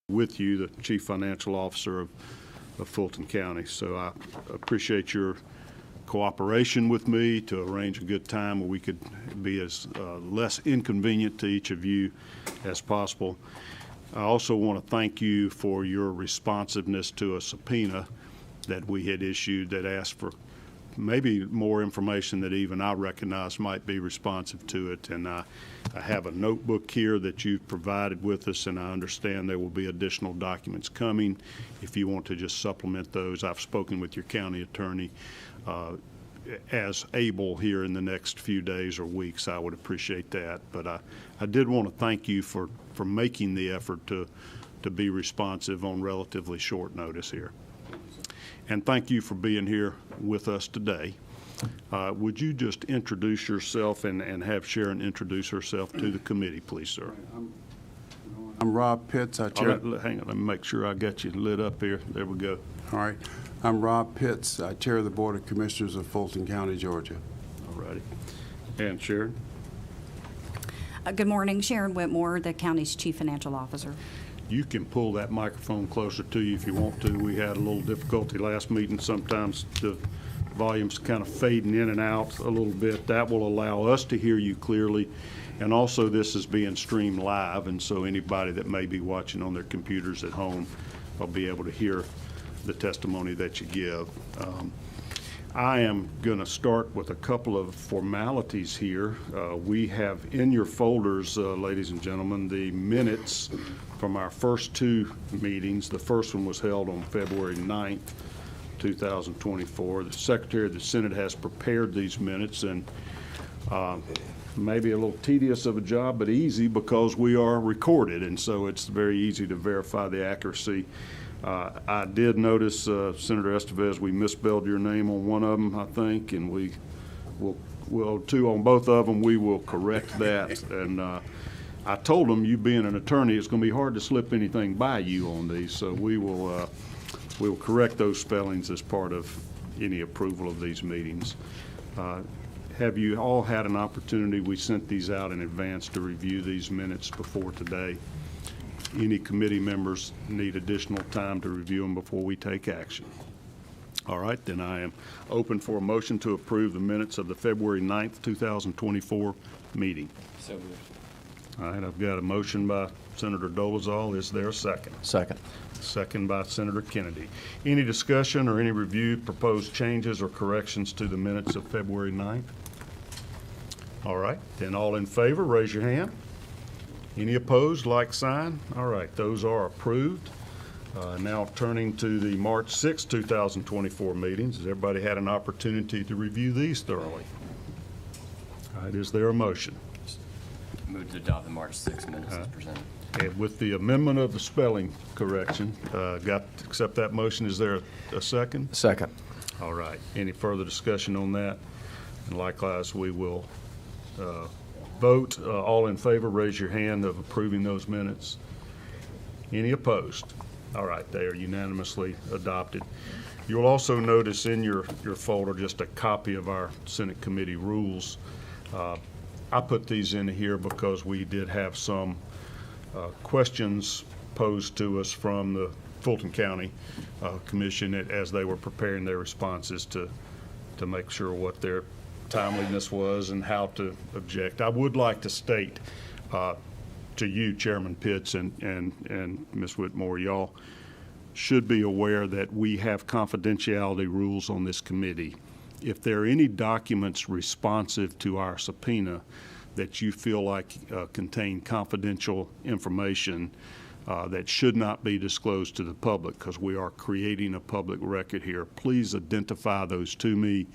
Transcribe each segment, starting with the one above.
with you, the Chief Financial Officer of Fulton County. So I appreciate your cooperation with me to arrange a good time where we could be as less inconvenient to each of you as possible. I also want to thank you for your responsiveness to a subpoena that we had issued that asked for maybe more information that even I recognize might be responsive to it. And I have a notebook here that you've provided with us, and I understand there will be additional documents coming. If you want to just supplement those, I've spoken with your county attorney as able here in the next few days or weeks. I would appreciate that. But I did want to thank you for making the effort to be responsive on relatively short notice here. And thank you for being here with us today. Would you just introduce yourself and have Sharon introduce herself to the committee, please, sir? I'm Rob Pitts. I chair. Hang on, let me make sure I got you lit up here. There we go. All right. I'm Rob Pitts. I chair the Board of Commissioners of Fulton County, Georgia. All righty. And Sharon? Good morning. Sharon Whitmore, the county's Chief Financial Officer. You can pull that microphone closer to you if you want to. We had a little difficulty last meeting. Sometimes the volume's kind of fading in and out a little bit. That will allow us to hear you clearly. And also this is being streamed live, and so anybody that may be watching on their computers at home will be able to hear the testimony that you give. I am going to start with a couple of formalities here. We have in your folders, ladies and gentlemen, the minutes from our first two meetings. The first one was held on February 9th, 2024. The Secretary of the Senate has prepared these minutes, and maybe a little tedious of a job, but easy because we are recorded, and so it's very easy to verify the accuracy. I did notice, Senator Estevez, we misspelled your name on one of them, I think, and we will two on both of them. We will correct that. And I told them, you being an attorney, it's going to be hard to slip anything by you on these, so we will correct those spellings as part of any approval of these meetings. Have you all had an opportunity? We sent these out in advance to review these minutes before today. Any committee members need additional time to review them before we take action? All right, then I am open for a motion to approve the minutes of the February 9th, 2024 meeting. So moved. All right, I've got a motion by Senator Dolezal. Is there a second? Second. Second by Senator Kennedy. Any discussion or any review, proposed changes or corrections to the minutes of February 9th? All right, then all in favor, raise your hand. Any opposed, like sign? All right, those are approved. Now turning to the March 6, 2024 meetings. Has everybody had an opportunity to review these thoroughly? All right, is there a motion? Move to adopt the March 6 minutes as presented. And with the amendment of the spelling correction, got to accept that motion. Is there a second? Second. All right. Any further discussion on that? And likewise, we will vote. All in favor, raise your hand of approving those minutes. Any opposed? All right, they are unanimously adopted. You'll also notice in your folder just a copy of our Senate committee rules. I put these in here because we did have some questions posed to us from the Fulton County Commission as they were preparing their responses to make sure what their timeliness was and how to object. I would like to state to you, Chairman Pitts and Ms. Whitmore, y'all should be aware that we have confidentiality rules on this committee. If there are any documents responsive to our subpoena that you feel like contain confidential information that should not be disclosed to the public, because we are creating a public record here, please identify those to me,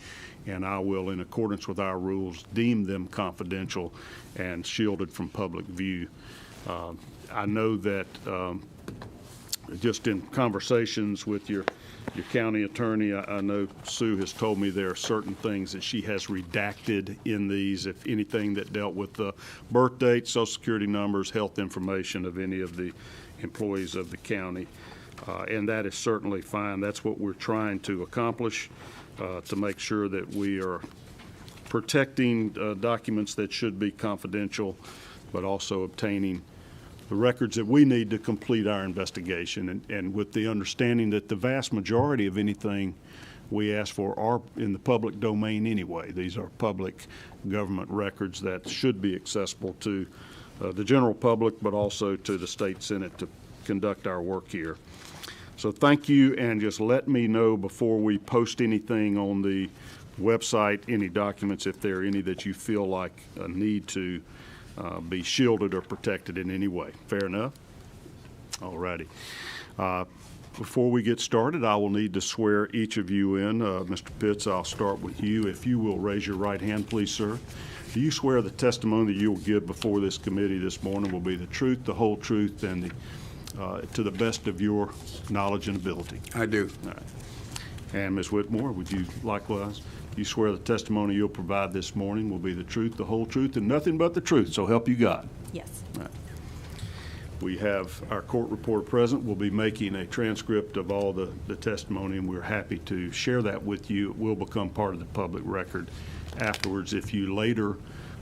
and I will, in accordance with our rules, deem them confidential and shielded from public view. I know that just in conversations with your county attorney, I know Sue has told me there are certain things that she has redacted in these, if anything that dealt with the birth dates, Social Security numbers, health information of any of the employees of the county. And that is certainly fine. That's what we're trying to accomplish, to make sure that we are protecting documents that should be confidential, but also obtaining the records that we need to complete our investigation, and with the understanding that the vast majority of anything we ask for are in the public domain anyway. These are public government records that should be accessible to the general public, but also to the state Senate to conduct our work here. So thank you, and just let me know before we post anything on the website, any documents, if there are any that you feel like need to be shielded or protected in any way. Fair enough? All righty. Before we get started, I will need to swear each of you in. Mr. Pitts, I'll start with you. If you will raise your right hand, please, sir. Do you swear the testimony that you will give before this committee this morning will be the truth, the whole truth, and to the best of your knowledge and ability? I do. All right. And Ms. Whitmore, would you likewise? You swear the testimony you'll provide this morning will be the truth, the whole truth, and nothing but the truth, so help you God. Yes. All right. We have our court reporter present. We'll be making a transcript of all the testimony, and we're happy to share that with you. It will become part of the public record afterwards. If you later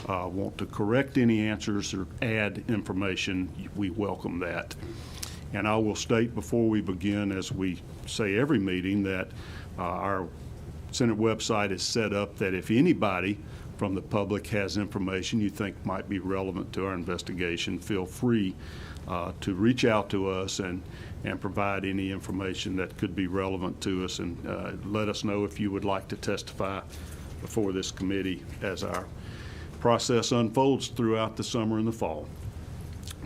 want to correct any answers or add information, we welcome that. And I will state before we begin, as we say every meeting, that our Senate website is set up that if anybody from the public has information you think might be relevant to our investigation, feel free to reach out to us and provide any information that could be relevant to us, and let us know if you would like to testify before this committee as our process unfolds throughout the summer and the fall.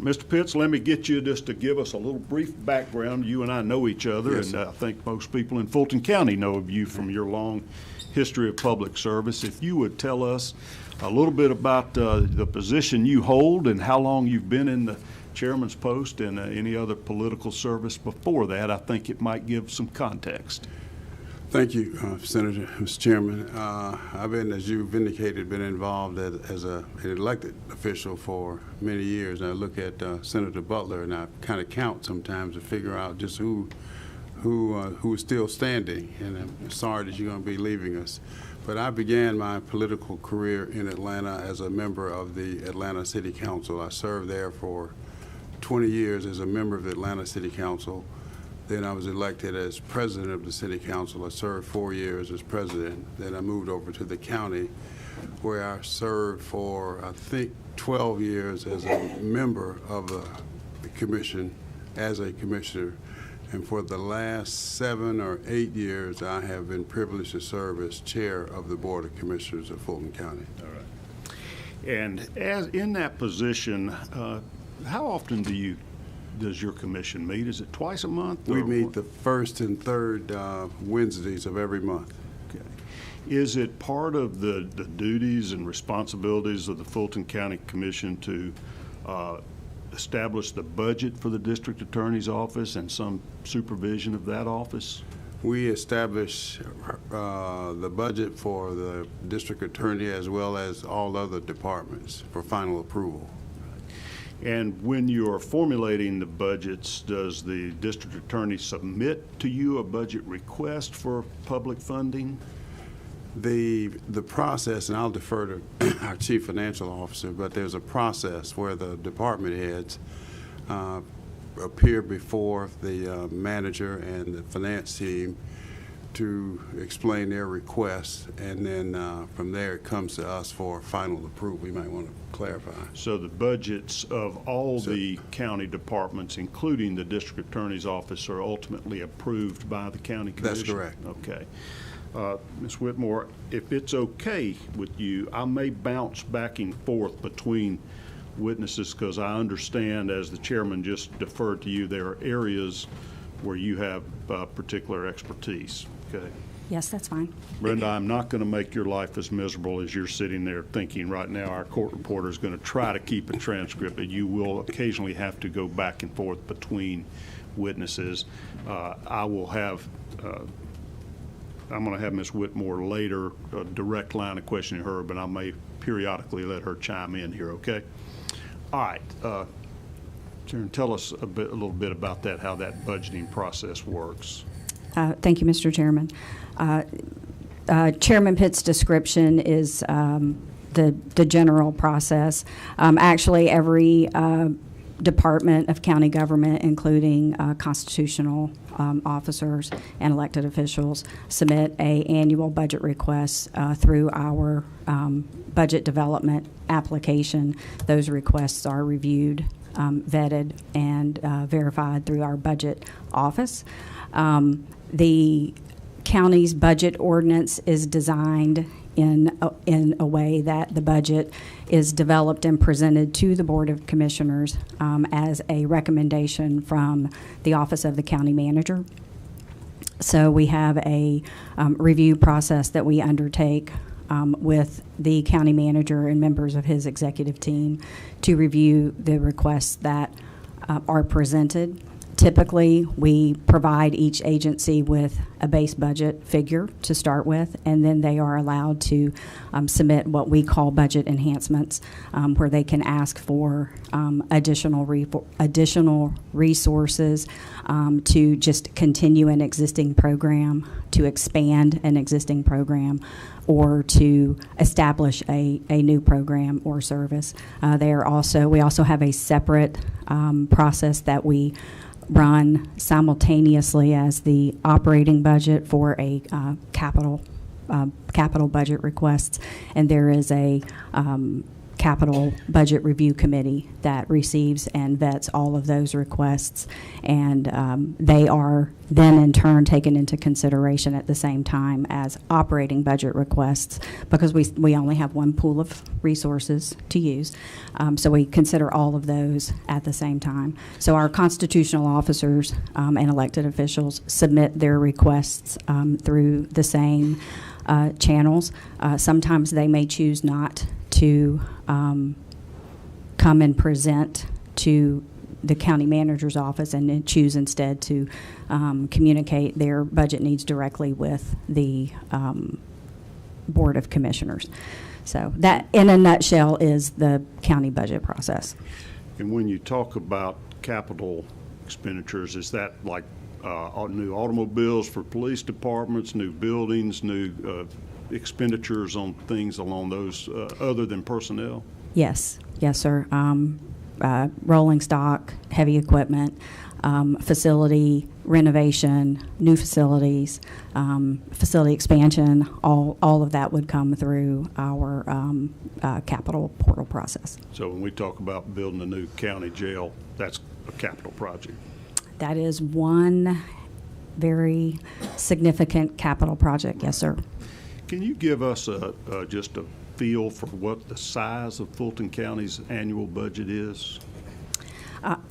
Mr. Pitts, let me get you just to give us a little brief background. You and I know each other, Yes, and I think most people in Fulton County know of you from your long history of public service. If you would tell us a little bit about the position you hold and how long you've been in the chairman's post and any other political service before that, I think it might give some context. Thank you, Senator, Mr. Chairman. I've been, as you've indicated, been involved as an elected official for many years. And I look at Senator Butler, and I kind of count sometimes to figure out just who is still standing. And I'm sorry that you're going to be leaving us. But I began my political career in Atlanta as a member of the Atlanta City Council. I served there for 20 years as a member of the Atlanta City Council. Then I was elected as president of the city council. I served 4 years as president. Then I moved over to the county, where I served for, I think, 12 years as a member of the commission, as a commissioner. And for the last 7 or 8 years, I have been privileged to serve as chair of the Board of Commissioners of Fulton County. All right. And as in that position, how often does your commission meet? Is it twice a month? We meet the first and third Wednesdays of every month. Okay. Is it part of the duties and responsibilities of the Fulton County Commission to establish the budget for the district attorney's office and some supervision of that office? We establish the budget for the district attorney as well as all other departments for final approval. And when you are formulating the budgets, does the district attorney submit to you a budget request for public funding? The process, and I'll defer to our chief financial officer, but there's a process where the department heads appear before the manager and the finance team to explain their requests, and then from there it comes to us for final approval. You might want to clarify. So the budgets of all the county departments, including the district attorney's office, are ultimately approved by the county commission? That's correct. Okay. Ms. Whitmore, if it's okay with you, I may bounce back and forth between witnesses because I understand, as the chairman just deferred to you, there are areas where you have particular expertise. Okay. Yes, that's fine. Brenda, I'm not going to make your life as miserable as you're sitting there thinking right now. Our court reporter is going to try to keep a transcript, but you will occasionally have to go back and forth between witnesses. I will have, I'm going to have Ms. Whitmore later, a direct line of questioning her, but I may periodically let her chime in here, okay? All right. Sharon, tell us a little bit about that, how that budgeting process works. Thank you, Mr. Chairman. Chairman Pitt's description is the general process. Actually, every department of county government, including constitutional officers and elected officials, submit a annual budget request through our budget development application. Those requests are reviewed, vetted, and verified through our budget office. The county's budget ordinance is designed in a way that the budget is developed and presented to the Board of Commissioners as a recommendation from the Office of the County Manager. So we have a review process that we undertake with the county manager and members of his executive team to review the requests that are presented. Typically, we provide each agency with a base budget figure to start with, and then they are allowed to submit what we call budget enhancements, where they can ask for additional resources to just continue an existing program, to expand an existing program, or to establish a new program or service. We also have a separate process that we run simultaneously as the operating budget for a capital budget requests, and there is a capital budget review committee that receives and vets all of those requests, and they are then in turn taken into consideration at the same time as operating budget requests, because we only have one pool of resources to use. So we consider all of those at the same time. So our constitutional officers and elected officials submit their requests through the same channels. Sometimes they may choose not to come and present to the county manager's office and then choose instead to communicate their budget needs directly with the Board of Commissioners. So that, in a nutshell, is the county budget process. And when you talk about capital expenditures, is that like new automobiles for police departments, new buildings, new expenditures on things along those other than personnel? Yes, sir. Rolling stock, heavy equipment, facility renovation, new facilities, facility expansion, all of that would come through our capital portal process. So when we talk about building a new county jail, that's a capital project? That is one very significant capital project, yes, sir. Can you give us just a feel for what the size of Fulton County's annual budget is?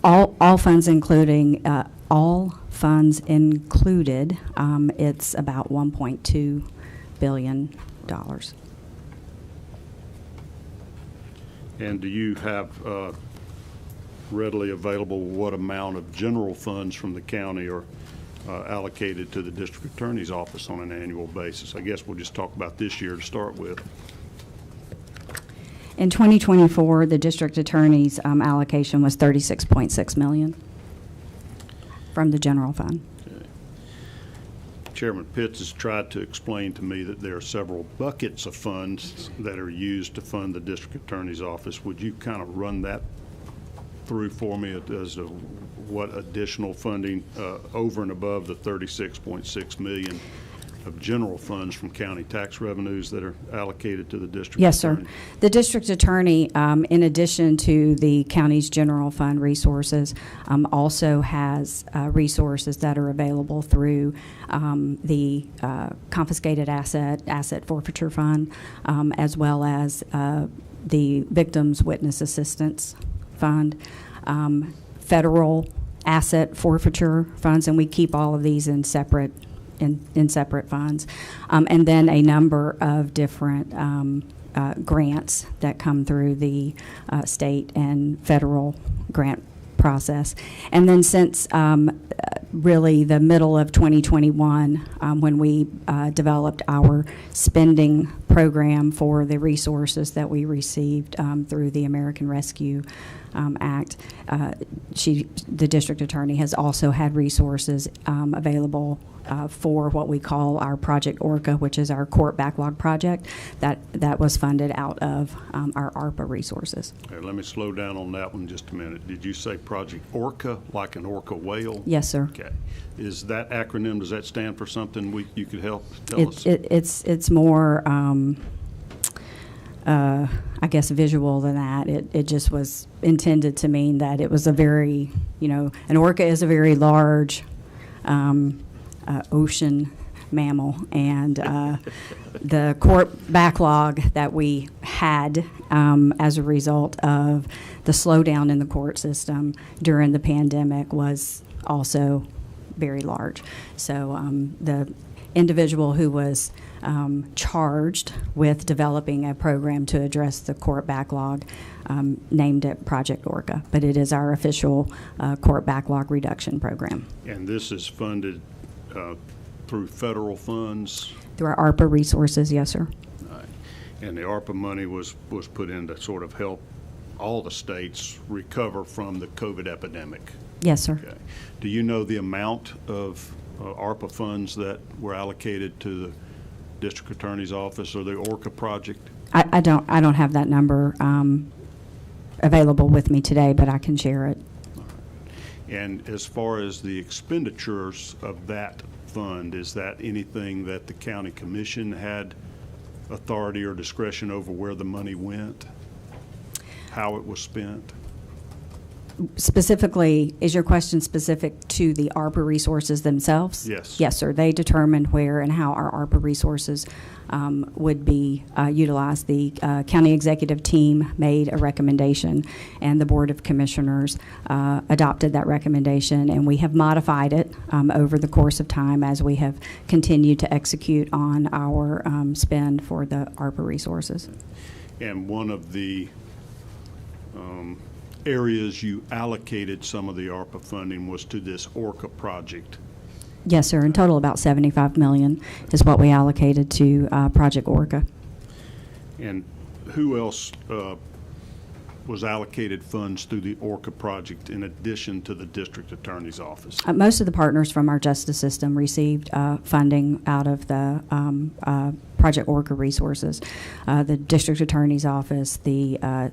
All funds included, it's about $1.2 billion. And do you have readily available what amount of general funds from the county are allocated to the district attorney's office on an annual basis? I guess we'll just talk about this year to start with. In 2024, the district attorney's allocation was $36.6 million from the general fund. Okay. Chairman Pitts has tried to explain to me that there are several buckets of funds that are used to fund the district attorney's office. Would you kind of run that through for me as to what additional funding over and above the $36.6 million of general funds from county tax revenues that are allocated to the district attorney? Yes, sir. The district attorney, in addition to the county's general fund resources, also has resources that are available through the confiscated asset forfeiture fund, as well as the victims witness assistance fund, federal asset forfeiture funds, and we keep all of these in separate funds, and then a number of different grants that come through the state and federal grant process. And then since really the middle of 2021, when we developed our spending program for the resources that we received through the American Rescue Act, the district attorney has also had resources available for what we call our Project Orca, which is our court backlog project, that was funded out of our ARPA resources. Okay, let me slow down on that one just a minute. Did you say Project Orca, like an orca whale? Yes, sir. Okay. Is that acronym, does that stand for something you could help tell us? It's more, I guess, visual than that. It just was intended to mean that it was a very, an orca is a very large ocean mammal, and the court backlog that we had as a result of the slowdown in the court system during the pandemic was also very large. So the individual who was charged with developing a program to address the court backlog named it Project Orca, but it is our official court backlog reduction program. And this is funded through federal funds? Through our ARPA resources, yes, sir. Right. And the ARPA money was put in to sort of help all the states recover from the COVID epidemic? Yes, sir. Okay. Do you know the amount of ARPA funds that were allocated to the district attorney's office or the Orca project? I don't have that number available with me today, but I can share it. And as far as the expenditures of that fund, is that anything that the county commission had authority or discretion over where the money went, how it was spent? Specifically, is your question specific to the ARPA resources themselves? Yes. Yes, sir. They determined where and how our ARPA resources would be utilized. The county executive team made a recommendation, and the Board of Commissioners adopted that recommendation, and we have modified it over the course of time as we have continued to execute on our spend for the ARPA resources. And one of the areas you allocated some of the ARPA funding was to this Orca project. Yes, sir. In total, about $75 million is what we allocated to Project Orca. And who else was allocated funds through the Orca project in addition to the district attorney's office? Most of the partners from our justice system received funding out of the Project Orca resources. The district attorney's office, the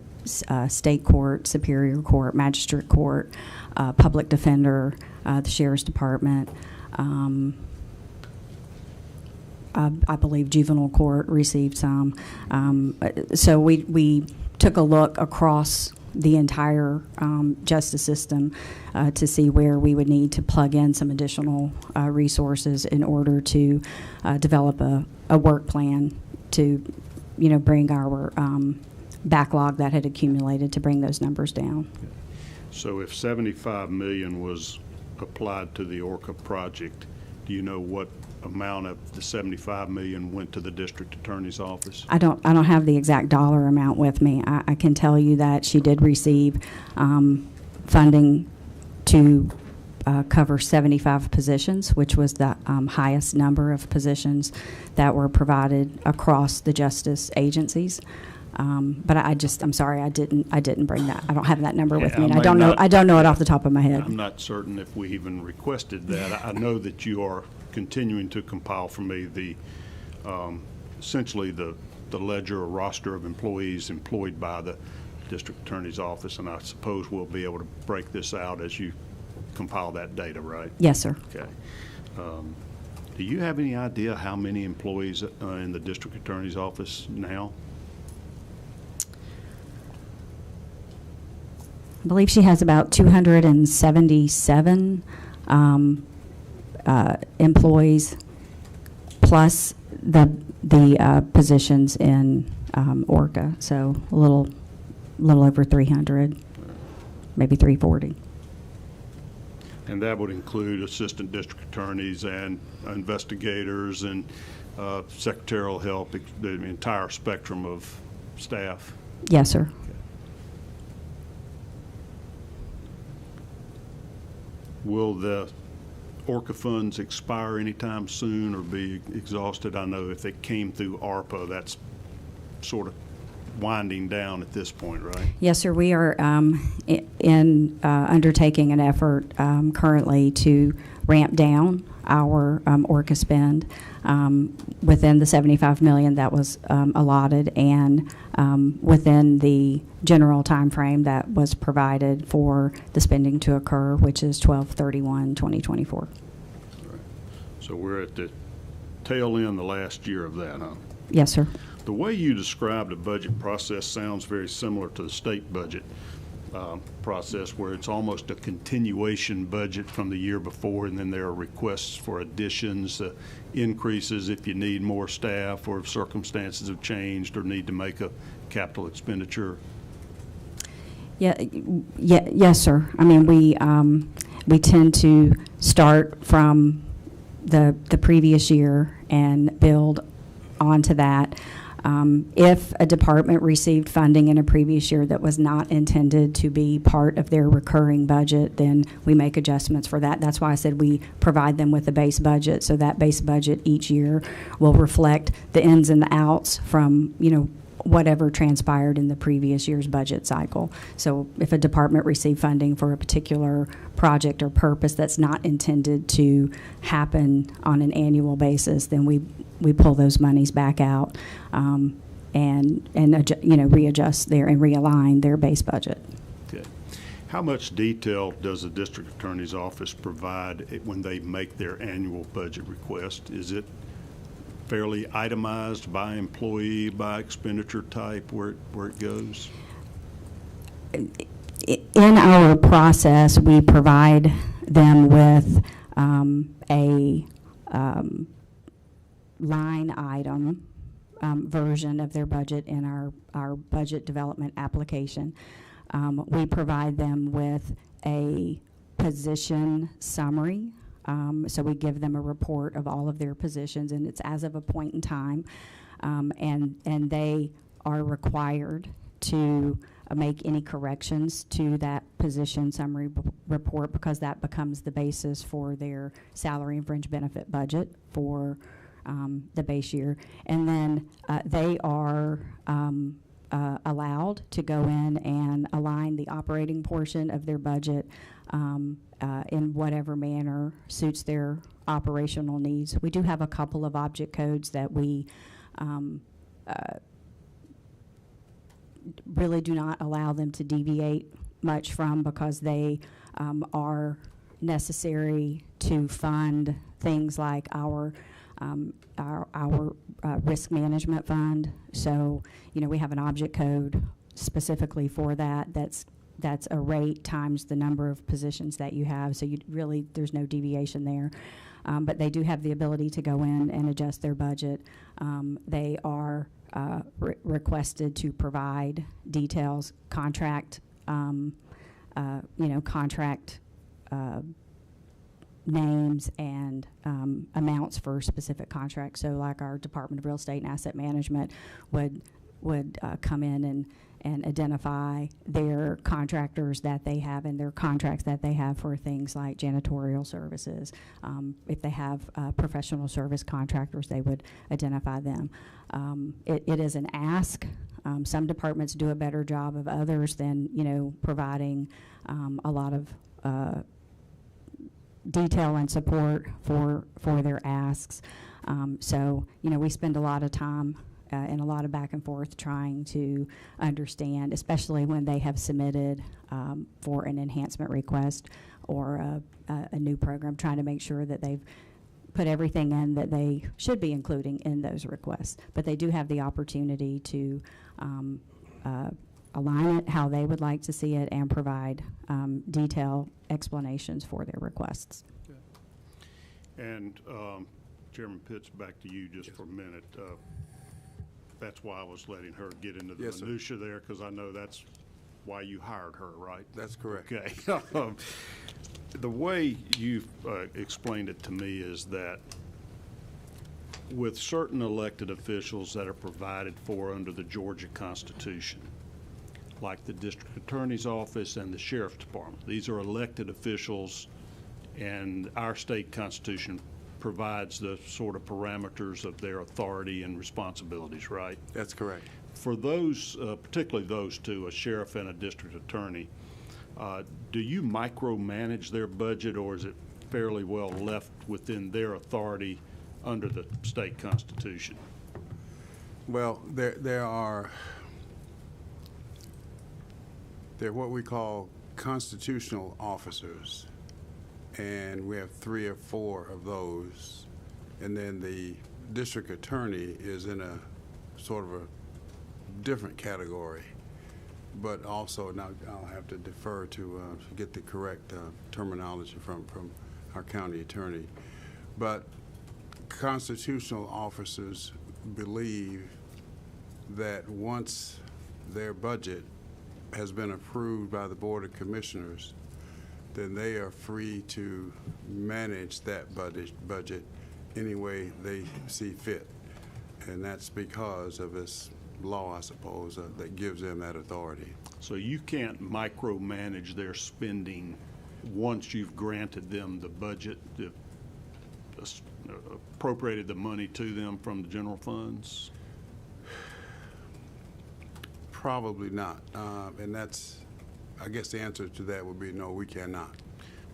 state court, superior court, magistrate court, public defender, the sheriff's department, I believe juvenile court received some. So we took a look across the entire justice system to see where we would need to plug in some additional resources in order to develop a work plan to, bring our backlog that had accumulated, to bring those numbers down. So if $75 million was applied to the Orca project, do you know what amount of the $75 million went to the district attorney's office? I don't have the exact dollar amount with me. I can tell you that she did receive funding to cover 75 positions, which was the highest number of positions that were provided across the justice agencies. But I'm sorry, I didn't bring that. I don't have that number with me, and I don't know it off the top of my head. I'm not certain if we even requested that. I know that you are continuing to compile for me the essentially the ledger or roster of employees employed by the district attorney's office, and I suppose we'll be able to break this out as you compile that data, right? Yes, sir. Okay. Do you have any idea how many employees in the district attorney's office now? I believe she has about 277 employees, plus the positions in Orca, so a little over 300, maybe 340. And that would include assistant district attorneys and investigators and secretarial help, the entire spectrum of staff. Yes, sir. Will the Orca funds expire anytime soon or be exhausted? I know if they came through ARPA, that's sort of winding down at this point, right? Yes, sir. We are undertaking an effort currently to ramp down our Orca spend within the $75 million that was allotted, and within the general time frame that was provided for the spending to occur, which is 12/31/2024. So we're at the tail end, the last year of that, huh? Yes, sir. The way you described the budget process sounds very similar to the state budget process, where it's almost a continuation budget from the year before, and then there are requests for additions, increases if you need more staff or if circumstances have changed or need to make a capital expenditure. Yes, sir. I mean, we tend to start from the previous year and build onto that. If a department received funding in a previous year that was not intended to be part of their recurring budget, then we make adjustments for that. That's why I said we provide them with a base budget, so that base budget each year will reflect the ins and the outs from, whatever transpired in the previous year's budget cycle. So if a department received funding for a particular project or purpose that's not intended to happen on an annual basis, then we pull those monies back out and readjust their and realign their base budget. Okay. How much detail does the district attorney's office provide when they make their annual budget request? Is it fairly itemized by employee, by expenditure type, where it goes? In our process, we provide them with a line item version of their budget in our budget development application. We provide them with a position summary. So we give them a report of all of their positions, and it's as of a point in time, and they are required to make any corrections to that position summary report, because that becomes the basis for their salary and fringe benefit budget for the base year. And then they are allowed to go in and align the operating portion of their budget in whatever manner suits their operational needs. We do have a couple of object codes that we really do not allow them to deviate much from, because they are necessary to fund things like our risk management fund. So, we have an object code specifically for that. That's a rate times the number of positions that you have. So there's no deviation there. But they do have the ability to go in and adjust their budget. They are requested to provide details, contract names and amounts for specific contracts. So like our Department of Real Estate and Asset Management would come in and identify their contractors that they have and their contracts that they have for things like janitorial services. If they have professional service contractors, they would identify them. It is an ask. Some departments do a better job of others than, providing a lot of detail and support for their asks. So, we spend a lot of time and a lot of back and forth trying to understand, especially when they have submitted for an enhancement request or a new program, trying to make sure that they've put everything in that they should be including in those requests. But they do have the opportunity to align it how they would like to see it and provide detailed explanations for their requests. Okay. And Chairman Pitts, back to you just for a minute. That's why I was letting her get into the minutia there, because I know that's why you hired her, right? That's correct. Okay. The way you've explained it to me is that with certain elected officials that are provided for under the Georgia Constitution, like the district attorney's office and the sheriff's department, these are elected officials, and our state constitution provides the sort of parameters of their authority and responsibilities, right? That's correct. For those, particularly those two, a sheriff and a district attorney, do you micromanage their budget, or is it fairly well left within their authority under the state constitution? Well, there are what we call constitutional officers, and we have 3 or 4 of those. And then the district attorney is in a sort of a different category. But also, now I'll have to defer to get the correct terminology from our county attorney. But constitutional officers believe that once their budget has been approved by the Board of Commissioners, then they are free to manage that budget any way they see fit. And that's because of this law, I suppose, that gives them that authority. So you can't micromanage their spending once you've granted them the budget, appropriated the money to them from the general funds? Probably not. And that's, I guess the answer to that would be no, we cannot.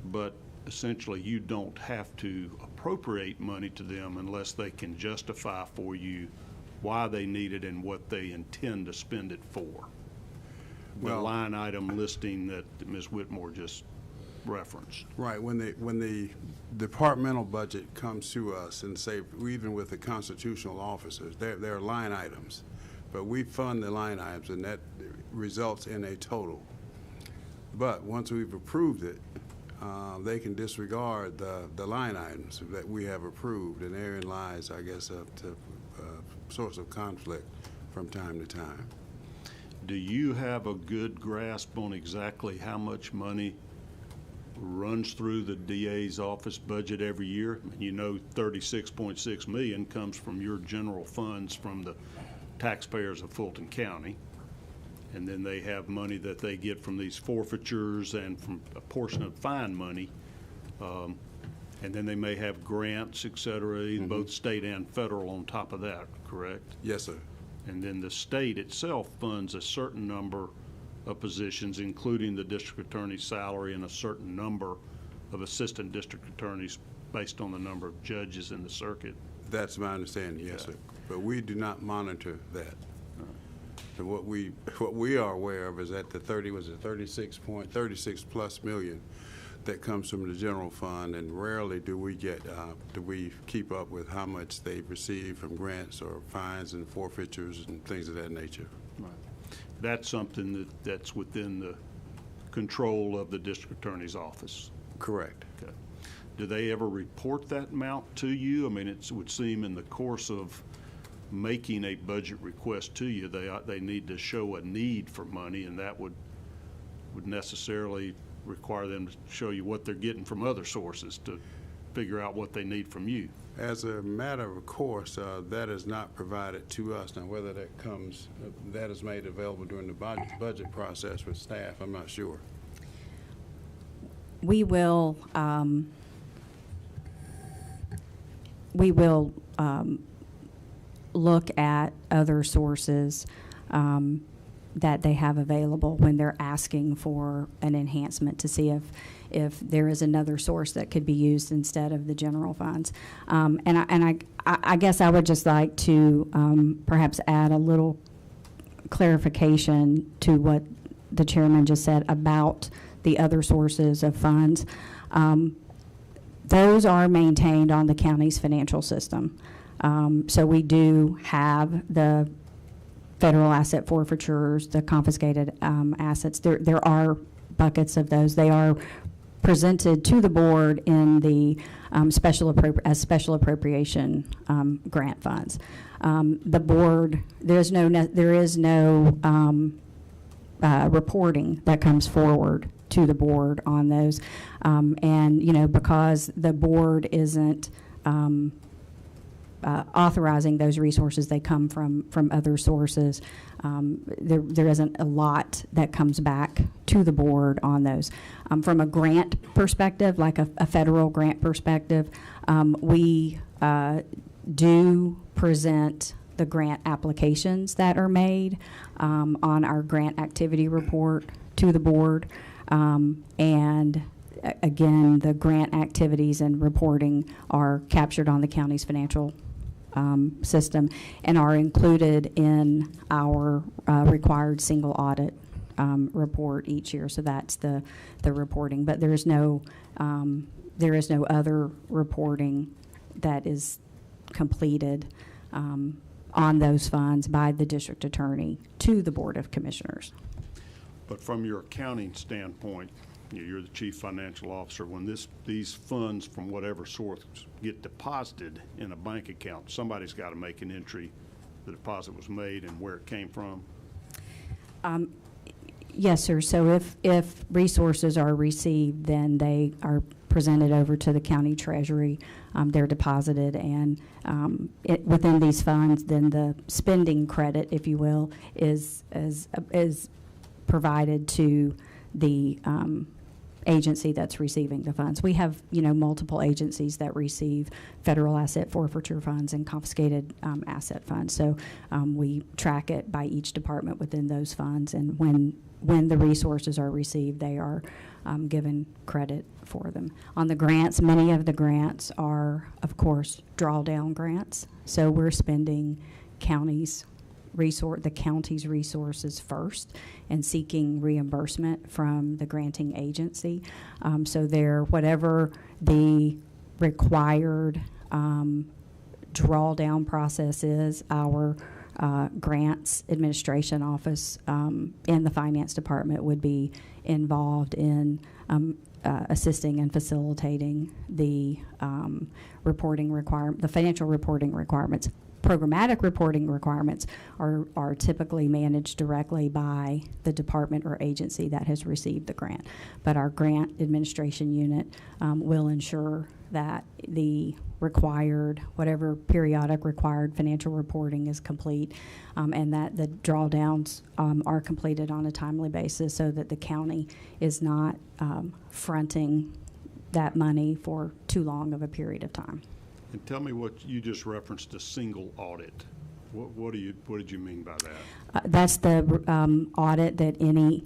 But essentially, you don't have to appropriate money to them unless they can justify for you why they need it and what they intend to spend it for. The Well, line item listing that Ms. Whitmore just referenced. right. When the departmental budget comes to us, and say, even with the constitutional officers, there are line items, but we fund the line items, and that results in a total. But once we've approved it, they can disregard the line items that we have approved, and therein lies, I guess, a source of conflict from time to time. Do you have a good grasp on exactly how much money runs through the DA's office budget every year? You know, 36.6 million comes from your general funds from the taxpayers of Fulton County. And then they have money that they get from these forfeitures and from a portion of fine money. And then they may have grants, et cetera, both state and federal on top of that, correct? Yes, sir. And then the state itself funds a certain number of positions, including the district attorney's salary and a certain number of assistant district attorneys based on the number of judges in the circuit. That's my understanding, yes, sir. But we do not monitor that. So what we are aware of is that the 36 plus million that comes from the general fund, and rarely do we keep up with how much they've received from grants or fines and forfeitures and things of that nature. Right. That's something that's within the control of the district attorney's office. Correct. Okay. Do they ever report that amount to you? I mean, it would seem in the course of making a budget request to you, they need to show a need for money, and that would necessarily require them to show you what they're getting from other sources to figure out what they need from you. As a matter of course, that is not provided to us. Now, whether that is made available during the budget process with staff, I'm not sure. We will look at other sources that they have available when they're asking for an enhancement to see if there is another source that could be used instead of the general funds. And I guess I would just like to perhaps add a little clarification to what the chairman just said about the other sources of funds. Those are maintained on the county's financial system. So we do have the federal asset forfeitures, the confiscated assets. There are buckets of those. They are presented to the board in the special appropriation grant funds. The board, there is no reporting that comes forward to the board on those, and because the board isn't authorizing those resources, they come from other sources. There isn't a lot that comes back to the board on those. From a grant perspective, like a federal grant perspective, we do present the grant applications that are made on our grant activity report to the board, and again, the grant activities and reporting are captured on the county's financial system and are included in our required single audit report each year. So that's the reporting. But there is no other reporting that is completed on those funds by the district attorney to the Board of Commissioners. But from your accounting standpoint, you're the chief financial officer. When these funds from whatever source get deposited in a bank account, somebody's got to make an entry. The deposit was made and where it came from. Yes, sir. So if resources are received, then they are presented over to the county treasury. They're deposited, and within these funds, then the spending credit, if you will, is provided to the agency that's receiving the funds. We have, multiple agencies that receive federal asset forfeiture funds and confiscated asset funds. So we track it by each department within those funds, and when the resources are received, they are given credit for them. On the grants, many of the grants are, of course, drawdown grants. So we're spending the county's resources first and seeking reimbursement from the granting agency. So whatever the required drawdown process is, our grants administration office in the finance department would be involved in assisting and facilitating the the financial reporting requirements. Programmatic reporting requirements are typically managed directly by the department or agency that has received the grant. But our grant administration unit will ensure that the whatever periodic required financial reporting is complete, and that the drawdowns are completed on a timely basis so that the county is not fronting that money for too long of a period of time. And tell me what you just referenced, a single audit. What did you mean by that? That's the audit that any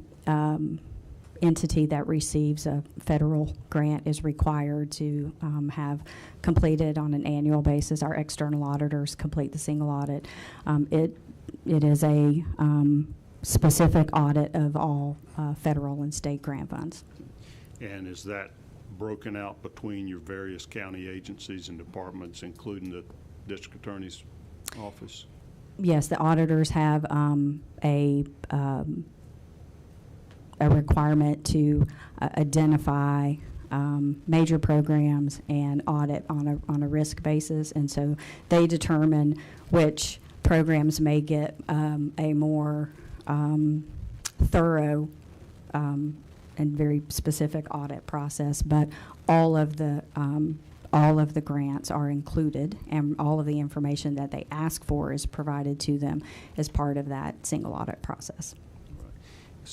entity that receives a federal grant is required to have completed on an annual basis. Our external auditors complete the single audit. It is a specific audit of all federal and state grant funds. And is that broken out between your various county agencies and departments, including the district attorney's office? Yes, the auditors have a requirement to identify major programs and audit on a risk basis, and so they determine which programs may get a more thorough and very specific audit process. But all of the grants are included, and all of the information that they ask for is provided to them as part of that single audit process.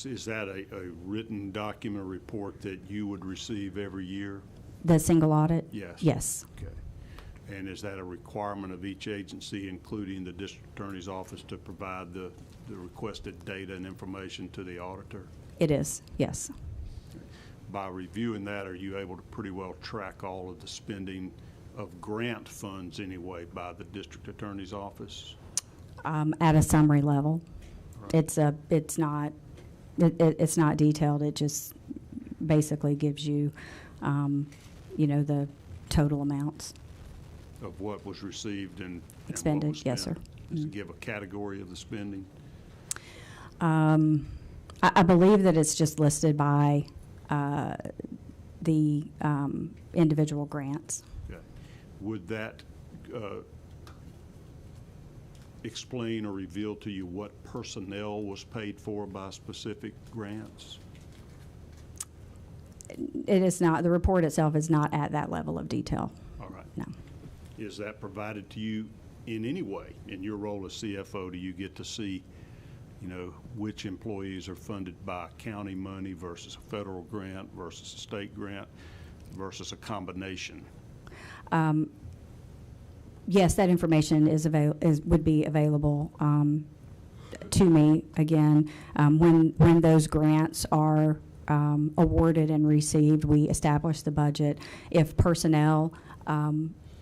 Is that a written document report that you would receive every year? The single audit? Yes. Yes. Okay. And is that a requirement of each agency, including the district attorney's office, to provide the requested data and information to the auditor? It is, yes. By reviewing that, are you able to pretty well track all of the spending of grant funds anyway by the district attorney's office? At a summary level. Right. It's not detailed. It just basically gives you, the total amounts. Of what was received and expended, what was yes, sir. spent? Does it give a category of the spending? I believe that it's just listed by the individual grants. Okay. Would that explain or reveal to you what personnel was paid for by specific grants? It is not. The report itself is not at that level of detail. All right. No. Is that provided to you in any way? In your role as CFO, do you get to see, which employees are funded by county money versus a federal grant versus a state grant versus a combination? Yes, that information would be available to me again when those grants are awarded and received, we establish the budget. If personnel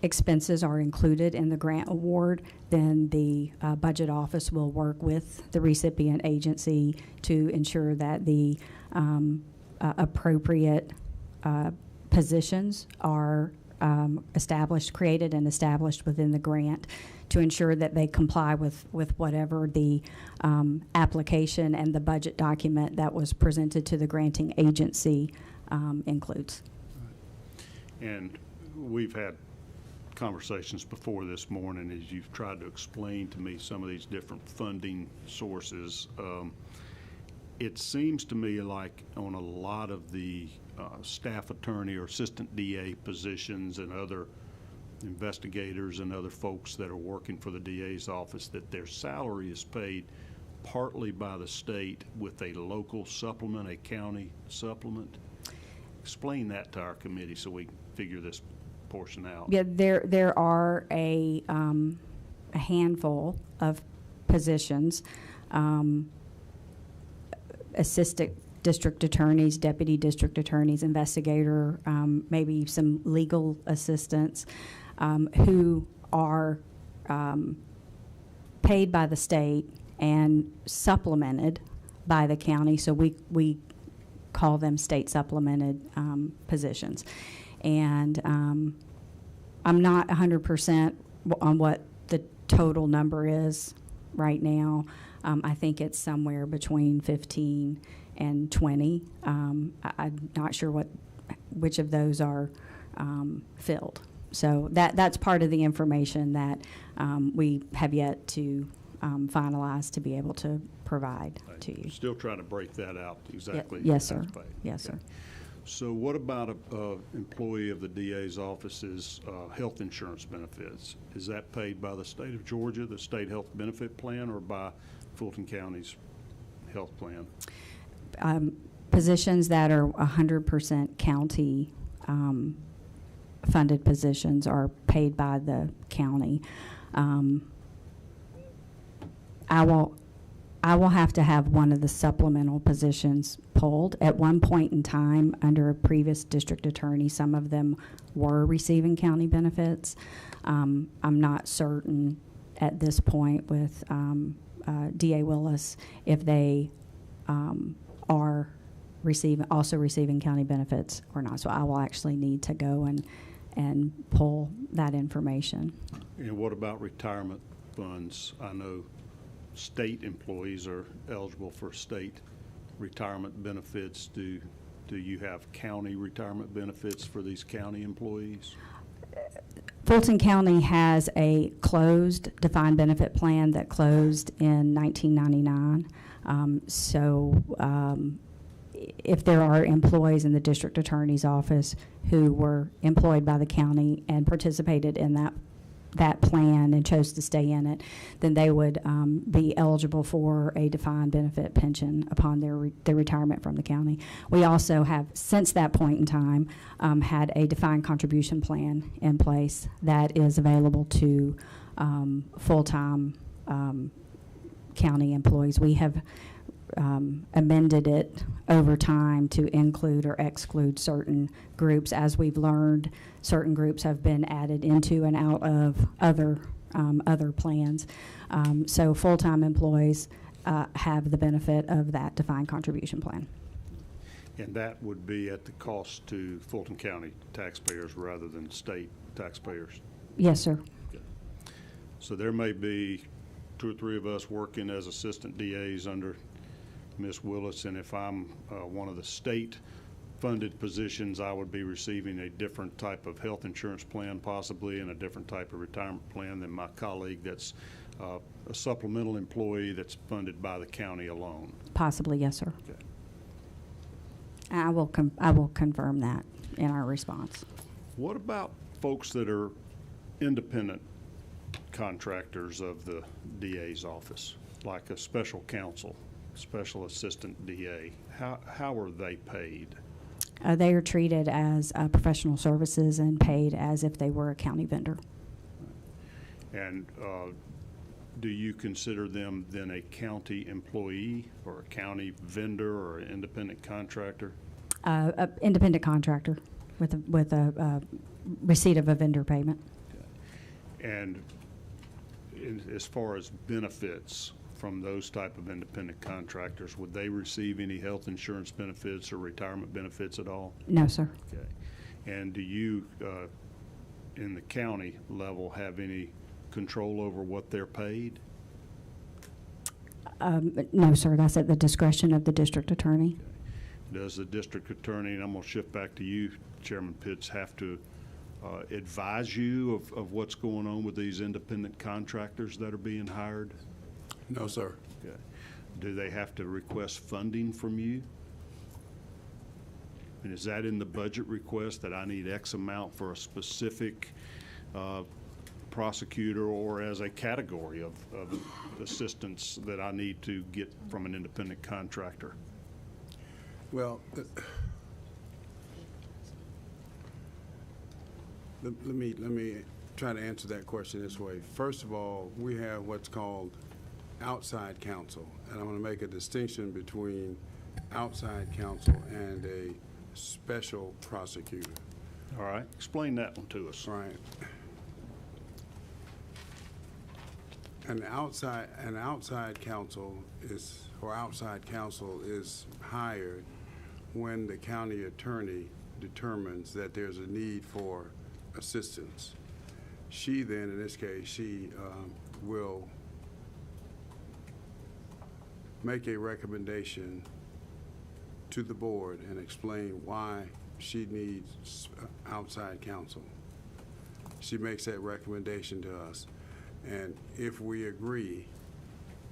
expenses are included in the grant award, then the budget office will work with the recipient agency to ensure that the appropriate positions are created and established within the grant to ensure that they comply with whatever the application and the budget document that was presented to the granting agency includes. And we've had conversations before this morning as you've tried to explain to me some of these different funding sources. It seems to me like on a lot of the staff attorney or assistant DA positions and other investigators and other folks that are working for the DA's office, that their salary is paid partly by the state with a local supplement, a county supplement. Explain that to our committee so we can figure this portion out. Yeah, there are a handful of positions, assistant district attorneys, deputy district attorneys, investigator, maybe some legal assistants, who are paid by the state and supplemented by the county. So we call them state supplemented positions. And I'm not 100% on what the total number is right now. I think it's somewhere between 15 and 20. I'm not sure which of those are filled. So that's part of the information that we have yet to finalize to be able to provide to you. Still trying to break that out exactly. Yes, sir. That's paid. Yes, Okay. sir. So what about an employee of the DA's office's health insurance benefits? Is that paid by the state of Georgia, the state health benefit plan, or by Fulton County's health plan? Positions that are 100% county funded positions are paid by the county. I will have to have one of the supplemental positions pulled. At one point in time, under a previous district attorney, some of them were receiving county benefits. I'm not certain at this point with DA Willis if they are also receiving county benefits or not. So I will actually need to go and pull that information. And what about retirement funds? I know state employees are eligible for state retirement benefits. Do you have county retirement benefits for these county employees? Fulton County has a closed defined benefit plan that closed in 1999. If there are employees in the district attorney's office who were employed by the county and participated in that plan and chose to stay in it, then they would be eligible for a defined benefit pension upon their retirement from the county. We also have, since that point in time, had a defined contribution plan in place that is available to full-time county employees. We have amended it over time to include or exclude certain groups. As we've learned, certain groups have been added into and out of other plans. So full-time employees have the benefit of that defined contribution plan. And that would be at the cost to Fulton County taxpayers rather than state taxpayers? Yes, sir. Okay. So there may be 2 or 3 of us working as assistant DAs under Ms. Willis, and if I'm one of the state-funded positions, I would be receiving a different type of health insurance plan possibly and a different type of retirement plan than my colleague that's a supplemental employee that's funded by the county alone. Possibly, yes, sir. Okay. I will confirm that in our response. What about folks that are independent contractors of the DA's office, like a special counsel, special assistant DA? How are they paid? They are treated as professional services and paid as if they were a county vendor. And do you consider them then a county employee or a county vendor or an independent contractor? A independent contractor with a receipt of a vendor payment. And as far as benefits from those type of independent contractors, would they receive any health insurance benefits or retirement benefits at all? No, sir. Okay. And do you, in the county level, have any control over what they're paid? No, sir. That's at the discretion of the district attorney. Does the district attorney, and I'm going to shift back to you, Chairman Pitts, have to advise you of what's going on with these independent contractors that are being hired? No, sir. Okay. Do they have to request funding from you? And is that in the budget request that I need X amount for a specific prosecutor or as a category of assistance that I need to get from an independent contractor? Well, let me try to answer that question this way. First of all, we have what's called outside counsel, and I'm going to make a distinction between outside counsel and a special prosecutor. All right, explain that one to us. Right. An outside counsel is hired when the county attorney determines that there's a need for assistance. She then, in this case, she will make a recommendation to the board and explain why she needs outside counsel. She makes that recommendation to us. And if we agree,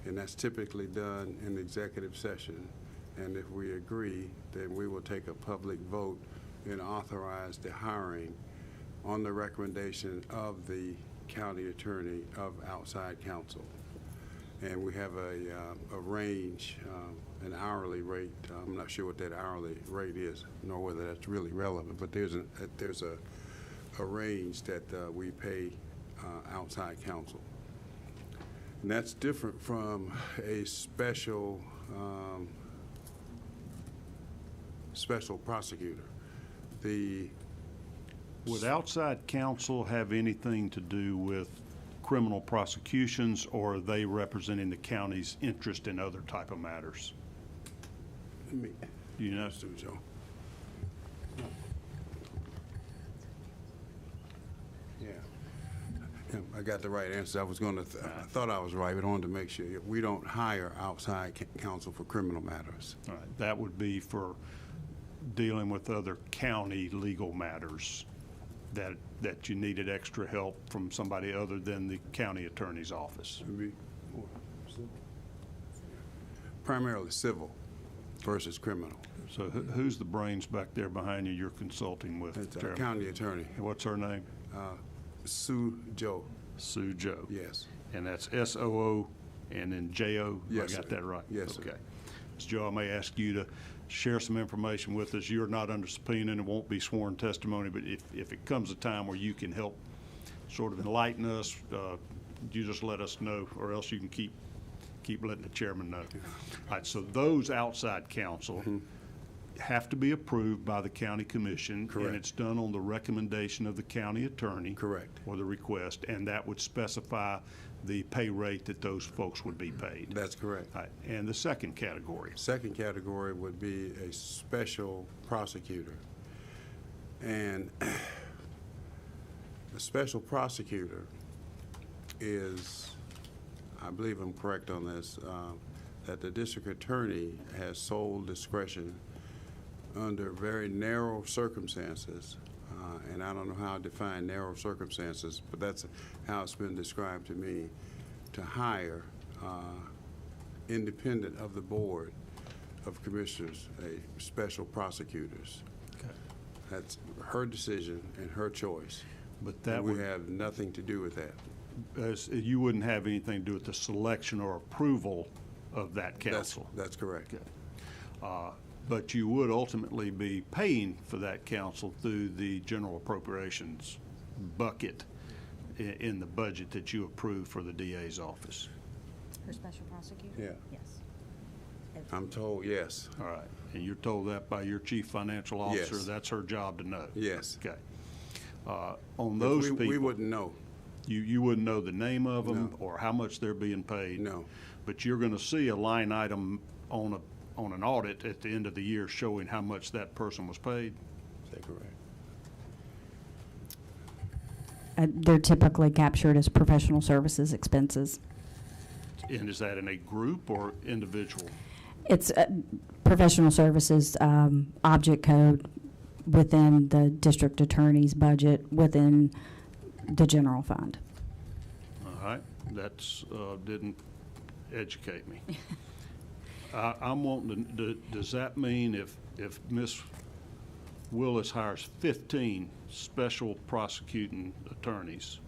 and that's typically done in executive session, and if we agree, then we will take a public vote and authorize the hiring on the recommendation of the county attorney of outside counsel. And we have a range, an hourly rate. I'm not sure what that hourly rate is, nor whether that's really relevant, but there's a range that we pay outside counsel. And that's different from a special prosecutor. Would outside counsel have anything to do with criminal prosecutions, or are they representing the county's interest in other type of matters? Let me, Do you know? Joe. Yeah, I got the right answer. I was going to, I thought I was right, but I wanted to make sure. We don't hire outside counsel for criminal matters. All right, that would be for dealing with other county legal matters that you needed extra help from somebody other than the county attorney's office. It'd be primarily civil versus criminal. So who's the brains back there behind you you're consulting with? It's Chairman? county attorney, What's her name? Sue Joe. Sue Joe. Yes. And that's S-O-O and then J-O? Yes, I got sir. that right? Yes, sir. Okay. Ms. Joe, I may ask you to share some information with us. You're not under subpoena and it won't be sworn testimony, but if it comes a time where you can help sort of enlighten us, you just let us know, or else you can keep letting the chairman know. All right, so those outside counsel have to be approved by the county commission. Correct. And it's done on the recommendation of the county attorney. Correct. Or the request, and that would specify the pay rate that those folks would be paid. That's correct. All right, and the second category. Second category would be a special prosecutor. And the special prosecutor is, I believe I'm correct on this, that the district attorney has sole discretion under very narrow circumstances, and I don't know how to define narrow circumstances, but that's how it's been described to me, to hire, independent of the board of commissioners, special prosecutors. Okay. That's her decision and her choice. But that And we would, have nothing to do with that. you wouldn't have anything to do with the selection or approval of that counsel. That's correct. Okay. But you would ultimately be paying for that counsel through the general appropriations bucket. in the budget that you approved for the DA's office? For special prosecutor? Yeah. Yes. I'm told yes. All right, and you're told that by your chief financial officer? Yes. That's her job to know? Yes. Okay. On those people. We wouldn't know. You wouldn't know the name of them? No. Or how much they're being paid? No. But you're going to see a line item on an audit at the end of the year showing how much that person was paid? Is that correct? They're typically captured as professional services expenses. And is that in a group or individual? It's professional services object code within the district attorney's budget within the general fund. All right, that's, didn't educate me. I'm wanting to, does that mean if Ms. Willis hires 15 special prosecuting attorneys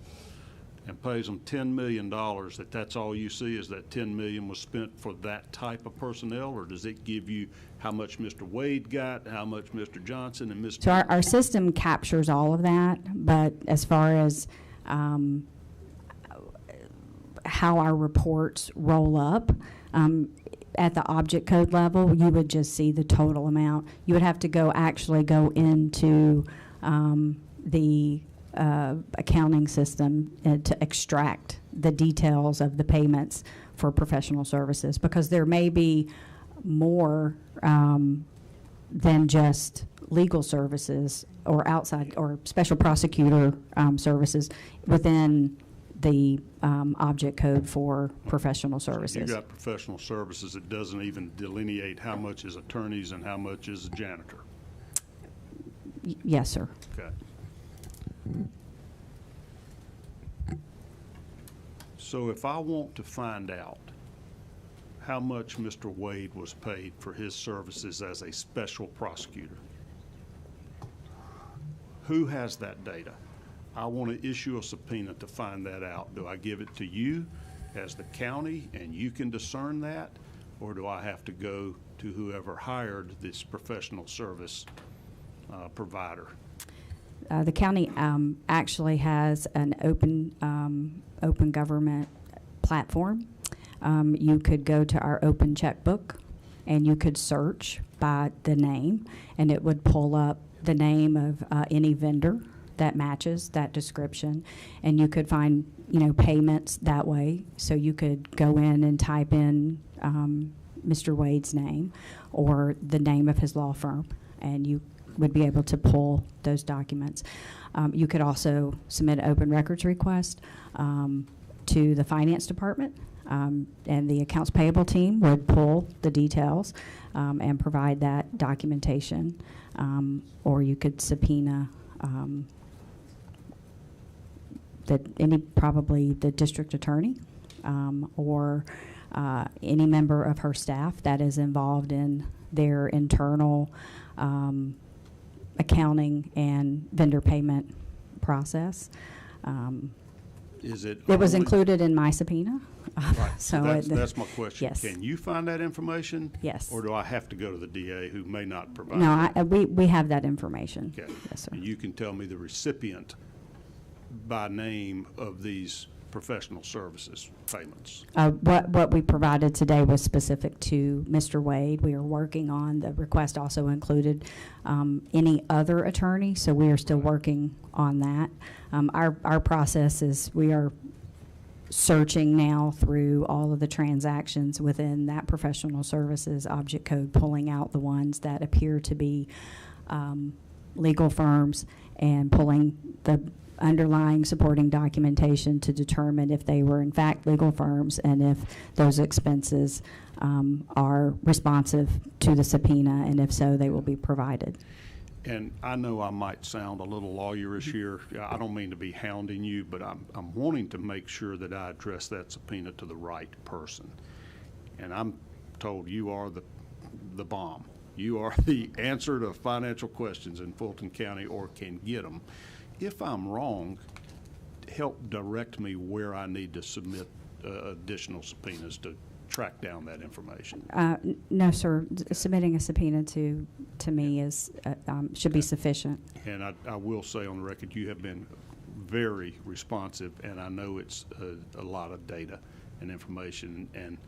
and pays them $10 million, that's all you see is that $10 million was spent for that type of personnel? Or does it give you how much Mr. Wade got, how much Mr. Johnson and Mr. So our system captures all of that, but as far as how our reports roll up, at the object code level, you would just see the total amount. You would have to actually go into the accounting system to extract the details of the payments for professional services, because there may be more than just legal services or outside or special prosecutor services within the object code for professional services. You got professional services, it doesn't even delineate how much is attorneys and how much is a janitor. Yes, sir. Okay. So if I want to find out how much Mr. Wade was paid for his services as a special prosecutor, who has that data? I want to issue a subpoena to find that out. Do I give it to you as the county and you can discern that? Or do I have to go to whoever hired this professional service provider? The county actually has an open government platform. You could go to our open checkbook and you could search by the name, and it would pull up the name of any vendor that matches that description, and you could find payments that way. So you could go in and type in Mr. Wade's name or the name of his law firm, and you would be able to pull those documents. You could also submit an open records request to the finance department, and the accounts payable team would pull the details and provide that documentation, or you could subpoena probably the district attorney or any member of her staff that is involved in their internal accounting and vendor payment process. It was only- included in my subpoena. Right, so So that's my question. Yes. Can you find that information? Yes. Or do I have to go to the DA who may not provide? No, it? we have that information. Okay. Yes, sir. And you can tell me the recipient by name of these professional services payments. What we provided today was specific to Mr. Wade. We are working on, the request also included any other attorney, so we are still working on that. Our process is we are searching now through all of the transactions within that professional services object code, pulling out the ones that appear to be legal firms and pulling the underlying supporting documentation to determine if they were in fact legal firms and if those expenses are responsive to the subpoena, and if so, they will be provided. And I know I might sound a little lawyerish here. I don't mean to be hounding you, but I'm wanting to make sure that I address that subpoena to the right person. And I'm told you are the bomb. You are the answer to financial questions in Fulton County, or can get them. If I'm wrong, help direct me where I need to submit additional subpoenas to track down that information. No, sir. Submitting a subpoena to me is should be sufficient. And I will say on the record, you have been very responsive, and I know it's a lot of data and information, and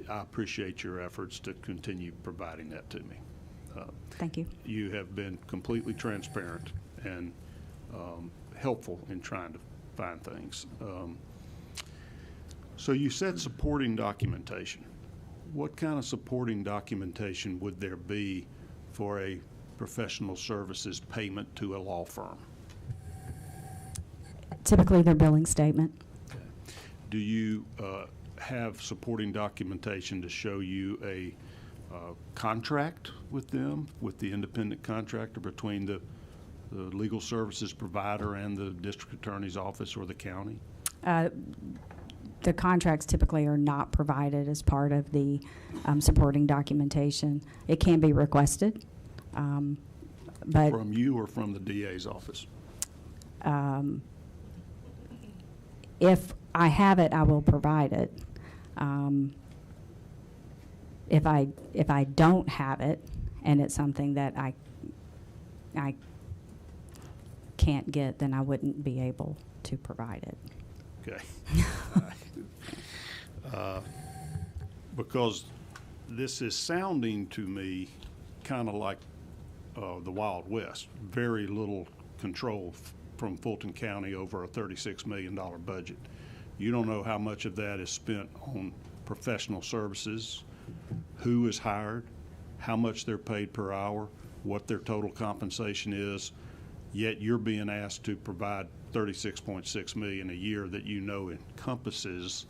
I appreciate your efforts to continue providing that to me. Thank you. You have been completely transparent and helpful in trying to find things. So you said supporting documentation. What kind of supporting documentation would there be for a professional services payment to a law firm? Typically, their billing statement. Do you have supporting documentation to show you a contract with them, with the independent contractor between the legal services provider and the district attorney's office or the county? The contracts typically are not provided as part of the supporting documentation. It can be requested, but From you or from the DA's office? if I have it, I will provide it. If I don't have it, and it's something that I can't get, then I wouldn't be able to provide it. Okay. Because this is sounding to me kind of like the Wild West. Very little control from Fulton County over a $36 million budget. You don't know how much of that is spent on professional services, who is hired, how much they're paid per hour, what their total compensation is, yet you're being asked to provide $36.6 million a year that you know encompasses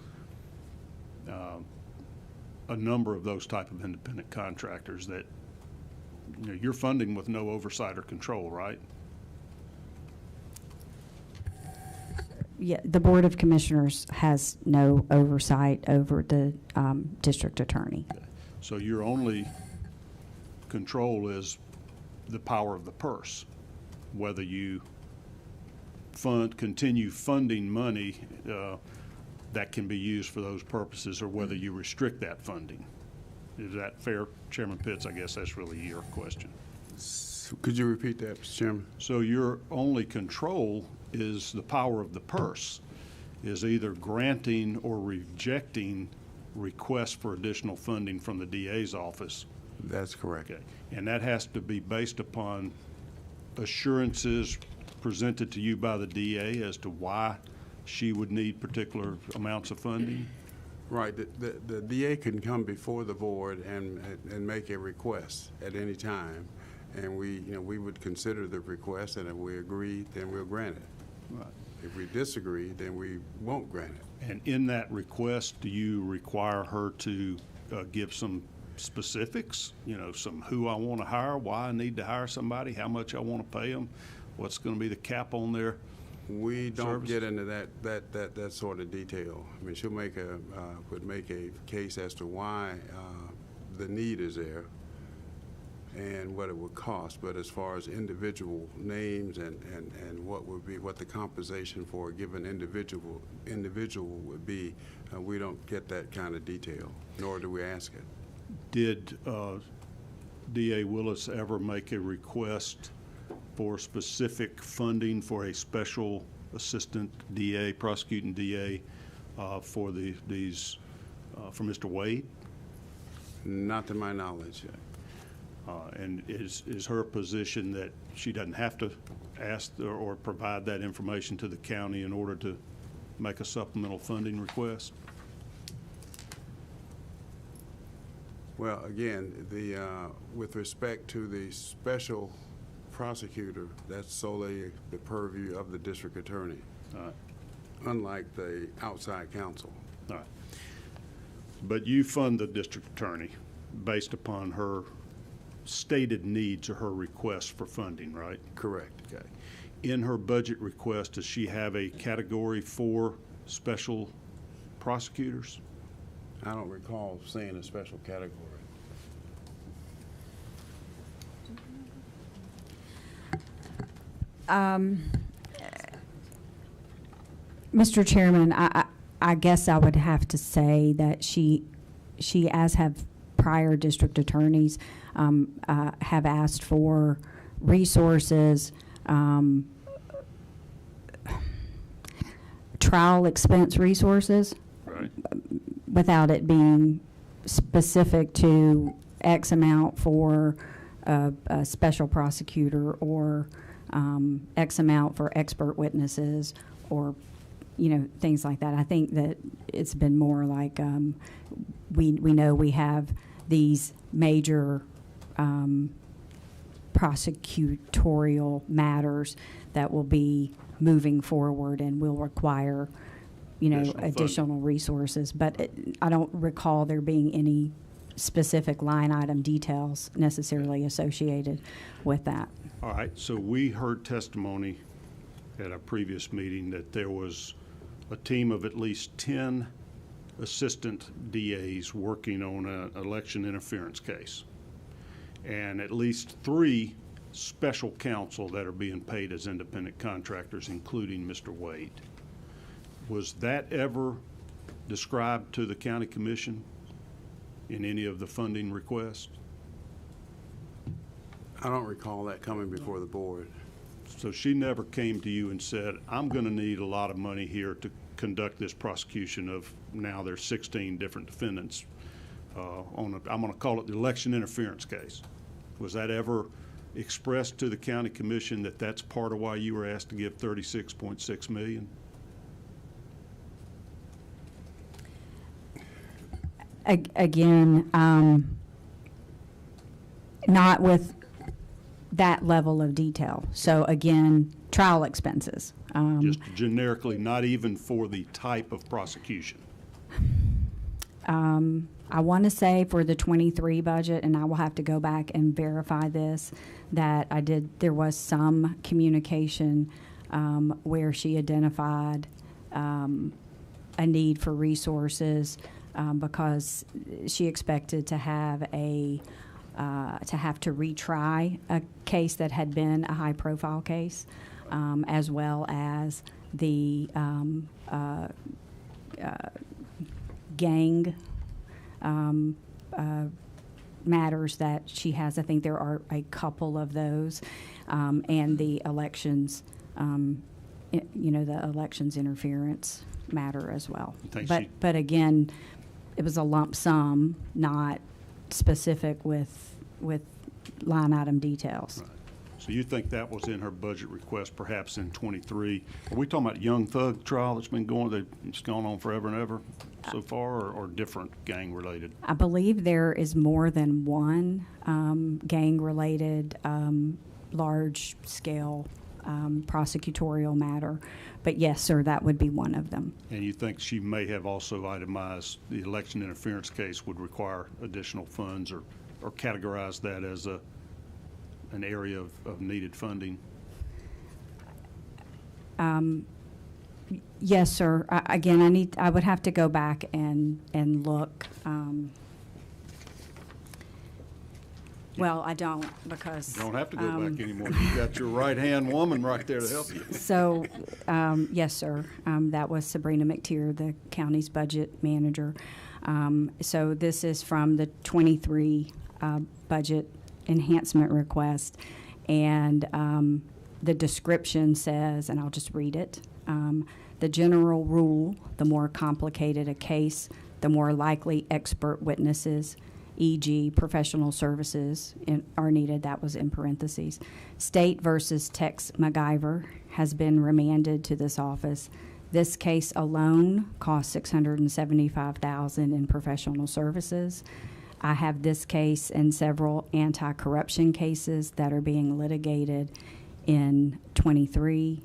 a number of those type of independent contractors that you're funding with no oversight or control, right? Yeah, the Board of Commissioners has no oversight over the district attorney. So your only control is the power of the purse, whether you continue funding money that can be used for those purposes, or whether you restrict that funding. Is that fair, Chairman Pitts? I guess that's really your question. Could you repeat that, Mr. Chairman? So your only control is the power of the purse, is either granting or rejecting requests for additional funding from the DA's office. That's correct. Okay. And that has to be based upon assurances presented to you by the DA as to why she would need particular amounts of funding? Right. The DA can come before the board and make a request at any time, and we would consider the request, and if we agree, then we'll grant it. Right. If we disagree, then we won't grant it. And in that request, do you require her to give some specifics? Some who I want to hire, why I need to hire somebody, how much I want to pay them, what's going to be the cap on their We don't service? get into that sort of detail. I mean, she'll would make a case as to why the need is there and what it would cost. But as far as individual names and what the compensation for a given individual would be, we don't get that kind of detail, nor do we ask it. Did DA Willis ever make a request for specific funding for a special assistant DA, prosecuting DA, for for Mr. Wade? Not to my knowledge. And is her position that she doesn't have to ask or provide that information to the county in order to make a supplemental funding request? Well, again, with respect to the special prosecutor, that's solely the purview of the district attorney, unlike the outside counsel. All right. But you fund the district attorney based upon her stated needs or her request for funding, right? Correct. Okay. In her budget request, does she have a category for special prosecutors? I don't recall seeing a special category. Mr. Chairman, I guess I would have to say that she, as have prior district attorneys, have asked for resources trial expense resources Right. without it being specific to X amount for a special prosecutor or X amount for expert witnesses or, things like that. I think that it's been more like we know we have these major prosecutorial matters that will be moving forward and will require, additional resources. But I don't recall there being any specific line item details necessarily associated with that. All right, so we heard testimony at a previous meeting that there was a team of at least 10 assistant DAs working on an election interference case, and at least 3 special counsel that are being paid as independent contractors, including Mr. Wade. Was that ever described to the county commission in any of the funding requests? I don't recall that coming before the board. So she never came to you and said, I'm going to need a lot of money here to conduct this prosecution of, now there's 16 different defendants I'm going to call it the election interference case. Was that ever expressed to the county commission that that's part of why you were asked to give $36.6 million? Again, not with that level of detail. So again, trial expenses. Just generically, not even for the type of prosecution? I want to say for the 23 budget, and I will have to go back and verify this, that there was some communication where she identified a need for resources because she expected to have to retry a case that had been a high-profile case, as well as the gang matters that she has. I think there are a couple of those, and the elections, the elections interference matter as well. But again, it was a lump sum, not specific with line item details. Right. So you think that was in her budget request, perhaps in 23? Are we talking about Young Thug trial that's been it's gone on forever and ever so far, or different gang-related? I believe there is more than one gang-related, large-scale prosecutorial matter. But yes, sir, that would be one of them. And you think she may have also itemized the election interference case would require additional funds, or categorize that as an area of needed funding? Yes, sir. Again, I would have to go back and look. Well, I don't, because You don't have to go back anymore. You've got your right-hand woman right there to help you. So, yes, sir. That was Sabrina McTier, the county's budget manager. So this is from the 23 budget enhancement request, and the description says, and I'll just read it, the general rule: the more complicated a case, the more likely expert witnesses, e.g. professional services, are needed. That was in parentheses. State versus Tex MacGyver has been remanded to this office. This case alone cost $675,000 in professional services. I have this case and several anti-corruption cases that are being litigated in 23.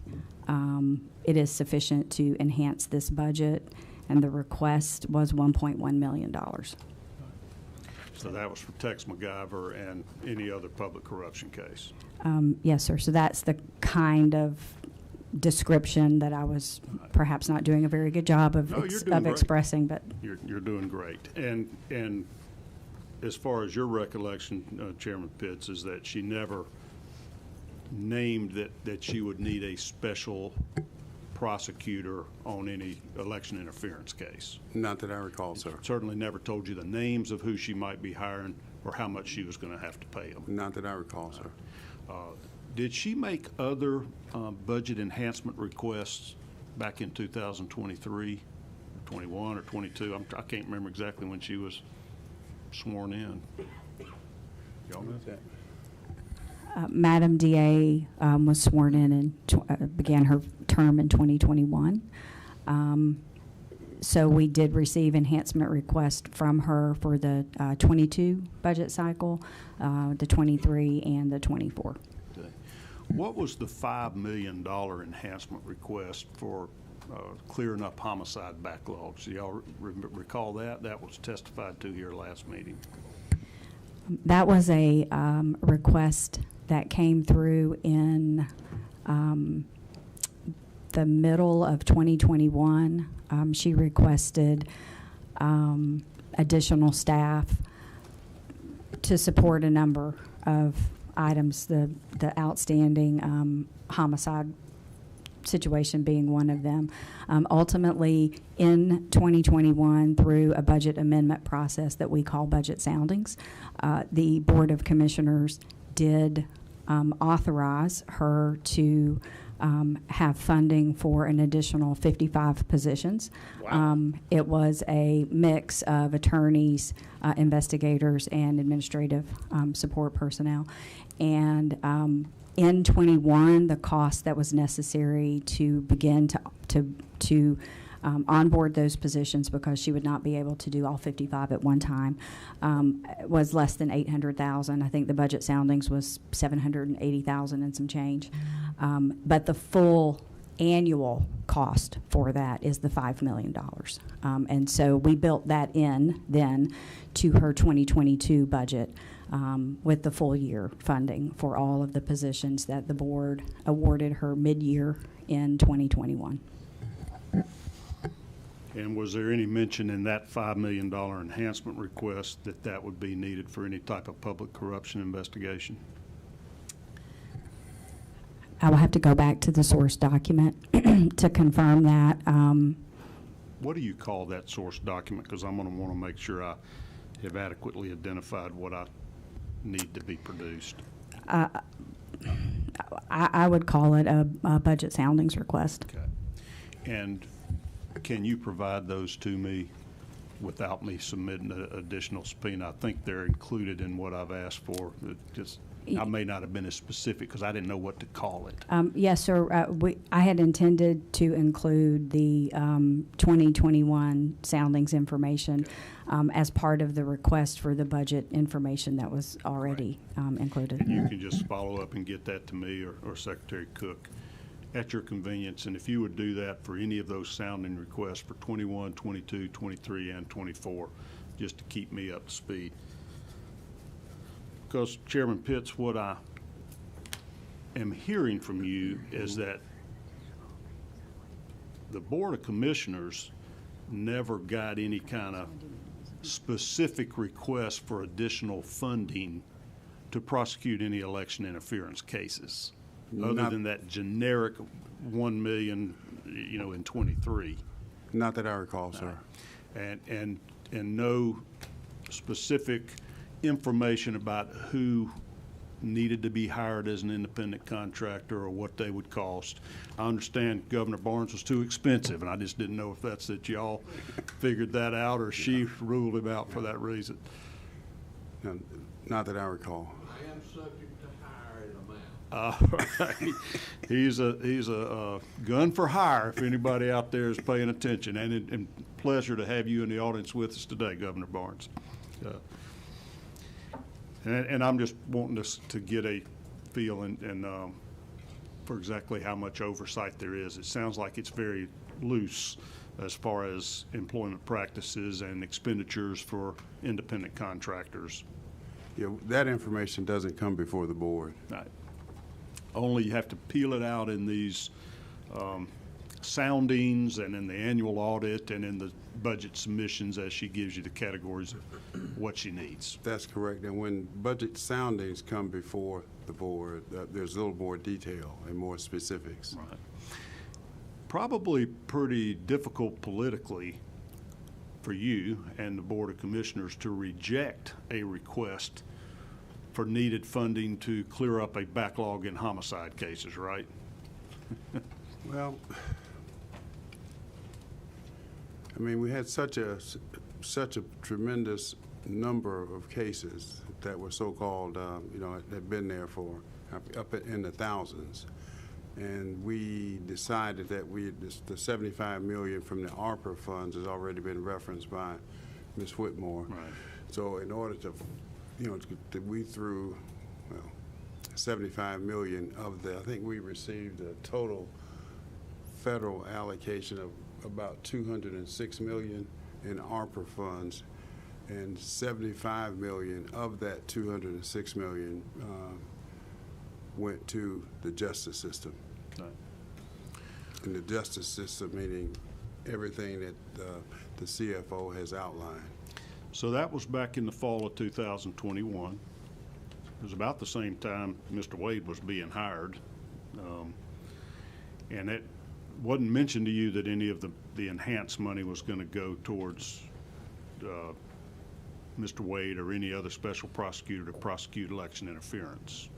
It is sufficient to enhance this budget, and the request was $1.1 million. So that was for Tex MacGyver and any other public corruption case? Yes, sir. So that's the kind of description that I was perhaps not doing a very good job of expressing. But you're doing great. And as far as your recollection, Chairman Pitts, is that she never named that she would need a special prosecutor on any election interference case? Not that I recall, sir. Certainly never told you the names of who she might be hiring or how much she was going to have to pay them? Not that I recall, sir. Did she make other budget enhancement requests back in 2023, 21 or 22. I can't remember exactly when she was sworn in. Y'all know? Madam DA was sworn in and began her term in 2021. So we did receive enhancement request from her for the 22 budget cycle, the 23 and the 24. Okay. What was the $5 million enhancement request for clearing up homicide backlogs? Do y'all recall that? That was testified to here last meeting. That was a request that came through in the middle of 2021. She requested additional staff to support a number of items, the outstanding homicide situation being one of them. Ultimately, in 2021, through a budget amendment process that we call budget soundings, the Board of Commissioners did authorize her to have funding for an additional 55 positions. Wow. It was a mix of attorneys, investigators, and administrative support personnel. And in 21, the cost that was necessary to begin to onboard those positions, because she would not be able to do all 55 at one time, was less than $800,000. I think the budget soundings was $780,000 and some change. But the full annual cost for that is the $5 million. And so we built that in then to her 2022 budget with the full year funding for all of the positions that the board awarded her mid-year in 2021. And was there any mention in that $5 million enhancement request that would be needed for any type of public corruption investigation? I will have to go back to the source document to confirm that. What do you call that source document? Because I'm going to want to make sure I have adequately identified what I need to be produced. I would call it a budget soundings request. Okay. And can you provide those to me without me submitting an additional subpoena? I think they're included in what I've asked for. I may not have been as specific because I didn't know what to call it. Yes, sir. I had intended to include the 2021 soundings information as part of the request for the budget information that was already included. And you can just follow up and get that to me or Secretary Cook at your convenience. And if you would do that for any of those sounding requests for 21, 22, 23, and 24, just to keep me up to speed. Because, Chairman Pitts, what I am hearing from you is that the Board of Commissioners never got any kind of specific request for additional funding to prosecute any election interference cases, other than that generic $1 million, in 23. Not that I recall, sir. And no specific information about who needed to be hired as an independent contractor or what they would cost. I understand Governor Barnes was too expensive, and I just didn't know if that's that y'all figured that out or she ruled him out for that reason. No, not that I recall. I am subject to hire an amount. He's a gun for hire if anybody out there is paying attention, and pleasure to have you in the audience with us today, Governor Barnes. And I'm just wanting us to get a feel and for exactly how much oversight there is. It sounds like it's very loose as far as employment practices and expenditures for independent contractors. Yeah, that information doesn't come before the board. Right. Only you have to peel it out in these soundings and in the annual audit and in the budget submissions as she gives you the categories of what she needs. That's correct. And when budget soundings come before the board, there's a little more detail and more specifics. Right. Probably pretty difficult politically for you and the Board of Commissioners to reject a request for needed funding to clear up a backlog in homicide cases, right? Well, I mean, we had such a tremendous number of cases that were so-called, had been there for up in the thousands. And we decided that the $75 million from the ARPA funds has already been referenced by Ms. Whitmore. Right. So in order to, we threw, $75 million of I think we received a total federal allocation of about $206 million in ARPA funds, and $75 million of that $206 million went to the justice system. Right. And the justice system meaning everything that the CFO has outlined. So that was back in the fall of 2021. It was about the same time Mr. Wade was being hired. And it wasn't mentioned to you that any of the enhanced money was going to go towards Mr. Wade or any other special prosecutor to prosecute election interference.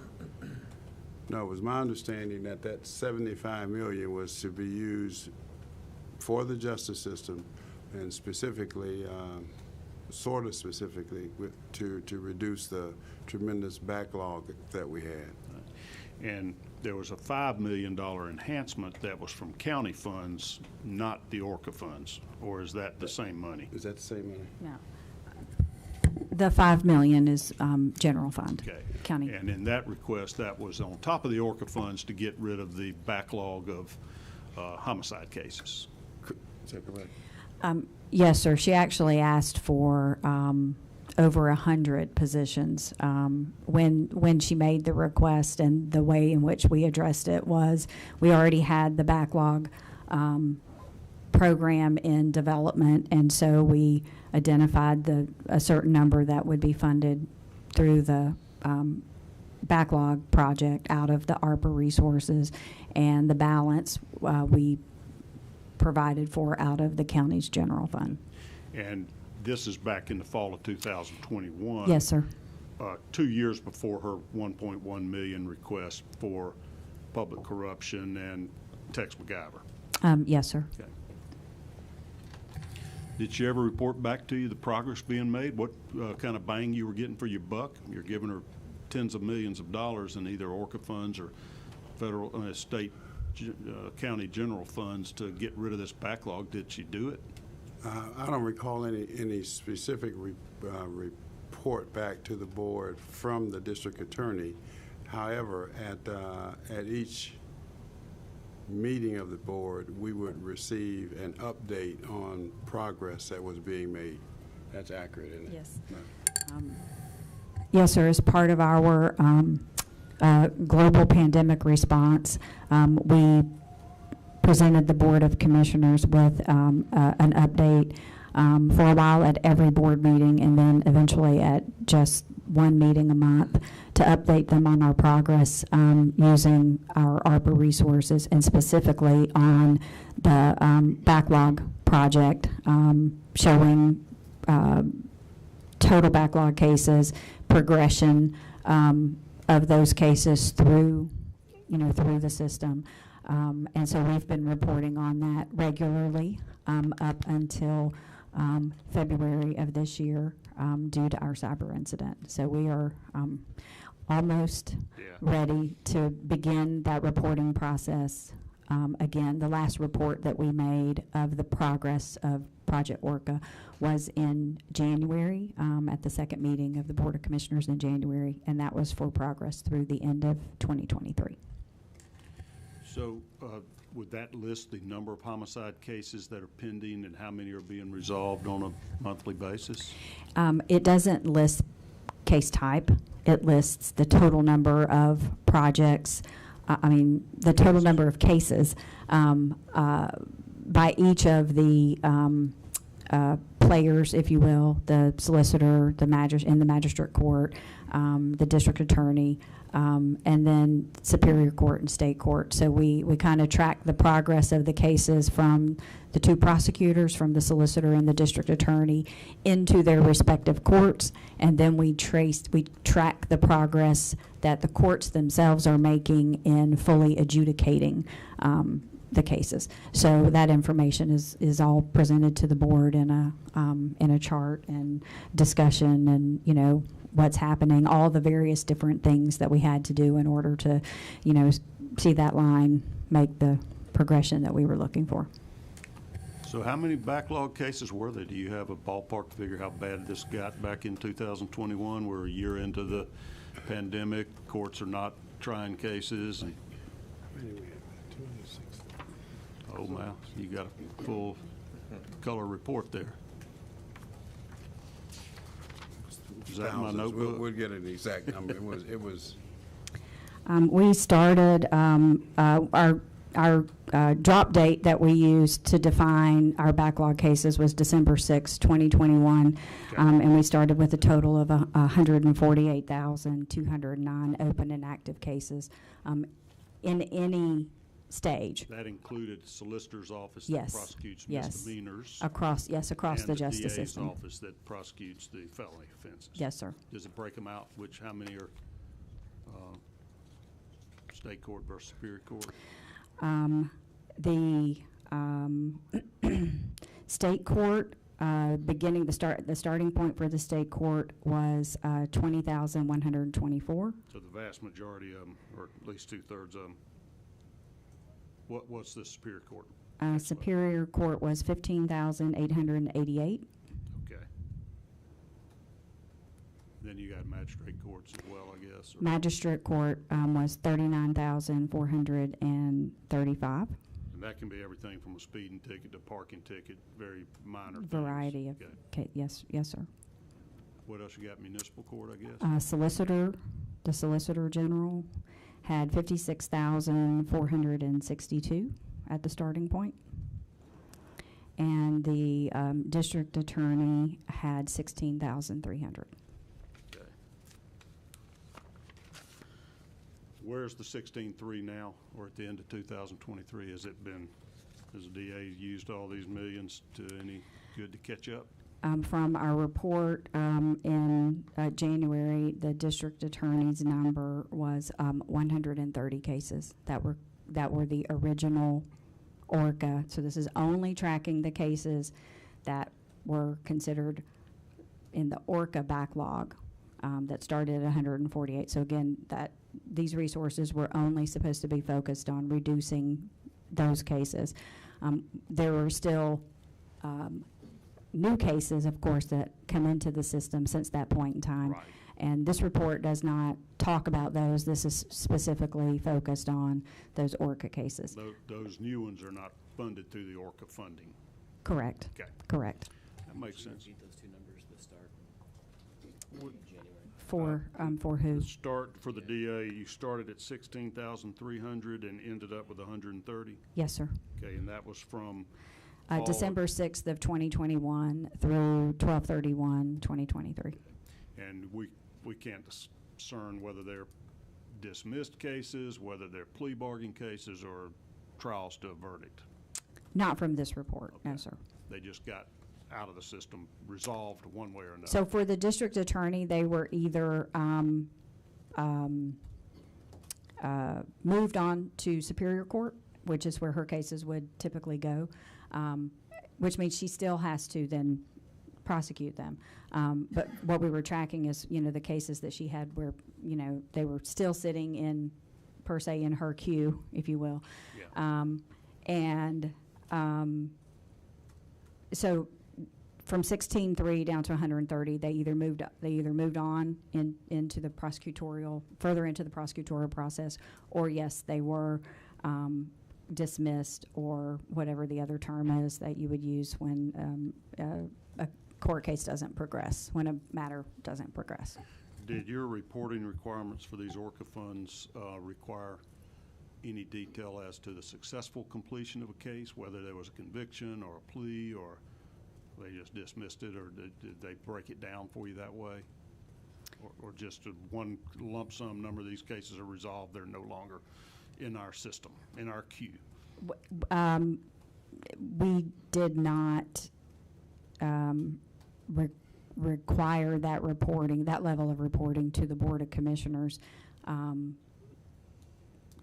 No, it was my understanding that $75 million was to be used for the justice system, and specifically, sort of specifically, to reduce the tremendous backlog that we had. And there was a $5 million enhancement that was from county funds, not the Orca funds, or is that the same money? Is that the same money? No. The $5 million is general fund, Okay. county. And in that request, that was on top of the Orca funds to get rid of the backlog of homicide cases. Is that correct? Yes, sir. She actually asked for over 100 positions. When she made the request, and the way in which we addressed it was we already had the backlog program in development, and so we identified a certain number that would be funded through the backlog project out of the ARPA resources, and the balance we provided for out of the county's general fund. And this is back in the fall of 2021. Yes, sir. 2 years before her $1.1 million request for public corruption and Tex MacGyver. Yes, sir. Okay. Did she ever report back to you the progress being made? What kind of bang you were getting for your buck? You're giving her tens of millions of dollars in either Orca funds or federal, state, county general funds to get rid of this backlog. Did she do it? I don't recall any specific report back to the board from the district attorney. However, at each meeting of the board, we would receive an update on progress that was being made. That's accurate, isn't it? Yes. Right. Yes, sir. As part of our global pandemic response, we presented the Board of Commissioners with an update for a while at every board meeting, and then eventually at just one meeting a month, to update them on our progress using our ARPA resources, and specifically on the backlog project, showing total backlog cases, progression of those cases through the system. And so we've been reporting on that regularly up until February of this year due to our cyber incident. So we are almost ready to begin that reporting process. Again, the last report that we made of the progress of Project Orca was in January, at the second meeting of the Board of Commissioners in January, and that was for progress through the end of 2023. So would that list the number of homicide cases that are pending and how many are being resolved on a monthly basis? It doesn't list case type. It lists the total number of projects, the total number of cases by each of the players, if you will, the solicitor, in the magistrate court, the district attorney, and then superior court and state court. So we kind of track the progress of the cases from the two prosecutors, from the solicitor and the district attorney, into their respective courts, and then we track the progress that the courts themselves are making in fully adjudicating the cases. So that information is all presented to the board in a chart and discussion, and, you know, what's happening, all the various different things that we had to do in order to, you know, see that line make the progression that we were looking for. So how many backlog cases were there? Do you have a ballpark figure how bad this got back in 2021? We're a year into the pandemic, courts are not trying cases, and oh my, you got a full color report there. Is that in my Thousands. notebook? We'll get an exact number. It was. We started, our drop date that we used to define our backlog cases was December 6, 2021, and we started with a total of 148,209 open and active cases in any stage. That included solicitor's office that Yes, prosecutes yes. misdemeanors. Across the and justice DA's system. office that prosecutes the felony offenses. Yes, sir. Does it break them out? How many are state court versus superior court? The state court, the starting point for the state court was 20,124. So the vast majority of them, or at least 2/3 of them. What's the superior court? Superior court was 15,888. Okay. Then you got magistrate courts as well, I guess. or- Magistrate court was 39,435. And that can be everything from a speeding ticket to parking ticket, very minor things. Variety of, Okay. yes, sir. What else you got? Municipal court, I guess? The Solicitor General had 56,462 at the starting point. And the district attorney had 16,300. Okay. Where's the 16.3 now, or at the end of 2023? Has the DA used all these millions to any good to catch up? From our report in January, the district attorney's number was 130 cases that were the original Orca. So this is only tracking the cases that were considered in the Orca backlog that started at 148. So again, these resources were only supposed to be focused on reducing those cases. There were still new cases, of course, that come into the system since that point in time. Right. And this report does not talk about those. This is specifically focused on those Orca cases. Those new ones are not funded through the Orca funding. Correct. Okay. Correct. That makes sense. Repeat those two numbers, the start in January. For who? The start for the DA, you started at 16,300 and ended up with 130. Yes, sir. Okay, and that was from fall of- December 6th of 2021 through 12/31/2023. And we can't discern whether they're dismissed cases, whether they're plea bargain cases, or trials to a verdict. Not from this report, no, Okay. sir. They just got out of the system, resolved one way or another. So for the district attorney, they were either moved on to Superior Court, which is where her cases would typically go, which means she still has to then prosecute them. But what we were tracking is, the cases that she had where, they were still sitting in, per se, in her queue, if you will. Yeah. So from 16.3 down to 130, they either moved on into the further into the prosecutorial process, or yes, they were dismissed, or whatever the other term is that you would use when a court case doesn't progress, when a matter doesn't progress. Did your reporting requirements for these Orca funds require any detail as to the successful completion of a case, whether there was a conviction or a plea, or they just dismissed it, or did they break it down for you that way? Or just one lump sum number of these cases are resolved, they're no longer in our system, in our queue? We did not require that reporting, that level of reporting to the Board of Commissioners.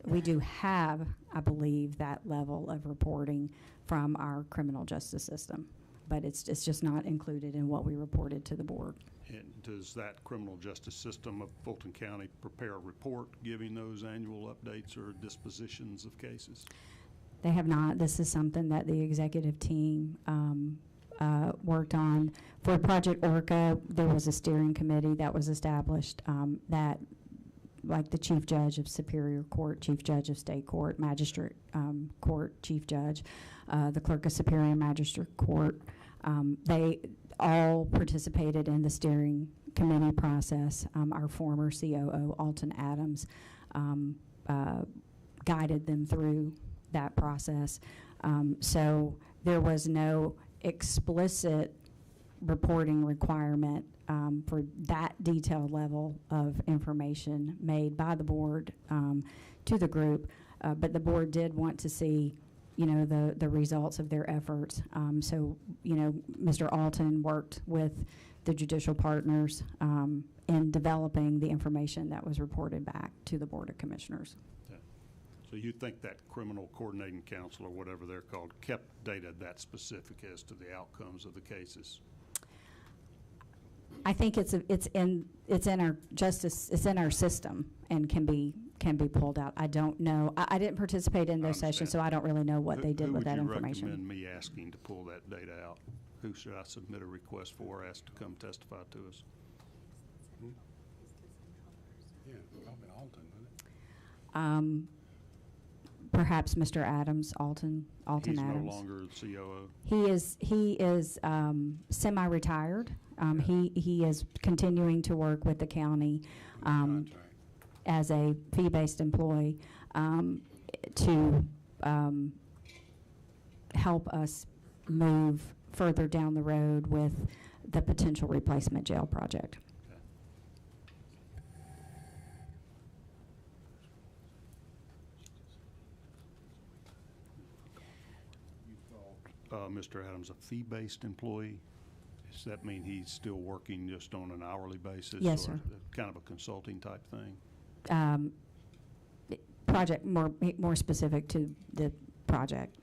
We do have, I believe, that level of reporting from our criminal justice system, but it's just not included in what we reported to the board. And does that criminal justice system of Fulton County prepare a report giving those annual updates or dispositions of cases? They have not. This is something that the executive team worked on. For Project Orca, there was a steering committee that was established that, like the chief judge of Superior Court, chief judge of State Court, magistrate court, chief judge, the clerk of Superior Magistrate Court, they all participated in the steering committee process. Our former COO, Alton Adams, guided them through that process. So there was no explicit reporting requirement for that detailed level of information made by the board to the group, but the board did want to see, you know, the results of their efforts. So, you know, Mr. Alton worked with the judicial partners in developing the information that was reported back to the Board of Commissioners. Yeah. So you think that criminal coordinating council, or whatever they're called, kept data that specific as to the outcomes of the cases? I think it's in our justice, it's in our system and can be pulled out. I don't know. I didn't participate in those sessions, so I don't really know what they did with that Who would you information. recommend me asking to pull that data out? Who should I submit a request for, ask to come testify to us? Yeah, probably Alton, wasn't it? Perhaps Mr. Adams, Alton Adams. He's no longer the COO? He is semi-retired. He is continuing to work with the county Contract. as a fee-based employee to help us move further down the road with the potential replacement jail project. Mr. Adams, a fee-based employee? Does that mean he's still working just on an hourly basis? Yes, or sir. Kind of a consulting type thing? Project more specific to the project,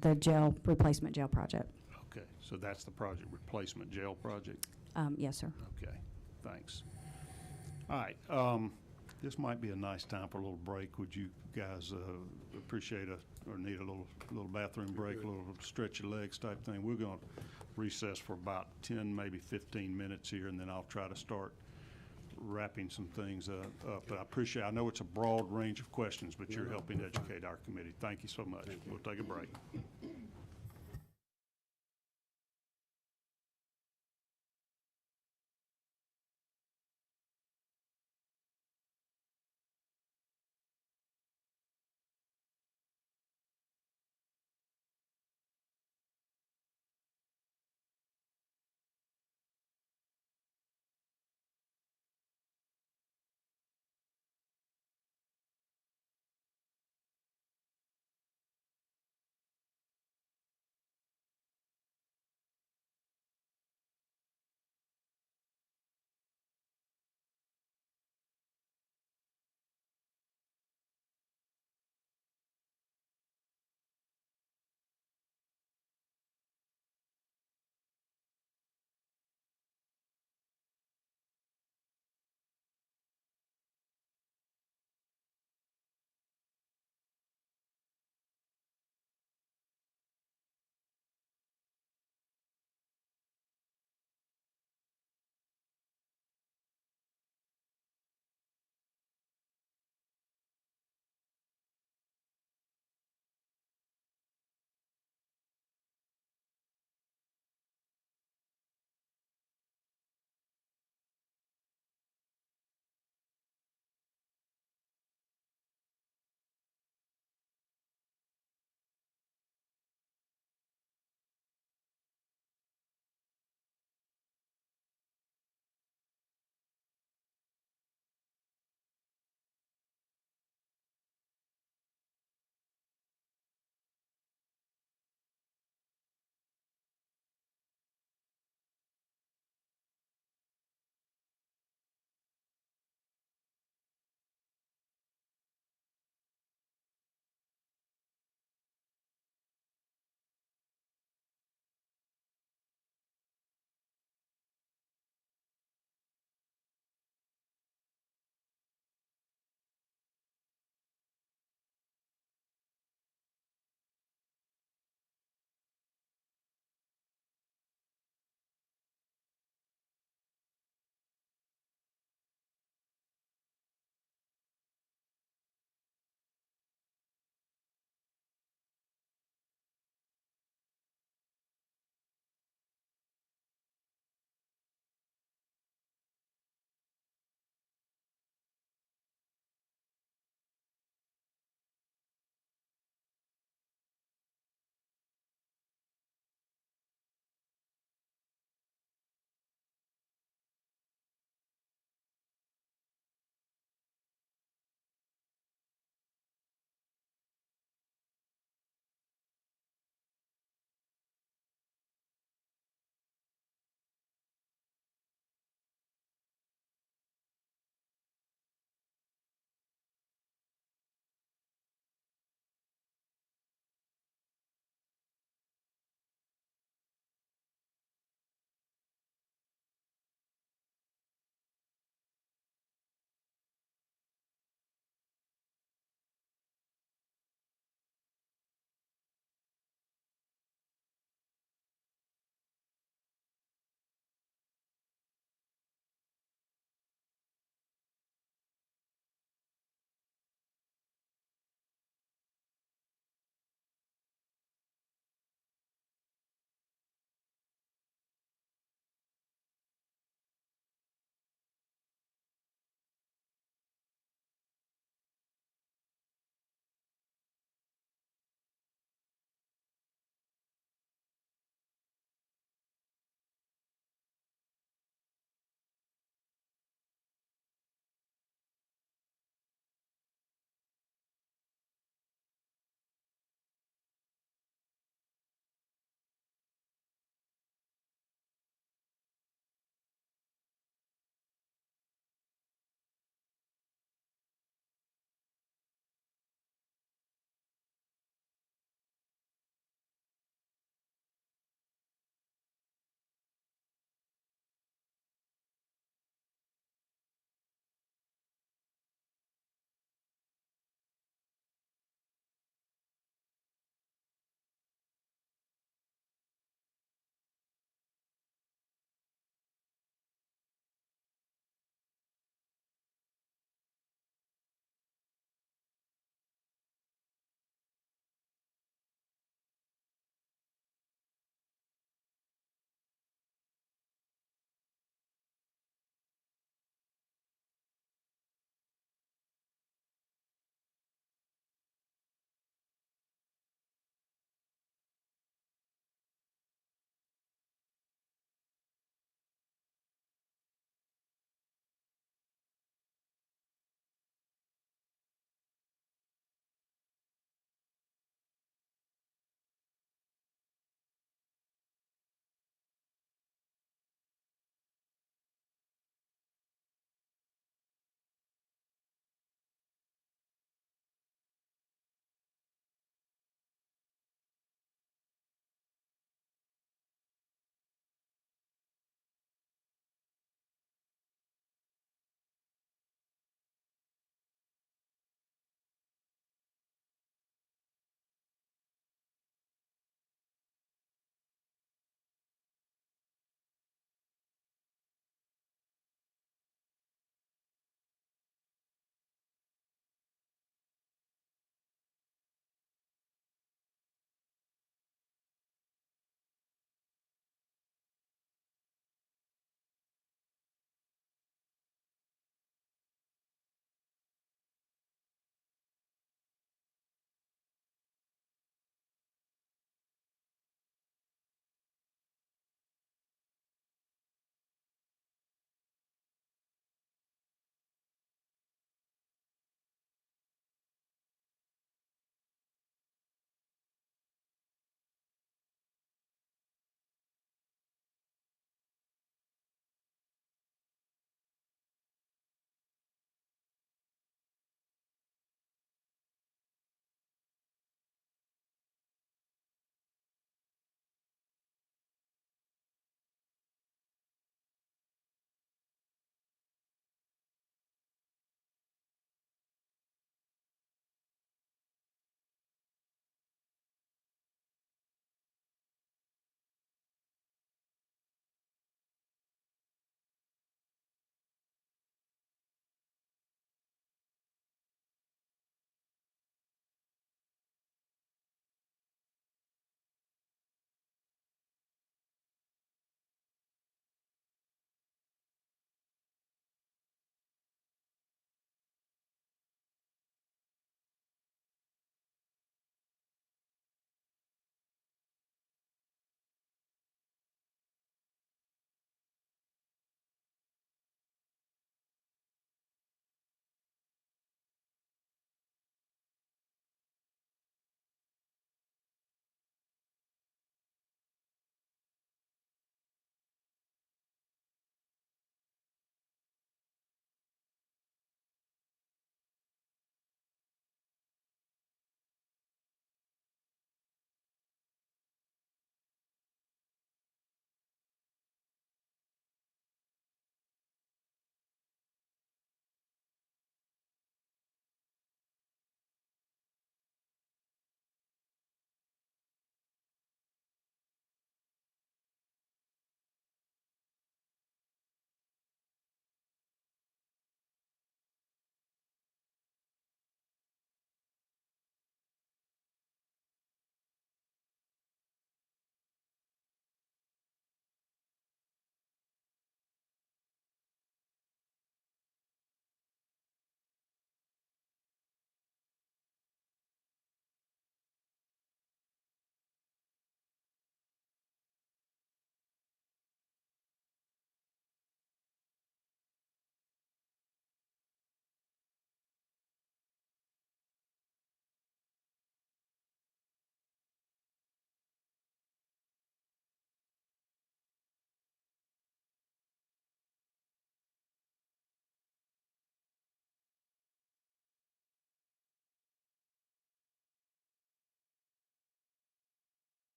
the replacement jail project. Okay, so that's the project, replacement jail project? Yes, sir. Okay, thanks. All right, this might be a nice time for a little break. Would you guys appreciate or need a little bathroom break, a little stretch your legs type thing? We're going to recess for about 10, maybe 15 minutes here, and then I'll try to start wrapping some things up. But I know it's a broad range of questions, but you're helping educate our committee. Thank you so much. We'll take a break.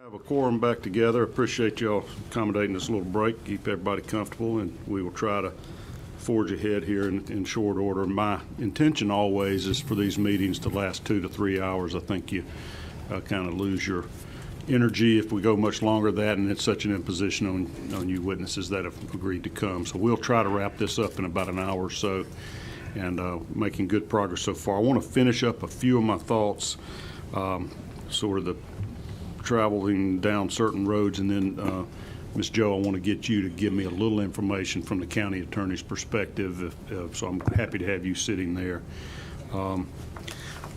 Have a quorum back together. Appreciate y'all accommodating this little break. Keep everybody comfortable, and we will try to forge ahead here in short order. My intention always is for these meetings to last 2 to 3 hours. I think you kind of lose your energy if we go much longer than that, and it's such an imposition on you witnesses that have agreed to come. So we'll try to wrap this up in about an hour or so, and making good progress so far. I want to finish up a few of my thoughts, sort of the traveling down certain roads, and then Ms. Joe, I want to get you to give me a little information from the county attorney's perspective, so I'm happy to have you sitting there.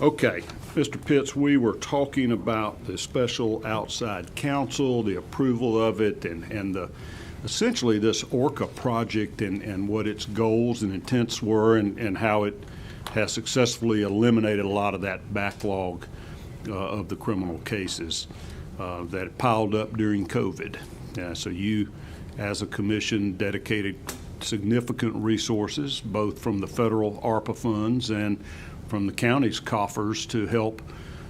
Okay, Mr. Pitts, we were talking about the special outside counsel, the approval of it, and essentially this Orca project and what its goals and intents were, and how it has successfully eliminated a lot of that backlog of the criminal cases that piled up during COVID. So you, as a commission, dedicated significant resources, both from the federal ARPA funds and from the county's coffers, to help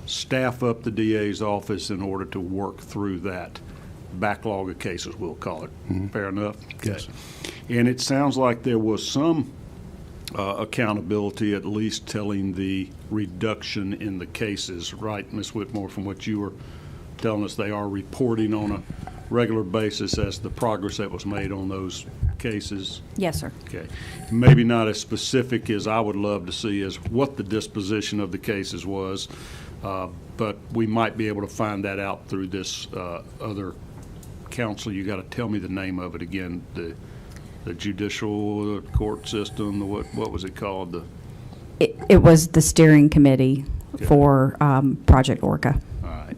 staff up the DA's office in order to work through that backlog of cases, we'll call it. Fair enough? Okay. Yes. And it sounds like there was some accountability, at least telling the reduction in the cases, right, Ms. Whitmore, from what you were telling us. They are reporting on a regular basis as the progress that was made on those cases? Yes, sir. Okay. Maybe not as specific as I would love to see as what the disposition of the cases was, but we might be able to find that out through this other counsel. You got to tell me the name of it again. The judicial court system. What was it called? It was the steering committee for Project Orca. All right.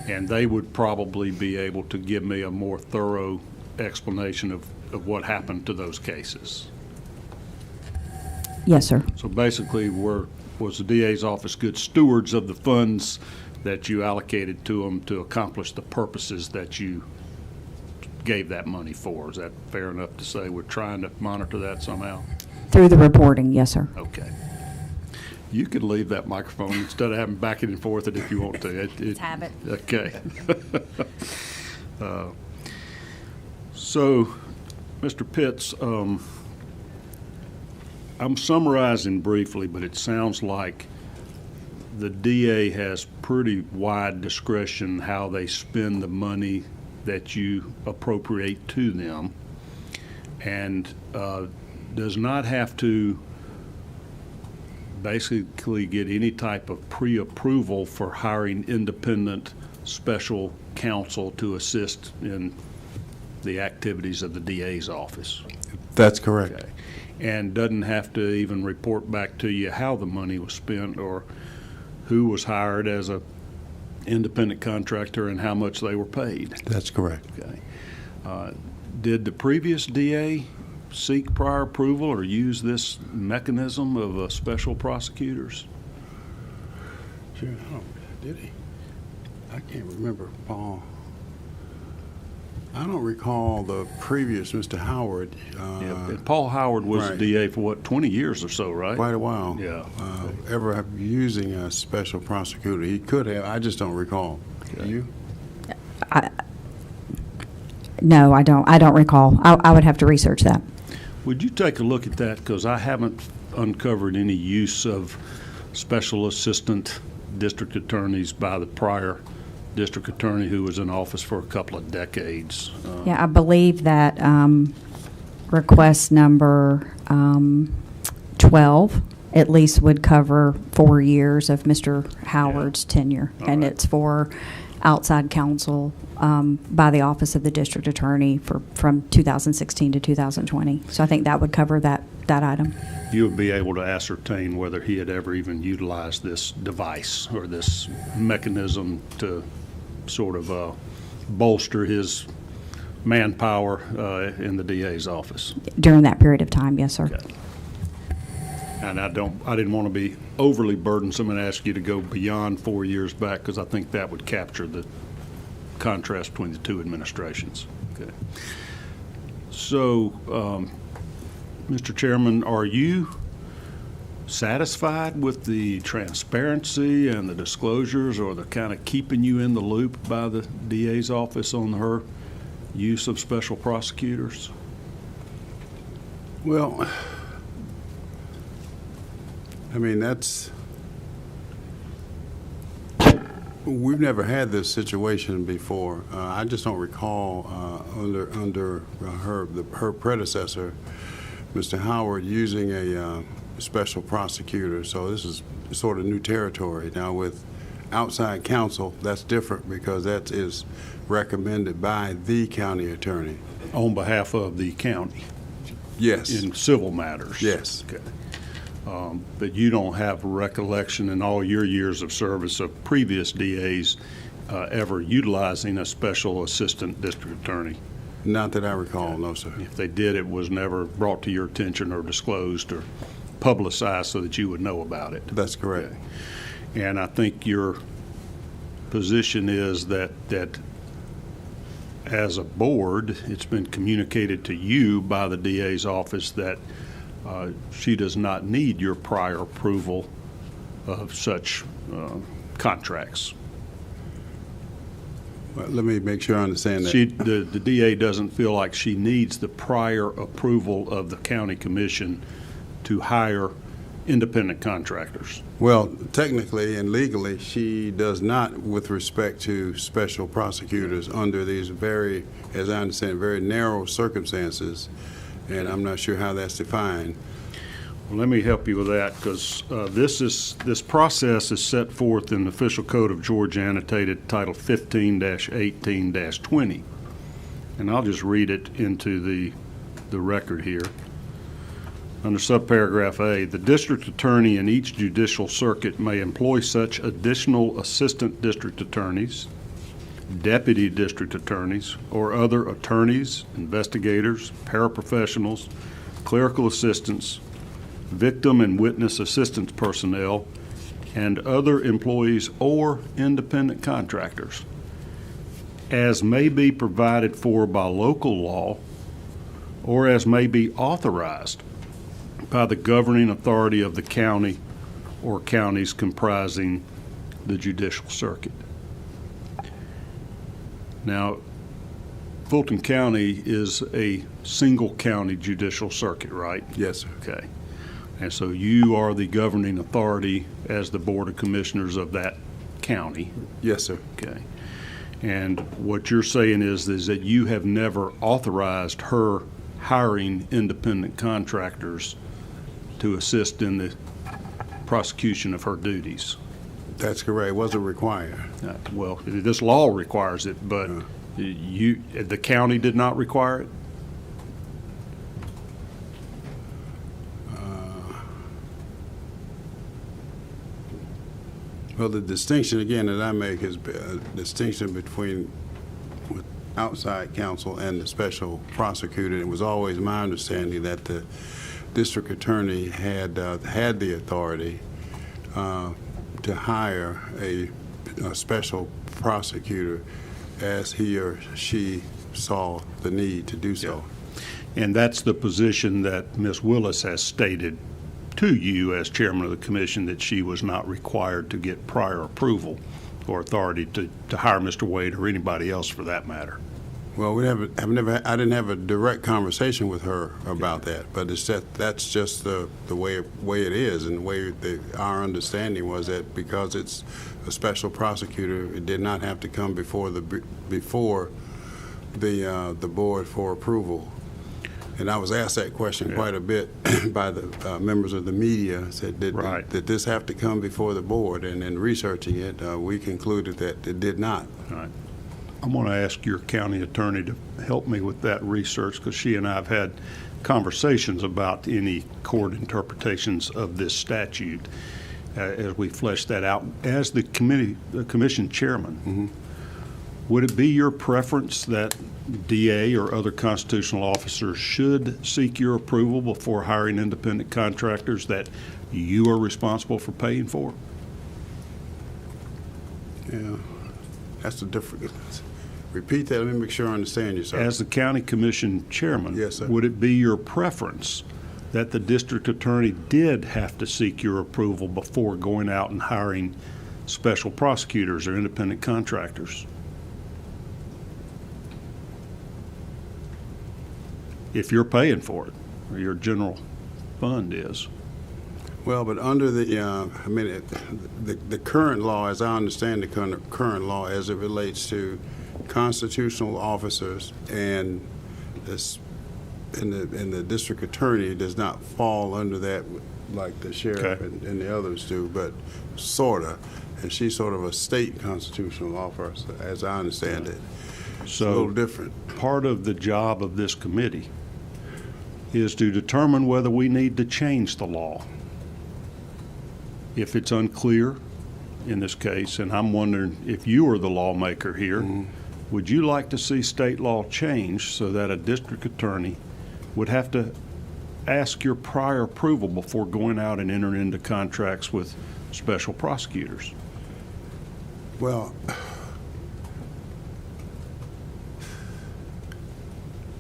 And they would probably be able to give me a more thorough explanation of what happened to those cases. Yes, sir. So basically, was the DA's office good stewards of the funds that you allocated to them to accomplish the purposes that you gave that money for? Is that fair enough to say we're trying to monitor that somehow? Through the reporting, yes, sir. Okay. You could leave that microphone instead of having back and forth it if you want to. Let's have it. Okay. So, Mr. Pitts, I'm summarizing briefly, but it sounds like the DA has pretty wide discretion how they spend the money that you appropriate to them, and does not have to basically get any type of pre-approval for hiring independent special counsel to assist in the activities of the DA's office. That's correct. Okay. And doesn't have to even report back to you how the money was spent or who was hired as a independent contractor and how much they were paid. That's correct. Okay. Did the previous DA seek prior approval or use this mechanism of special prosecutors? Sure. Oh, did he? I can't remember, Paul. I don't recall the previous Mr. Howard. Yeah, and Paul Howard was right. the DA for what, 20 years or so, right? Quite a while. Yeah. Ever using a special prosecutor. He could have. I just don't recall. Okay. You? No, I don't. I don't recall. I would have to research that. Would you take a look at that? Because I haven't uncovered any use of special assistant district attorneys by the prior district attorney who was in office for a couple of decades. Yeah, I believe that request number 12 at least would cover 4 years of Mr. Howard's tenure. All And right. it's for outside counsel by the Office of the District Attorney from 2016 to 2020. So I think that would cover that item. You would be able to ascertain whether he had ever even utilized this device or this mechanism to sort of bolster his manpower in the DA's office. During that period of time, yes, sir. Okay. And I didn't want to be overly burdensome and ask you to go beyond 4 years back, because I think that would capture the contrast between the two administrations. Okay. So, Mr. Chairman, are you satisfied with the transparency and the disclosures, or the kind of keeping you in the loop by the DA's office on her use of special prosecutors? Well, I mean, we've never had this situation before. I just don't recall under her predecessor, Mr. Howard, using a special prosecutor. So this is sort of new territory. Now with outside counsel, that's different because that is recommended by the county attorney. On behalf of the county? Yes. In civil matters? Yes. Okay. But you don't have a recollection in all your years of service of previous DAs ever utilizing a special assistant district attorney? Not that I recall, no, sir. If they did, it was never brought to your attention or disclosed or publicized so that you would know about it? That's correct. Okay. And I think your position is that as a board, it's been communicated to you by the DA's office that she does not need your prior approval of such contracts. Well, let me make sure I understand that. The DA doesn't feel like she needs the prior approval of the county commission to hire independent contractors. Well, technically and legally, she does not with respect to special prosecutors under these very, as I understand, very narrow circumstances, and I'm not sure how that's defined. Well, let me help you with that, because this process is set forth in the Official Code of Georgia, annotated Title 15-18-20, and I'll just read it into the record here. Under subparagraph A, the district attorney in each judicial circuit may employ such additional assistant district attorneys, deputy district attorneys, or other attorneys, investigators, paraprofessionals, clerical assistants, victim and witness assistance personnel, and other employees or independent contractors, as may be provided for by local law or as may be authorized by the governing authority of the county or counties comprising the judicial circuit. Now, Fulton County is a single county judicial circuit, right? Yes, sir. Okay. And so you are the governing authority as the Board of Commissioners of that county. Yes, sir. Okay. And what you're saying is that you have never authorized her hiring independent contractors to assist in the prosecution of her duties. That's correct. It wasn't required. Well, this law requires it, but the county did not require it? Well, the distinction, again, that I make is a distinction between outside counsel and the special prosecutor. It was always my understanding that the district attorney had the authority to hire a special prosecutor as he or she saw the need to do so. Yeah. And that's the position that Ms. Willis has stated to you as chairman of the commission, that she was not required to get prior approval or authority to hire Mr. Wade or anybody else for that matter. Well, I didn't have a direct conversation with her about that, but that's just the way it is, and the way our understanding was that because it's a special prosecutor, it did not have to come before the board for approval. And I was asked that question quite a bit by the members of the media. Said, did this have to come before the board? And in researching it, we concluded that it did not. All right. I'm going to ask your county attorney to help me with that research, because she and I have had conversations about any court interpretations of this statute as we flesh that out. As the commission chairman, would it be your preference that DA or other constitutional officers should seek your approval before hiring independent contractors that you are responsible for paying for? Yeah, that's the difference. Repeat that. Let me make sure I understand you, sir. As the county commission chairman, yes, sir, would it be your preference that the district attorney did have to seek your approval before going out and hiring special prosecutors or independent contractors. If you're paying for it, or your general fund is. Well, but under the, the current law, as I understand the current law, as it relates to constitutional officers and this, and the district attorney does not fall under that like the sheriff Okay. and the others do, but sorta. And she's sort of a state constitutional officer, as I understand it. It's a little different. Part of the job of this committee is to determine whether we need to change the law. If it's unclear in this case, and I'm wondering if you are the lawmaker here, would you like to see state law changed so that a district attorney would have to ask your prior approval before going out and entering into contracts with special prosecutors? Well,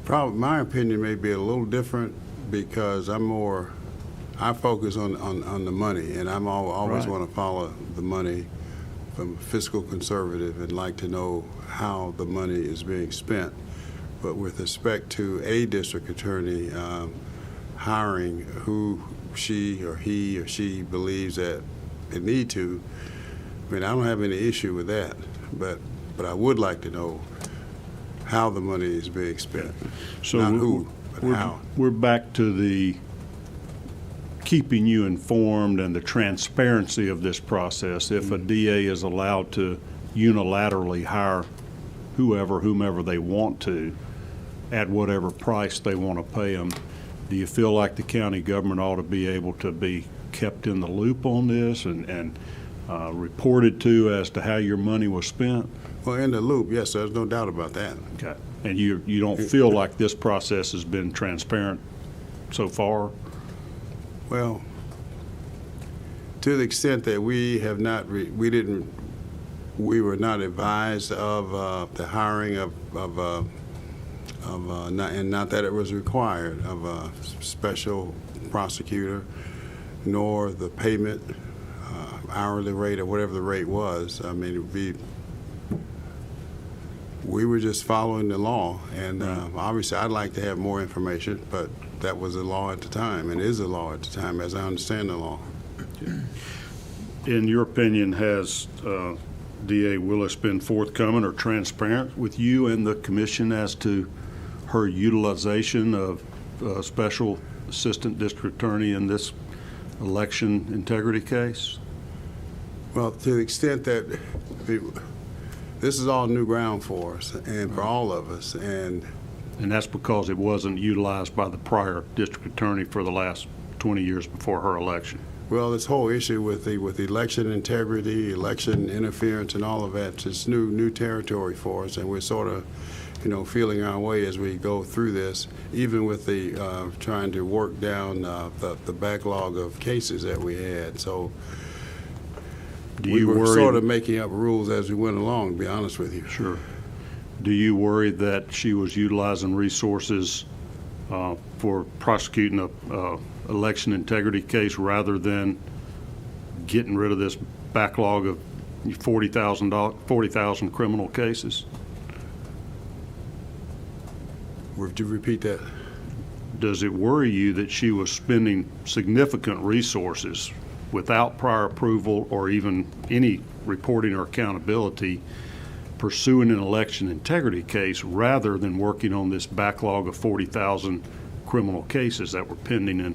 probably my opinion may be a little different because I focus on the money, and I'm always Right. want to follow the money from a fiscal conservative and like to know how the money is being spent. But with respect to a district attorney hiring who she or he or she believes that they need to, I mean, I don't have any issue with that, but I would like to know how the money is being spent. So Not who, but how. We're back to the keeping you informed and the transparency of this process. If a DA is allowed to unilaterally hire whomever they want to at whatever price they want to pay them, do you feel like the county government ought to be able to be kept in the loop on this and reported to as to how your money was spent? Well, in the loop, yes, there's no doubt about that. Okay. And you don't feel like this process has been transparent so far? Well, to the extent that we have not, we were not advised of the hiring and not that it was required, of a special prosecutor, nor the payment, hourly rate or whatever the rate was. I mean, we were just following the law, and obviously I'd like to have more information, but that was the law at the time, and is the law at the time, as I understand the law. In your opinion, has DA Willis been forthcoming or transparent with you and the commission as to her utilization of special assistant district attorney in this election integrity case? Well, to the extent that this is all new ground for us and for all of us, and that's because it wasn't utilized by the prior district attorney for the last 20 years before her election. well, this whole issue with election integrity, election interference, and all of that is new territory for us, and we're sort of, feeling our way as we go through this, even with the trying to work down the backlog of cases that we had. So we were sort of making up rules as we went along, to be honest with you. Sure. Do you worry that she was utilizing resources for prosecuting a election integrity case rather than getting rid of this backlog of 40,000 criminal cases? Would you repeat that? Does it worry you that she was spending significant resources without prior approval or even any reporting or accountability pursuing an election integrity case rather than working on this backlog of 40,000 criminal cases that were pending in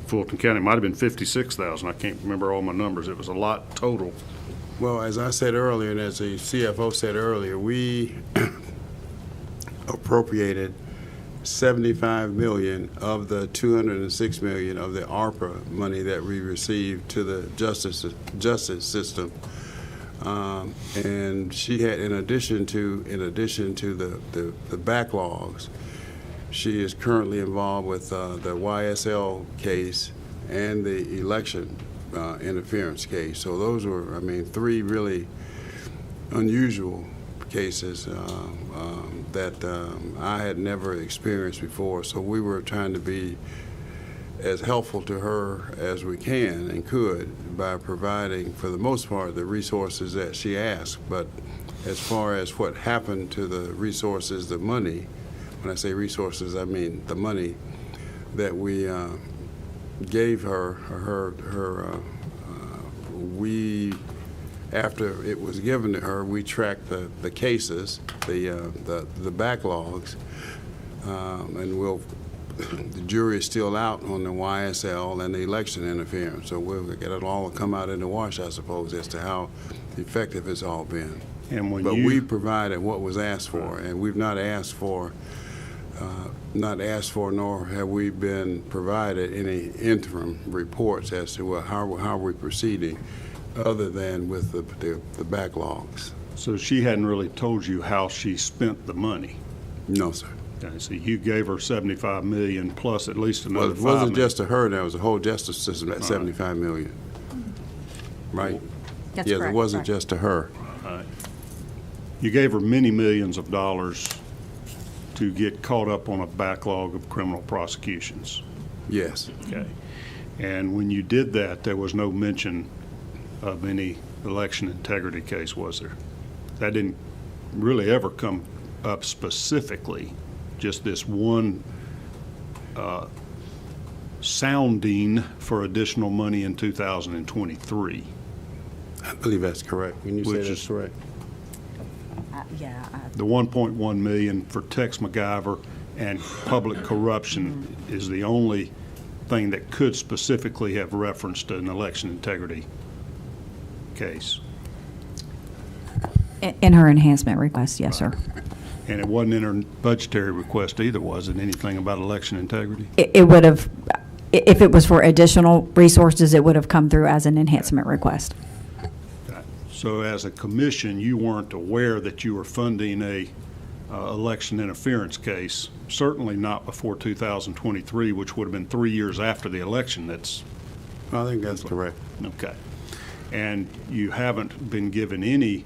Fulton County? It might have been 56,000. I can't remember all my numbers. It was a lot total. Well, as I said earlier, and as the CFO said earlier, we appropriated $75 million of the $206 million of the ARPA money that we received to the justice system. And she had, in addition to the backlogs, she is currently involved with the YSL case and the election interference case. So those were, three really unusual cases that I had never experienced before. So we were trying to be as helpful to her as we can and could by providing, for the most part, the resources that she asked. But as far as what happened to the resources, the money, when I say resources, I mean the money that we gave her, we, after it was given to her, we tracked the cases, the backlogs, and the jury is still out on the YSL and the election interference, so we'll get it all come out in the wash, I suppose, as to how effective it's all been. And But we provided what was asked for, and we've not asked for, nor have we been provided any interim reports as to how we're proceeding, other than with the backlogs. So she hadn't really told you how she spent the money? No, sir. Okay, so you gave her $75 million plus at least another Well, $5 it wasn't million. just to her, there was a whole justice system at $75 million. Right? That's Yes, it correct, wasn't right. just to her. You gave her many millions of dollars to get caught up on a backlog of criminal prosecutions. Yes. Okay. And when you did that, there was no mention of any election integrity case, was there? That didn't really ever come up specifically, just this one sounding for additional money in 2023. I believe that's correct. When you say Which that's is- correct. The 1.1 million for Tex MacGyver and public corruption is the only thing that could specifically have reference to an election integrity case. In her enhancement request, yes, sir. And it wasn't in her budgetary request either, was it? Anything about election integrity? It would have, if it was for additional resources, it would have come through as an enhancement request. So as a commission, you weren't aware that you were funding a election interference case, certainly not before 2023, which would have been 3 years after the election. That's I think that's correct. okay. And you haven't been given any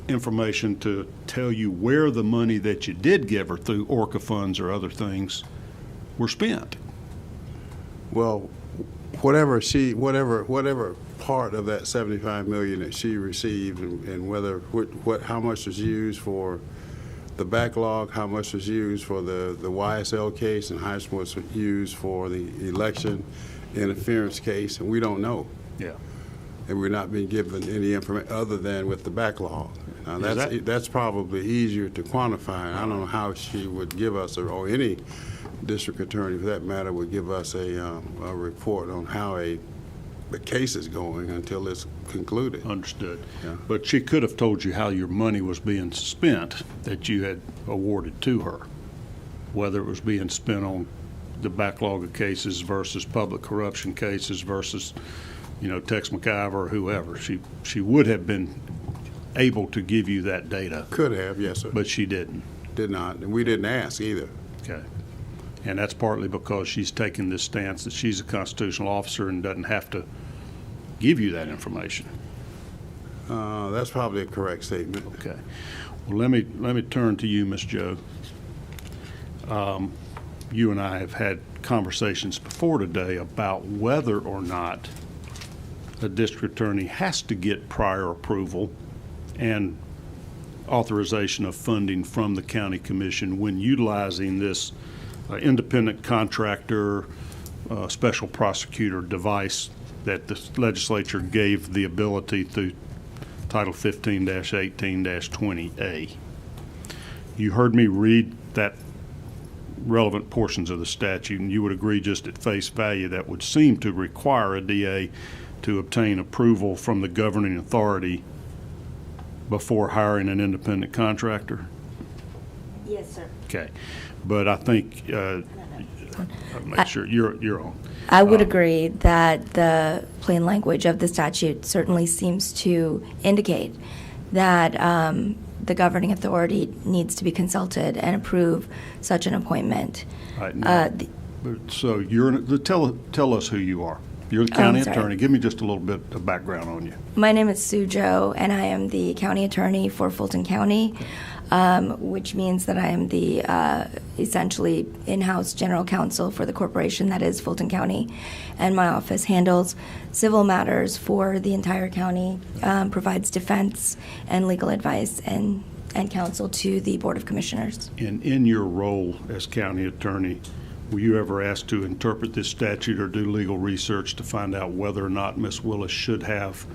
information to tell you where the money that you did give her through Orca funds or other things were spent. Well, whatever part of that $75 million that she received, and whether how much was used for the backlog, how much was used for the YSL case, and how much was used for the election interference case, and we don't know. Yeah. And we're not being given any information other than with the backlog. Now, Is that's probably easier to quantify, and I don't know how she would give us, or any district attorney for that matter, would give us a report on how the case is going until it's concluded. Understood. Yeah. But she could have told you how your money was being spent that you had awarded to her, whether it was being spent on the backlog of cases versus public corruption cases versus, Tex MacGyver or whoever. She would have been able to give you that data, Could have, yes, sir. but she didn't. Did not, and we didn't ask either. Okay. And that's partly because she's taken this stance that she's a constitutional officer and doesn't have to give you that information. That's probably a correct statement. Okay. Well, let me turn to you, Ms. Joe. You and I have had conversations before today about whether or not a district attorney has to get prior approval and authorization of funding from the county commission when utilizing this independent contractor, special prosecutor device that the legislature gave the ability through Title 15-18-20A. You heard me read that relevant portions of the statute, and you would agree just at face value that would seem to require a DA to obtain approval from the governing authority before hiring an independent contractor? Yes, sir. Okay. But I think, I'll make sure you're on. I would agree that the plain language of the statute certainly seems to indicate that the governing authority needs to be consulted and approve such an appointment. Right now. So tell us who you are. You're the county sorry. attorney. Give me just a little bit of background on you. My name is Sujo, and I am the county attorney for Fulton County, which means that I am the essentially in-house general counsel for the corporation that is Fulton County. And my office handles civil matters for the entire county, provides defense and legal advice and counsel to the Board of Commissioners. And in your role as county attorney, were you ever asked to interpret this statute or do legal research to find out whether or not Ms. Willis should have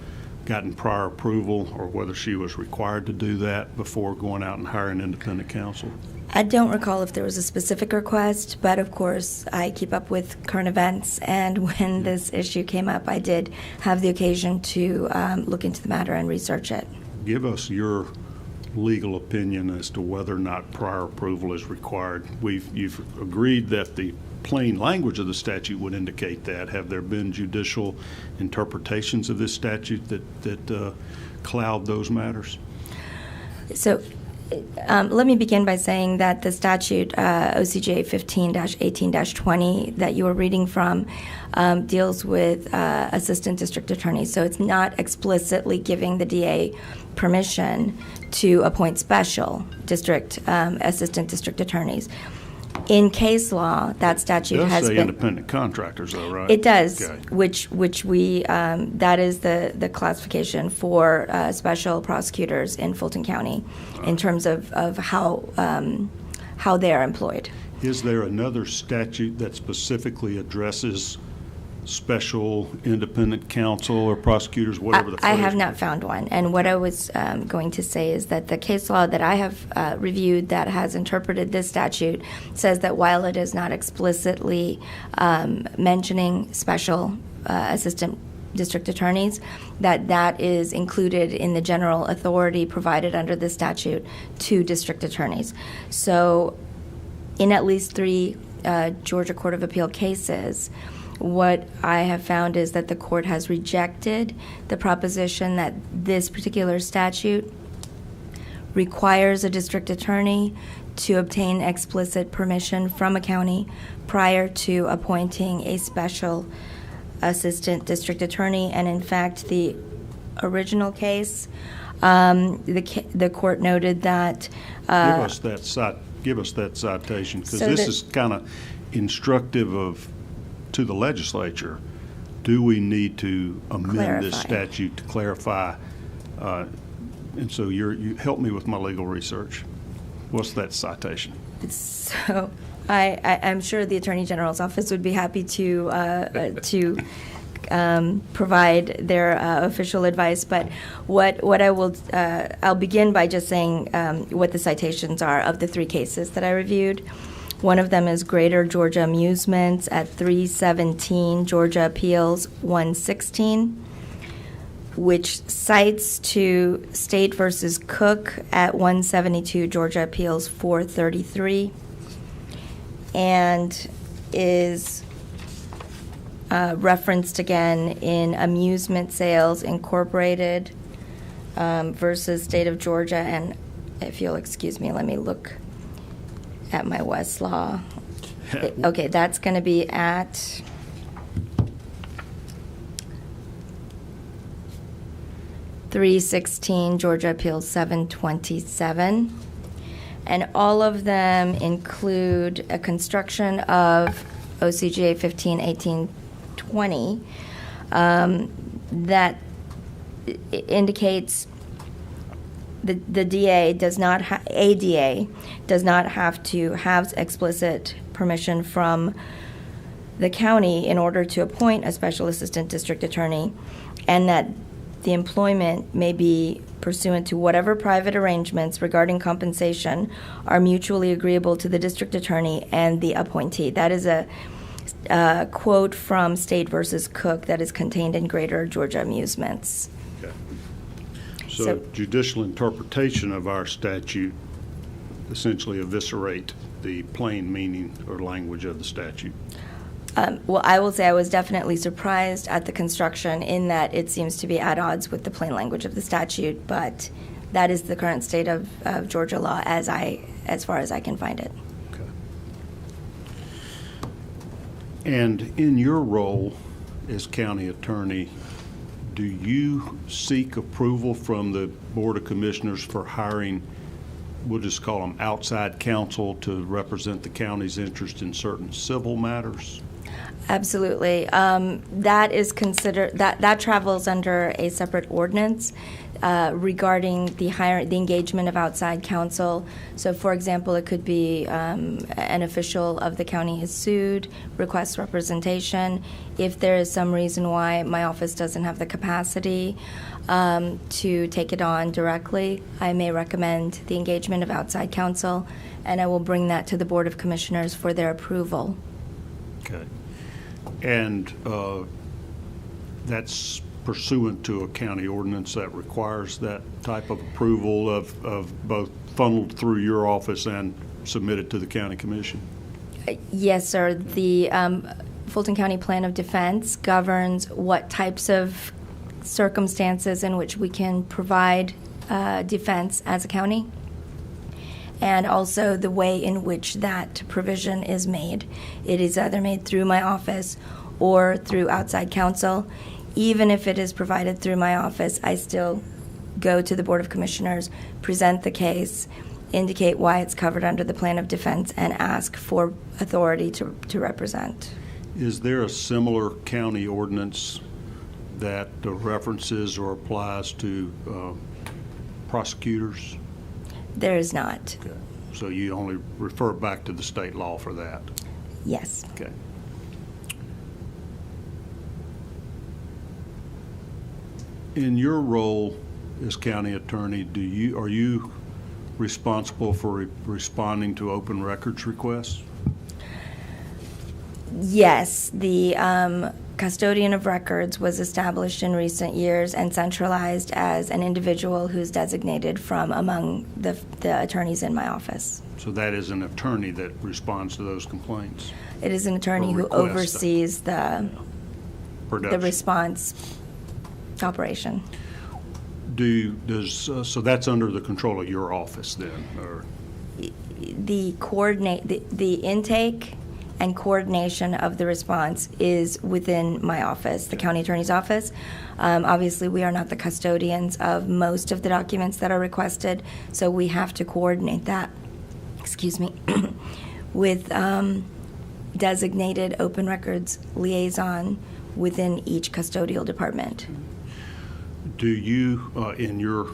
gotten prior approval or whether she was required to do that before going out and hiring independent counsel? I don't recall if there was a specific request, but of course I keep up with current events, and when this issue came up, I did have the occasion to look into the matter and research it. Give us your legal opinion as to whether or not prior approval is required. You've agreed that the plain language of the statute would indicate that. Have there been judicial interpretations of this statute that cloud those matters? So let me begin by saying that the statute, OCJ 15-18-20, that you were reading from, deals with assistant district attorneys. So it's not explicitly giving the DA permission to appoint special district assistant district attorneys. In case law, that statute It does has say been independent contractors, though, right? It does, Okay. which we that is the classification for special prosecutors in Fulton County in terms of how they are employed. Is there another statute that specifically addresses special independent counsel or prosecutors, whatever the phrase? I have not found one. And what I was going to say is that the case law that I have reviewed that has interpreted this statute says that while it is not explicitly mentioning special assistant district attorneys, that is included in the general authority provided under the statute to district attorneys. So in at least 3 Georgia Court of Appeal cases, what I have found is that the court has rejected the proposition that this particular statute requires a district attorney to obtain explicit permission from a county prior to appointing a special assistant district attorney. And in fact, the original case, the court noted that Give us that citation, because So this that- is kind of instructive to the legislature. Do we need to amend this Clarify. statute to clarify? And so you help me with my legal research. What's that citation? So I'm sure the Attorney General's office would be happy to provide their official advice. But what I will, I'll begin by just saying what the citations are of the 3 cases that I reviewed. One of them is Greater Georgia Amusements at 317 Georgia Appeals 116, which cites to State versus Cook at 172 Georgia Appeals 433, and is referenced again in Amusement Sales Incorporated versus State of Georgia. And if you'll excuse me, let me look at my Westlaw. Okay, that's going to be at .316 Georgia Appeals 727. And all of them include a construction of OCGA 15-18-20 that indicates the DA does not ADA does not have to have explicit permission from the county in order to appoint a special assistant district attorney, and that the employment may be pursuant to whatever private arrangements regarding compensation are mutually agreeable to the district attorney and the appointee. That is a quote from State versus Cook that is contained in Greater Georgia Amusements. Okay. So judicial interpretation of our statute essentially eviscerate the plain meaning or language of the statute. Well, I will say I was definitely surprised at the construction in that it seems to be at odds with the plain language of the statute, but that is the current state of Georgia law as far as I can find it. Okay. And in your role as county attorney, do you seek approval from the Board of Commissioners for hiring, we'll just call them outside counsel, to represent the county's interest in certain civil matters? Absolutely. That is considered, that travels under a separate ordinance regarding the engagement of outside counsel. So, for example, it could be an official of the county is sued, requests representation. If there is some reason why my office doesn't have the capacity to take it on directly, I may recommend the engagement of outside counsel, and I will bring that to the Board of Commissioners for their approval. Okay. And that's pursuant to a county ordinance that requires that type of approval of both funneled through your office and submitted to the county commission? Yes, sir. The Fulton County Plan of Defense governs what types of circumstances in which we can provide defense as a county, and also the way in which that provision is made. It is either made through my office or through outside counsel. Even if it is provided through my office, I still go to the Board of Commissioners, present the case, indicate why it's covered under the Plan of Defense, and ask for authority to represent. Is there a similar county ordinance that references or applies to prosecutors? There is not. Okay. So you only refer back to the state law for that? Yes. Okay. In your role as county attorney, are you responsible for responding to open records requests? Yes. The custodian of records was established in recent years and centralized as an individual who's designated from among the attorneys in my office. So that is an attorney that responds to those complaints? It is an attorney who request. oversees the response operation. So that's under the control of your office then, or? The intake and coordination of the response is within my office, the county attorney's office. Obviously, we are not the custodians of most of the documents that are requested, so we have to coordinate that, with designated open records liaison within each custodial department. Do you, in your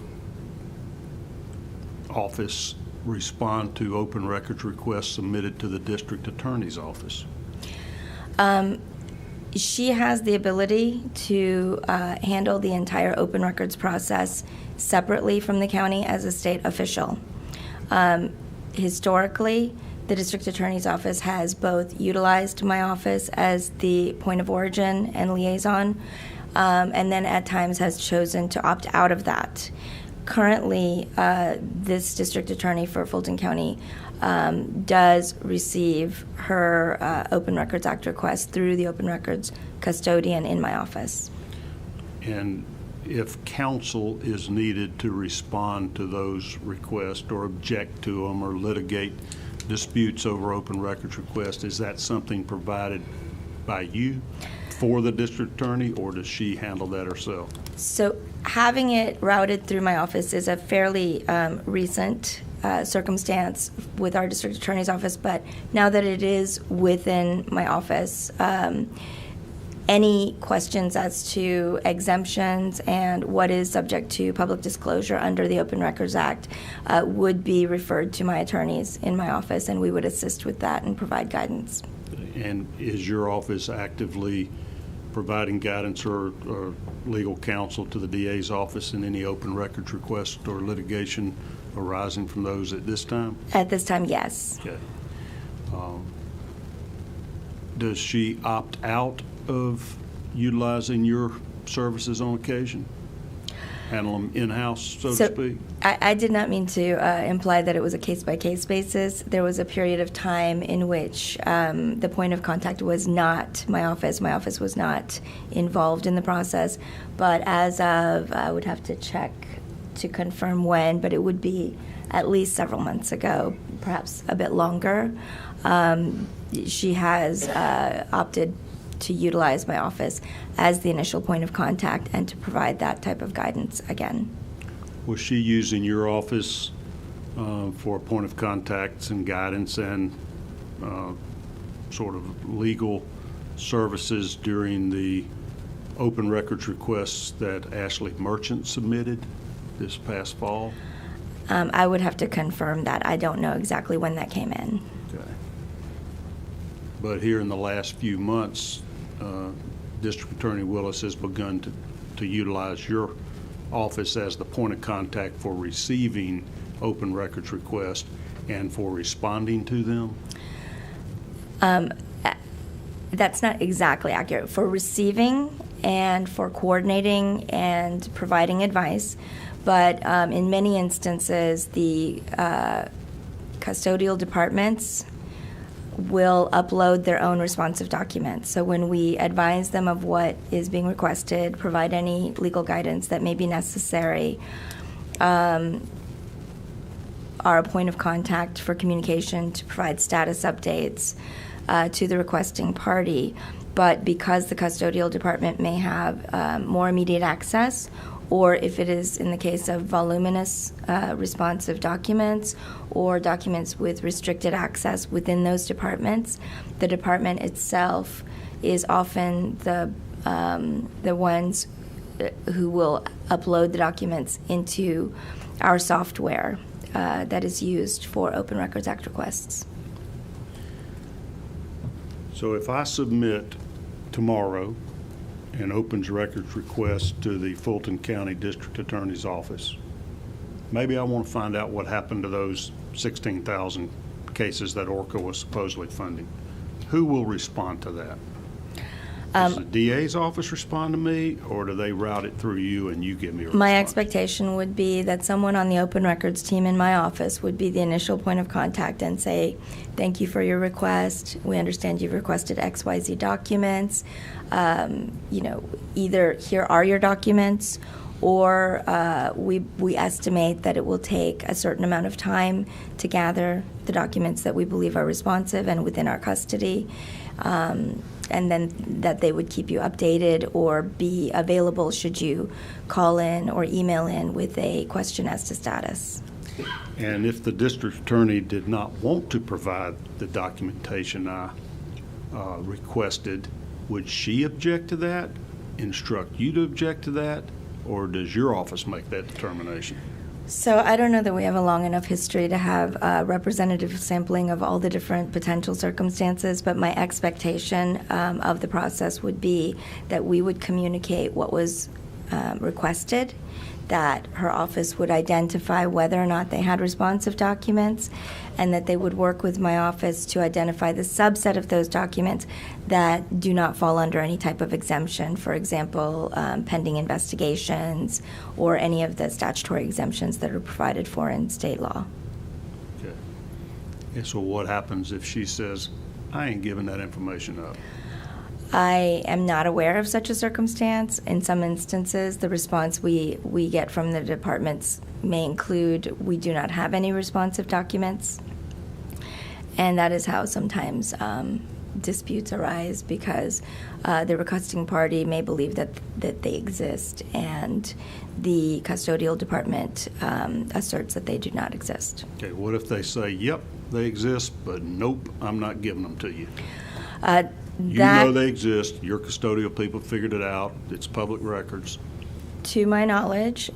office, respond to open records requests submitted to the district attorney's office? She has the ability to handle the entire open records process separately from the county as a state official. Historically, the district attorney's office has both utilized my office as the point of origin and liaison, and then at times has chosen to opt out of that. Currently, this district attorney for Fulton County does receive her Open Records Act request through the Open Records custodian in my office. And if counsel is needed to respond to those requests or object to them or litigate disputes over open records requests, is that something provided by you for the district attorney, or does she handle that herself? So having it routed through my office is a fairly recent circumstance with our district attorney's office, but now that it is within my office, any questions as to exemptions and what is subject to public disclosure under the Open Records Act would be referred to my attorneys in my office, and we would assist with that and provide guidance. And is your office actively providing guidance or legal counsel to the DA's office in any open records requests or litigation arising from those at this time? At this time, yes. Okay. Does she opt out of utilizing your services on occasion? Handle them in-house, so to speak? I did not mean to imply that it was a case-by-case basis. There was a period of time in which the point of contact was not my office. My office was not involved in the process. But as of, I would have to check to confirm when, but it would be at least several months ago, perhaps a bit longer. She has opted to utilize my office as the initial point of contact and to provide that type of guidance again. Was she using your office for a point of contacts and guidance and sort of legal services during the open records requests that Ashley Merchant submitted this past fall? I would have to confirm that. I don't know exactly when that came in. Okay. But here in the last few months, District Attorney Willis has begun to utilize your office as the point of contact for receiving open records requests and for responding to them? That's not exactly accurate. For receiving and for coordinating and providing advice, but in many instances, the custodial departments will upload their own responsive documents. So when we advise them of what is being requested, provide any legal guidance that may be necessary, are a point of contact for communication to provide status updates to the requesting party. But because the custodial department may have more immediate access, or if it is in the case of voluminous responsive documents or documents with restricted access within those departments, the department itself is often the ones who will upload the documents into our software that is used for Open Records Act requests. So if I submit tomorrow an opens records request to the Fulton County District Attorney's Office, maybe I want to find out what happened to those 16,000 cases that Orca was supposedly funding. Who will respond to that? Does the DA's office respond to me, or do they route it through you and you give me a response? My expectation would be that someone on the Open Records team in my office would be the initial point of contact and say, thank you for your request. We understand you've requested XYZ documents. Either here are your documents, or we estimate that it will take a certain amount of time to gather the documents that we believe are responsive and within our custody. And then that they would keep you updated or be available should you call in or email in with a question as to status. And if the district attorney did not want to provide the documentation I requested, would she object to that, instruct you to object to that, or does your office make that determination? So I don't know that we have a long enough history to have representative sampling of all the different potential circumstances, but my expectation of the process would be that we would communicate what was requested, that her office would identify whether or not they had responsive documents, and that they would work with my office to identify the subset of those documents that do not fall under any type of exemption, for example, pending investigations or any of the statutory exemptions that are provided for in state law. Okay. And so what happens if she says, I ain't giving that information up? I am not aware of such a circumstance. In some instances, the response we get from the departments may include, we do not have any responsive documents. And that is how sometimes disputes arise, because the requesting party may believe that they exist, and the custodial department asserts that they do not exist. Okay, what if they say, yep, they exist, but nope, I'm not giving them to you? You know they exist. Your custodial people figured it out. It's public records. To my knowledge,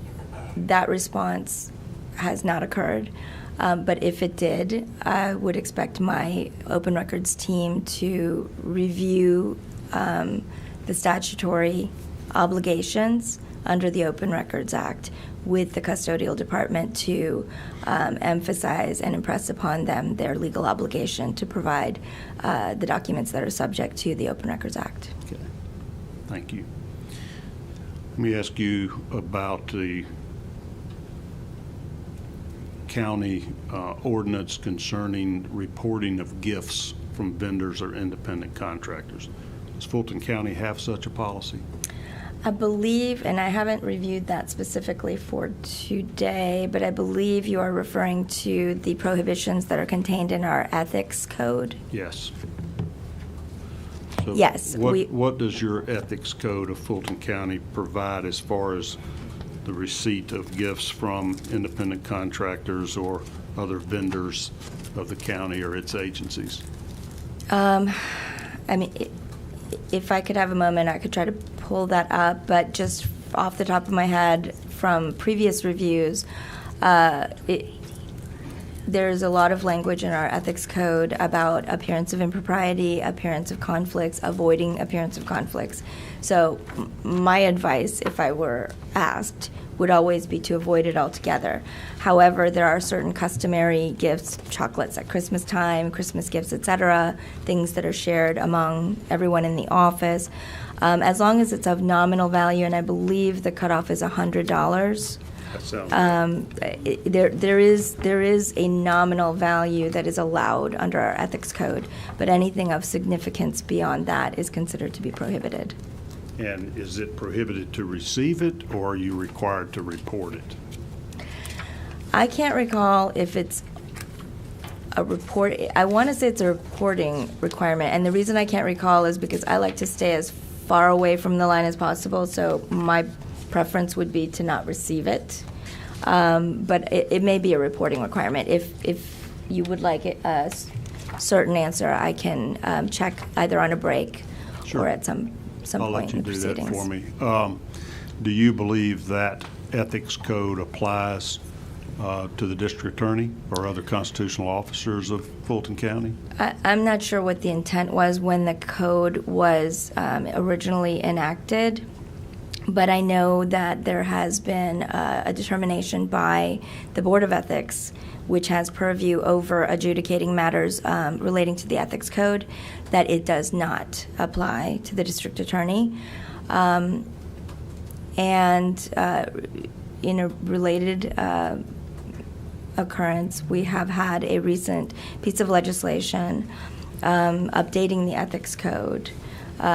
that response has not occurred. But if it did, I would expect my Open Records team to review the statutory obligations under the Open Records Act with the custodial department to emphasize and impress upon them their legal obligation to provide the documents that are subject to the Open Records Act. Okay, thank you. Let me ask you about the county ordinance concerning reporting of gifts from vendors or independent contractors. Does Fulton County have such a policy? I believe, and I haven't reviewed that specifically for today, but I believe you are referring to the prohibitions that are contained in our ethics code. Yes. So Yes, What does your ethics code of Fulton County provide as far as the receipt of gifts from independent contractors or other vendors of the county or its agencies? I mean, if I could have a moment, I could try to pull that up, but just off the top of my head from previous reviews, there's a lot of language in our ethics code about appearance of impropriety, appearance of conflicts, avoiding appearance of conflicts. So my advice, if I were asked, would always be to avoid it altogether. However, there are certain customary gifts, chocolates at Christmas time, Christmas gifts, etc., things that are shared among everyone in the office. As long as it's of nominal value, and I believe the cutoff is $100. That sounds There is a nominal value that is allowed under our ethics code, but anything of significance beyond that is considered to be prohibited. And is it prohibited to receive it, or are you required to report it? I can't recall if it's a report. I want to say it's a reporting requirement, and the reason I can't recall is because I like to stay as far away from the line as possible, so my preference would be to not receive it. But it may be a reporting requirement. If you would like a certain answer, I can check either on a break Sure. or at some I'll point let you in the do that proceedings. for me. Do you believe that ethics code applies to the district attorney or other constitutional officers of Fulton County? I'm not sure what the intent was when the code was originally enacted, but I know that there has been a determination by the Board of Ethics, which has purview over adjudicating matters relating to the ethics code, that it does not apply to the district attorney. And in a related occurrence, we have had a recent piece of legislation updating the ethics code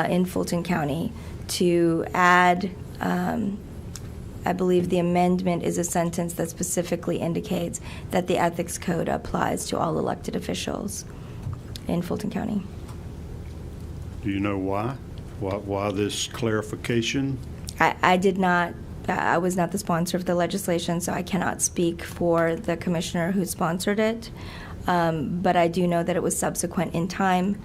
in Fulton County to add, I believe the amendment is a sentence that specifically indicates that the ethics code applies to all elected officials in Fulton County. Do you know why? Why this clarification? I did not, I was not the sponsor of the legislation, so I cannot speak for the commissioner who sponsored it. But I do know that it was subsequent in time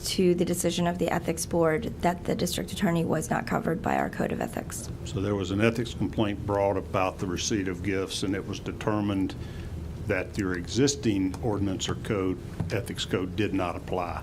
to the decision of the ethics board that the district attorney was not covered by our code of ethics. So there was an ethics complaint brought about the receipt of gifts, and it was determined that your existing ordinance or code, ethics code, did not apply.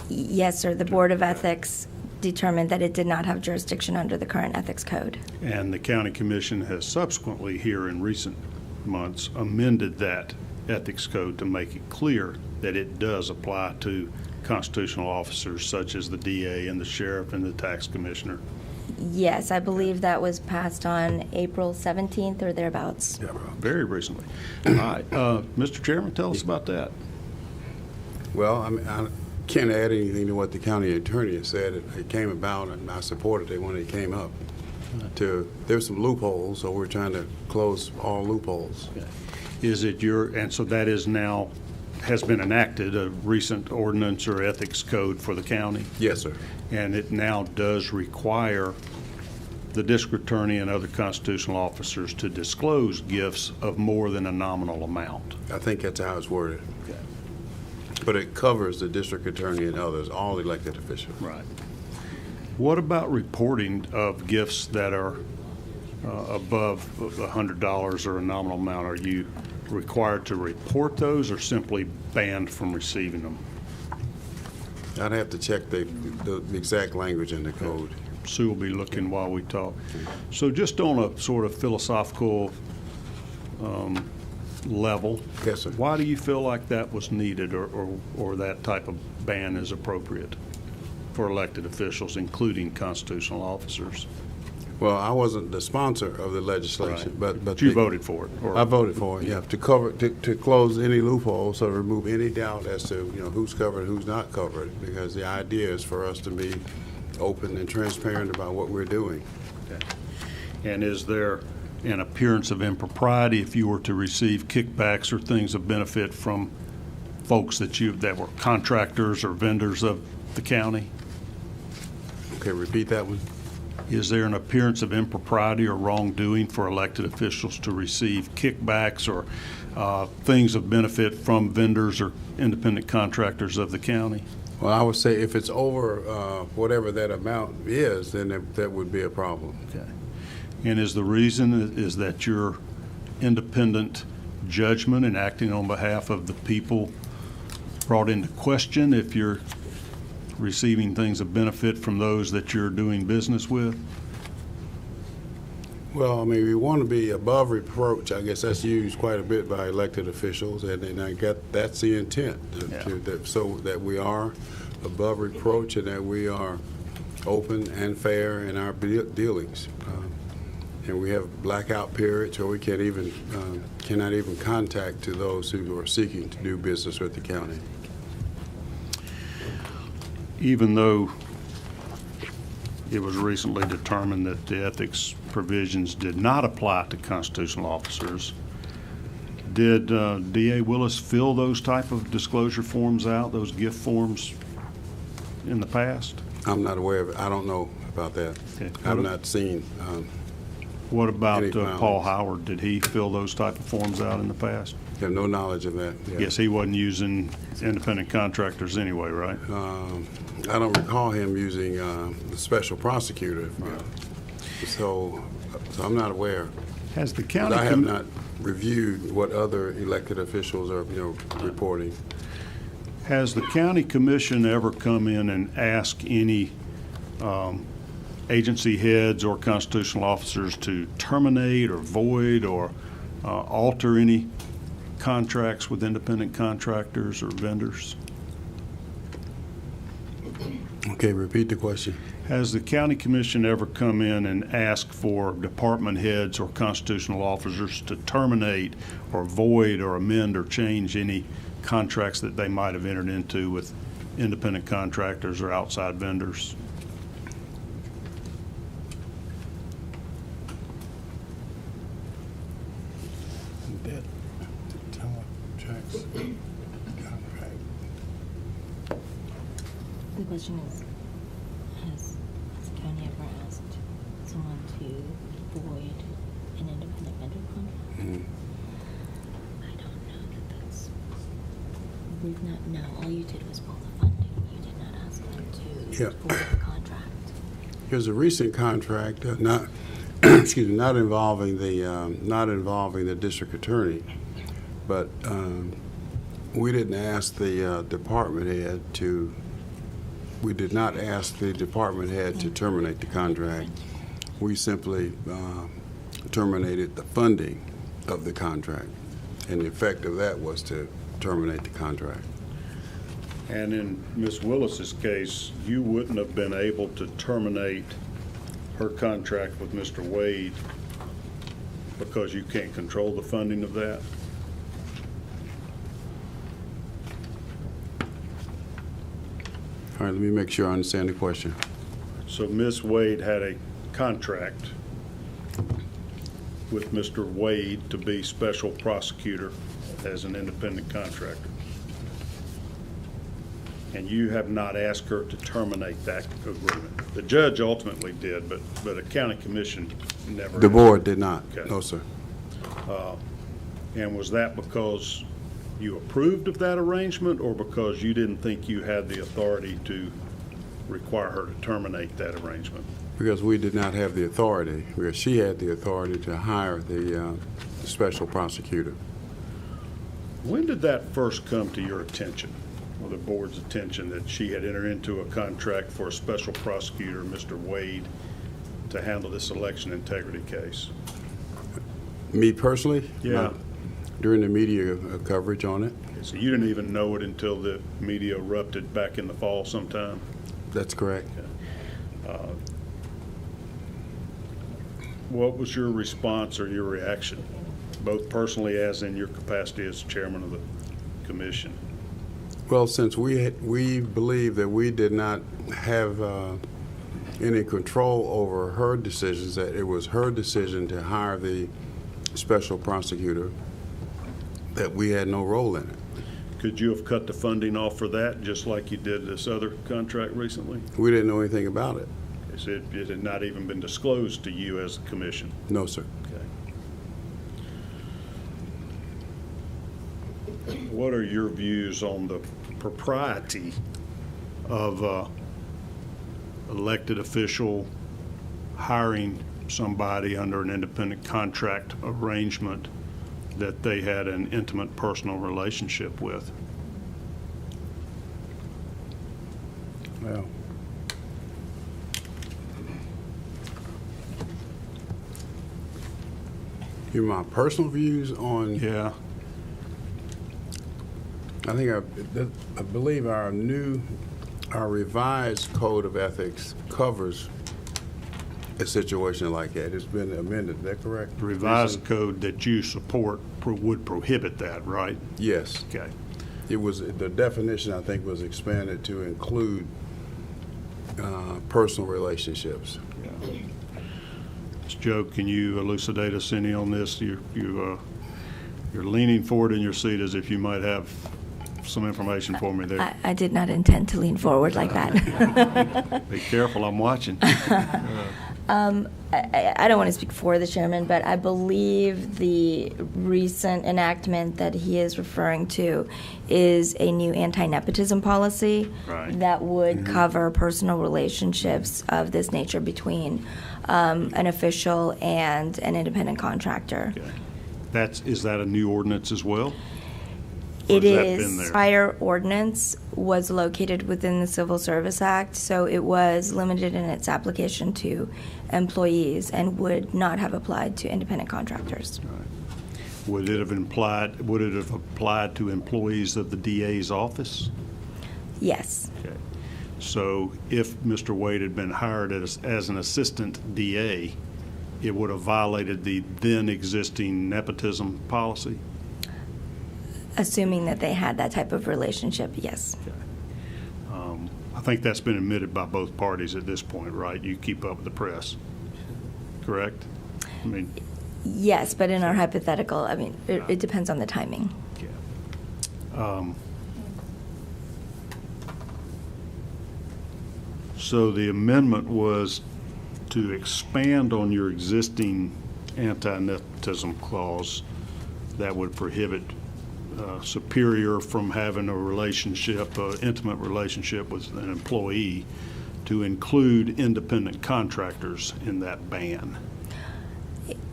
Yes, sir. The Board of Ethics determined that it did not have jurisdiction under the current ethics code. And the county commission has subsequently, here in recent months, amended that ethics code to make it clear that it does apply to constitutional officers such as the DA and the sheriff and the tax commissioner. Yes, I believe that was passed on April 17th or thereabouts. Very recently. All right, Mr. Chairman, tell us about that. Well, I can't add anything to what the county attorney has said. It came about, and I supported it when it came up. There's some loopholes, so we're trying to close all loopholes. Is it and so that is now, has been enacted, a recent ordinance or ethics code for the county? Yes, sir. And it now does require the district attorney and other constitutional officers to disclose gifts of more than a nominal amount. I think that's how it's worded. But it covers the district attorney and others, all elected officials. Right. What about reporting of gifts that are above $100 or a nominal amount? Are you required to report those or simply banned from receiving them? I'd have to check the exact language in the code. Sue will be looking while we talk. So just on a sort of philosophical level, Yes, sir. why do you feel like that was needed or that type of ban is appropriate for elected officials, including constitutional officers? Well, I wasn't the sponsor of the legislation, Right. but You voted for it? Or, I voted for it. Yeah, to cover to close any loopholes, so remove any doubt as to who's covered, who's not covered, because the idea is for us to be open and transparent about what we're doing. Okay. And is there an appearance of impropriety if you were to receive kickbacks or things of benefit from folks that were contractors or vendors of the county? Okay, repeat that one. Is there an appearance of impropriety or wrongdoing for elected officials to receive kickbacks or things of benefit from vendors or independent contractors of the county? Well, I would say if it's over whatever that amount is, then that would be a problem. Okay. And is the reason is that your independent judgment and acting on behalf of the people brought into question if you're receiving things of benefit from those that you're doing business with? Well, I mean, we want to be above reproach. I guess that's used quite a bit by elected officials, and I got that's the intent, so that we are above reproach and that we are open and fair in our dealings. And we have blackout periods where we cannot even contact to those who are seeking to do business with the county. Even though it was recently determined that the ethics provisions did not apply to constitutional officers, did DA Willis fill those type of disclosure forms out, those gift forms, in the past? I'm not aware of it. I don't know about that. Okay. I've not seen. What about Any Paul Howard? Did he fill those type of forms out in the past? I have no knowledge of that. Yeah. Guess he wasn't using independent contractors anyway, right? I don't recall him using the special prosecutor. So I'm not aware. Has the But county? I have not reviewed what other elected officials are, reporting. Has the county commission ever come in and asked any agency heads or constitutional officers to terminate or void or alter any contracts with independent contractors or vendors? Okay, repeat the question. Has the county commission ever come in and asked for department heads or constitutional officers to terminate or void or amend or change any contracts that they might have entered into with independent contractors or outside vendors? The question is, has the county ever asked someone to void an independent vendor contract? I don't know that that's, we've not, no, all you did was pull the funding. You did not ask them to void the contract. Here's a recent contract, not excuse me, not involving the district attorney, but we didn't ask the department head to. We did not ask the department head to terminate the contract. We simply terminated the funding of the contract, and the effect of that was to terminate the contract. And in Ms. Willis's case, you wouldn't have been able to terminate her contract with Mr. Wade because you can't control the funding of that? All right, let me make sure I understand the question. So Ms. Wade had a contract with Mr. Wade to be special prosecutor as an independent contractor. And you have not asked her to terminate that agreement. The judge ultimately did, but a county commission never. The board did not. Okay. No, sir. And was that because you approved of that arrangement or because you didn't think you had the authority to require her to terminate that arrangement? Because we did not have the authority, because she had the authority to hire the special prosecutor. When did that first come to your attention, or the board's attention, that she had entered into a contract for a special prosecutor, Mr. Wade, to handle this election integrity case? Me personally? Yeah. During the media coverage on it. So you didn't even know it until the media erupted back in the fall sometime? That's correct. What was your response or your reaction, both personally as in your capacity as chairman of the commission? Well, since we believe that we did not have any control over her decisions, that it was her decision to hire the special prosecutor, that we had no role in it. Could you have cut the funding off for that, just like you did this other contract recently? We didn't know anything about it. It had not even been disclosed to you as the commission? No, sir. Okay. What are your views on the propriety of elected official hiring somebody under an independent contract arrangement that they had an intimate personal relationship with? Well, here are my personal views on. Yeah. I believe our revised code of ethics covers a situation like that. It's been amended, is that correct? The revised code that you support would prohibit that, right? Yes. Okay. It was, the definition, I think, was expanded to include personal relationships. Ms. Joe, can you elucidate us any on this? You're leaning forward in your seat as if you might have some information for me there. I did not intend to lean forward like that. Be careful, I'm watching. I don't want to speak for the chairman, but I believe the recent enactment that he is referring to is a new anti-nepotism policy Right. that would cover personal relationships of this nature between an official and an independent contractor. Okay. Is that a new ordinance as well? It has that been is. there? Prior ordinance was located within the Civil Service Act, so it was limited in its application to employees and would not have applied to independent contractors. Would it have applied to employees of the DA's office? Yes. Okay. So if Mr. Wade had been hired as an assistant DA, it would have violated the then existing nepotism policy? Assuming that they had that type of relationship, yes. Okay. I think that's been admitted by both parties at this point, right? You keep up with the press, correct? I mean, Yes, but in our hypothetical, I mean, it depends on the timing. yeah. So the amendment was to expand on your existing anti-nepotism clause that would prohibit superior from having a relationship, intimate relationship with an employee, to include independent contractors in that ban.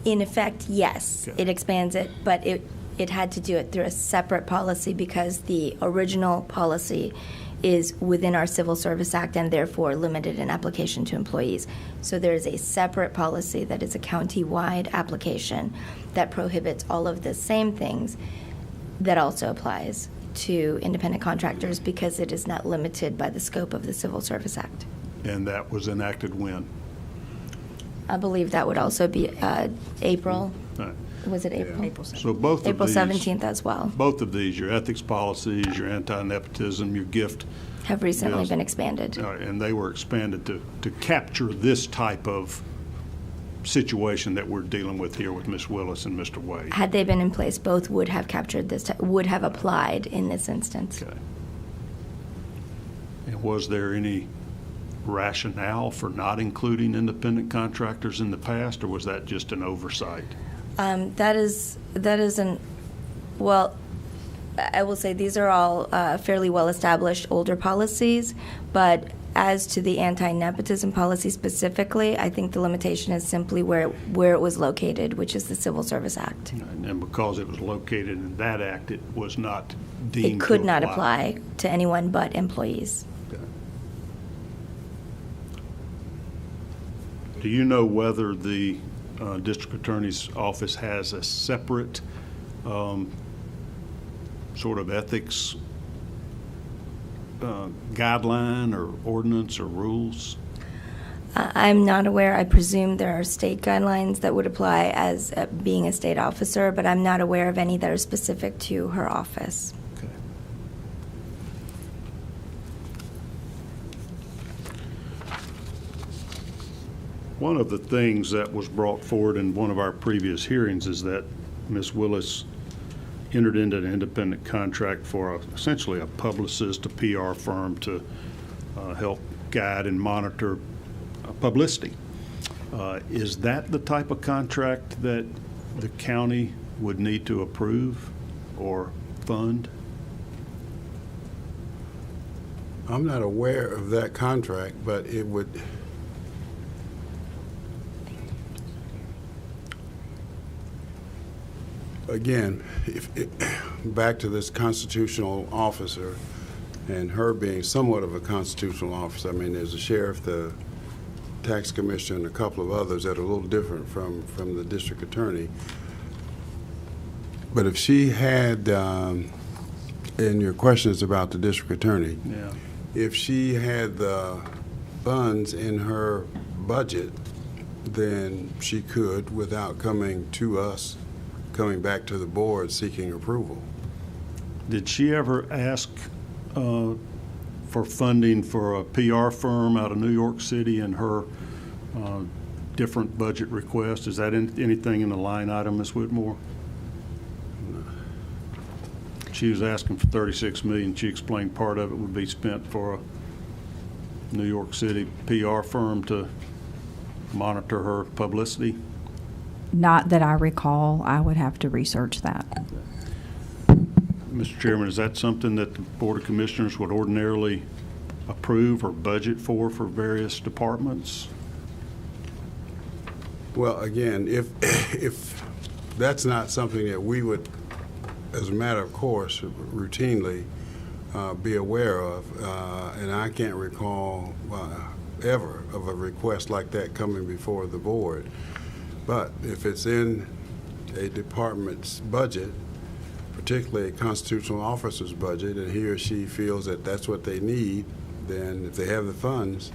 In effect, yes, Okay. it expands it, but it had to do it through a separate policy because the original policy is within our Civil Service Act and therefore limited in application to employees. So there is a separate policy that is a county-wide application that prohibits all of the same things that also applies to independent contractors because it is not limited by the scope of the Civil Service Act. And that was enacted when? I believe that would also be April. Right. Was it April? April 7th. So both of April these, 17th as well, both of these, your ethics policies, your anti-nepotism, your gift, have recently Yes. been expanded. and they were expanded to capture this type of situation that we're dealing with here with Ms. Willis and Mr. Wade. Had they been in place, both would have captured this, would have applied in this instance. Okay. And was there any rationale for not including independent contractors in the past, or was that just an oversight? That is well, I will say these are all fairly well-established older policies, but as to the anti-nepotism policy specifically, I think the limitation is simply where it was located, which is the Civil Service Act. And because it was located in that act, it was not deemed It to could not apply to anyone but employees. Okay. Do you know whether the district attorney's office has a separate sort of ethics guideline or ordinance or rules? I'm not aware. I presume there are state guidelines that would apply as being a state officer, but I'm not aware of any that are specific to her office. Okay. One of the things that was brought forward in one of our previous hearings is that Ms. Willis entered into an independent contract for essentially a publicist, a PR firm, to help guide and monitor publicity. Is that the type of contract that the county would need to approve or fund? I'm not aware of that contract, but it would, again, back to this constitutional officer and her being somewhat of a constitutional officer. I mean, there's a sheriff, the tax commissioner, and a couple of others that are a little different from the district attorney. But if she had, and your question is about the district attorney, Yeah. if she had the funds in her budget, then she could, without coming to us, coming back to the board seeking approval. Did she ever ask for funding for a PR firm out of New York City in her different budget request? Is that anything in the line item, Ms. Whitmore? She was asking for $36 million. She explained part of it would be spent for a New York City PR firm to monitor her publicity. Not that I recall. I would have to research that. Mr. Chairman, is that something that the Board of Commissioners would ordinarily approve or budget for various departments? Well, again, if that's not something that we would, as a matter of course, routinely be aware of, and I can't recall ever of a request like that coming before the board. But if it's in a department's budget, particularly a constitutional officer's budget, and he or she feels that that's what they need, then if they have the funds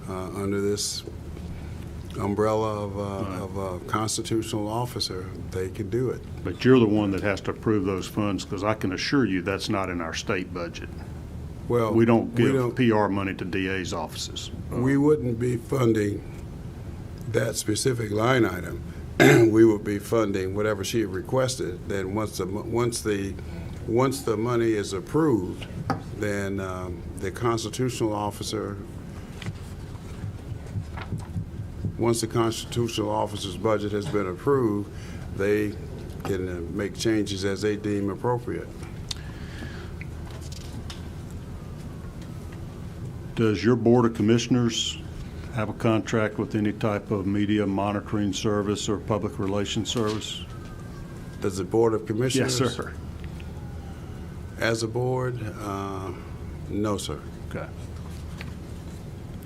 under this umbrella of a constitutional officer, they can do it. But you're the one that has to approve those funds, because I can assure you that's not in our state budget. Well, We don't give PR money to DA's offices. We wouldn't be funding that specific line item. We would be funding whatever she requested. Then once the money is approved, then the constitutional officer, once the constitutional officer's budget has been approved, they can make changes as they deem appropriate. Does your Board of Commissioners have a contract with any type of media monitoring service or public relations service? Does the Board of Commissioners? Yes, sir. As a board, no, sir. Okay.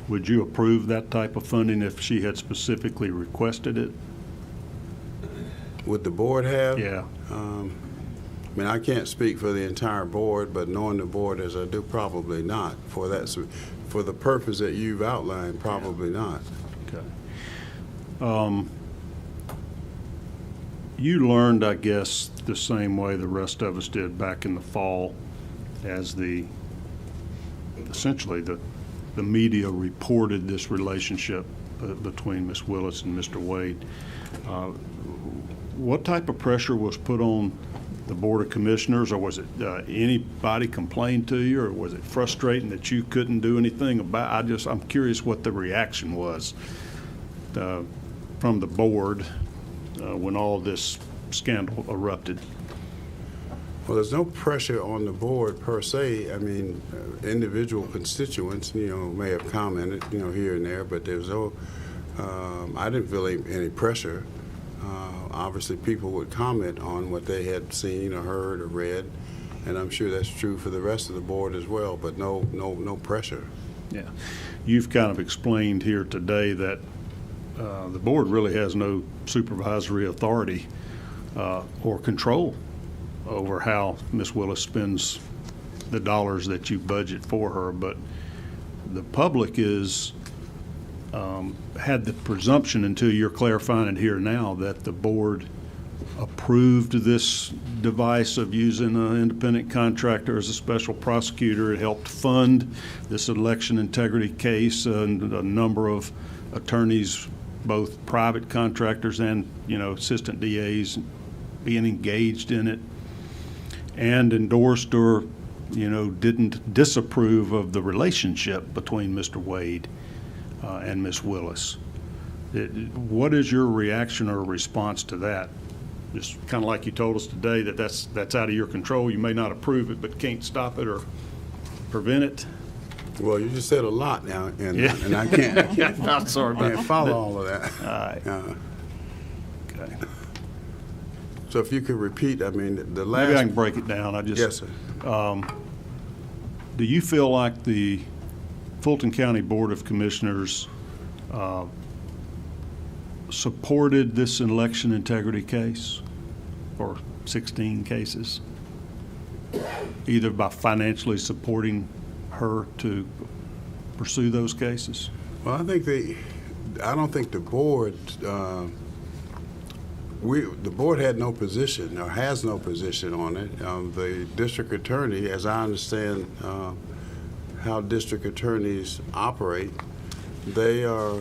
Would you approve that type of funding if she had specifically requested it? Would the board have? Yeah. I mean, I can't speak for the entire board, but knowing the board as I do, probably not. For the purpose that you've outlined, probably not. Okay. You learned, I guess, the same way the rest of us did back in the fall, as essentially the media reported this relationship between Ms. Willis and Mr. Wade. What type of pressure was put on the Board of Commissioners, or was it anybody complained to you, or was it frustrating that you couldn't do anything about it? I'm curious what the reaction was from the board when all this scandal erupted. Well, there's no pressure on the board per se. I mean, individual constituents, may have commented, here and there, but there's no, I didn't feel any pressure. Obviously, people would comment on what they had seen or heard or read, and I'm sure that's true for the rest of the board as well, but no pressure. Yeah. You've kind of explained here today that the board really has no supervisory authority or control over how Ms. Willis spends the dollars that you budget for her, but the public is had the presumption, until you're clarifying it here now, that the board approved this device of using an independent contractor as a special prosecutor. It helped fund this election integrity case, and a number of attorneys, both private contractors and assistant DAs, being engaged in it, and endorsed or didn't disapprove of the relationship between Mr. Wade and Ms. Willis. What is your reaction or response to that? Just kind of like you told us today that that's out of your control. You may not approve it, but can't stop it or prevent it. Well, you just said a lot now, and, Yeah. and I can't I'm sorry about can't follow all of that. All right. Okay. So if you could repeat, I mean, the last. Maybe I can break it down. Yes, sir. Do you feel like the Fulton County Board of Commissioners supported this election integrity case for 16 cases, either by financially supporting her to pursue those cases? Well, I don't think the board, the board had no position or has no position on it. The district attorney, as I understand how district attorneys operate, they are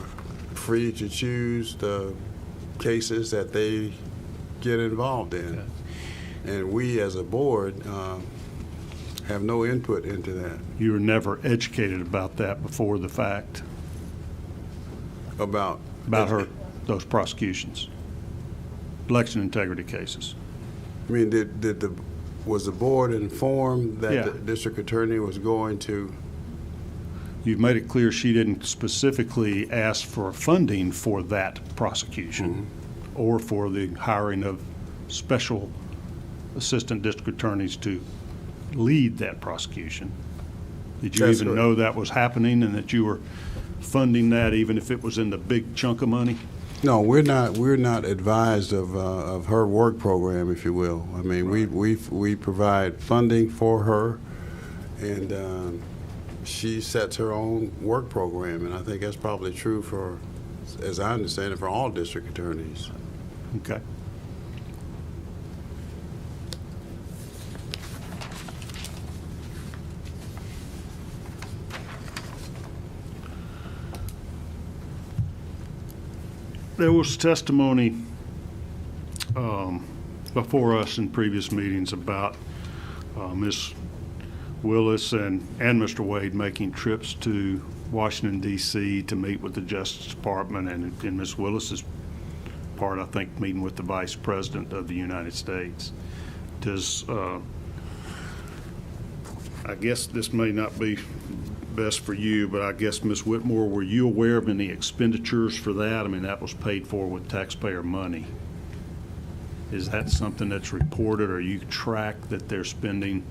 free to choose the cases that they get involved in. And we as a board have no input into that. You were never educated about that before the fact, About those prosecutions, election integrity cases? I mean, was the board informed that Yeah. the district attorney was going to? You've made it clear she didn't specifically ask for funding for that prosecution or for the hiring of special assistant district attorneys to lead that prosecution. Did you That's even correct. know that was happening and that you were funding that even if it was in the big chunk of money? No, we're not advised of her work program, if you will. I mean, we provide funding for her, and she sets her own work program, and I think that's probably true for, as I understand it, for all district attorneys. Okay. There was testimony before us in previous meetings about Ms. Willis and Mr. Wade making trips to Washington, D.C. to meet with the Justice Department, and in Ms. Willis's part, I think, meeting with the Vice President of the United States. Does, I guess this may not be best for you, but I guess, Ms. Whitmore, were you aware of any expenditures for that? I mean, that was paid for with taxpayer money. Is that something that's reported, or you track that they're spending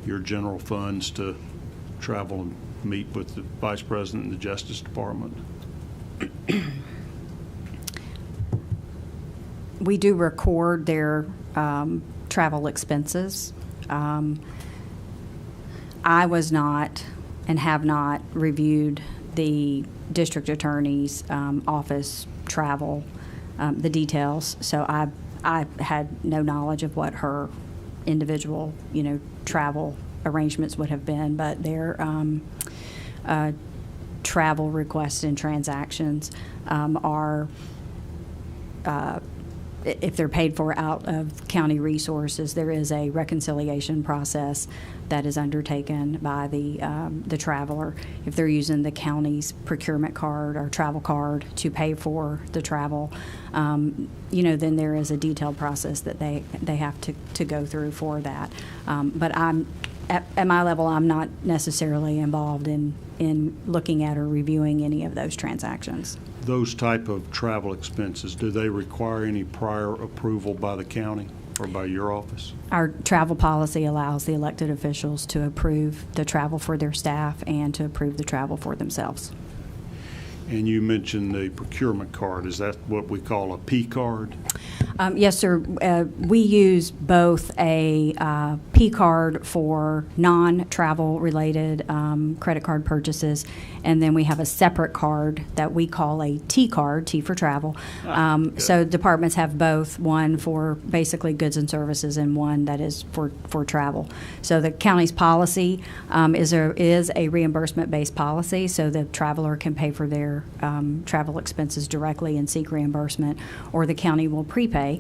your general funds to travel and meet with the Vice President and the Justice Department? We do record their travel expenses. I was not and have not reviewed the district attorney's office travel, the details. So I had no knowledge of what her individual, travel arrangements would have been, but their travel requests and transactions are, if they're paid for out of county resources, there is a reconciliation process that is undertaken by the traveler. If they're using the county's procurement card or travel card to pay for the travel, then there is a detailed process that they have to go through for that. But at my level, I'm not necessarily involved in looking at or reviewing any of those transactions. Those type of travel expenses, do they require any prior approval by the county or by your office? Our travel policy allows the elected officials to approve the travel for their staff and to approve the travel for themselves. And you mentioned the procurement card. Is that what we call a P card? Yes, sir. We use both a P card for non-travel related credit card purchases, and then we have a separate card that we call a T card, T for travel. So departments have both, one for basically goods and services and one that is for travel. So the county's policy is a reimbursement-based policy, so the traveler can pay for their travel expenses directly and seek reimbursement, or the county will prepay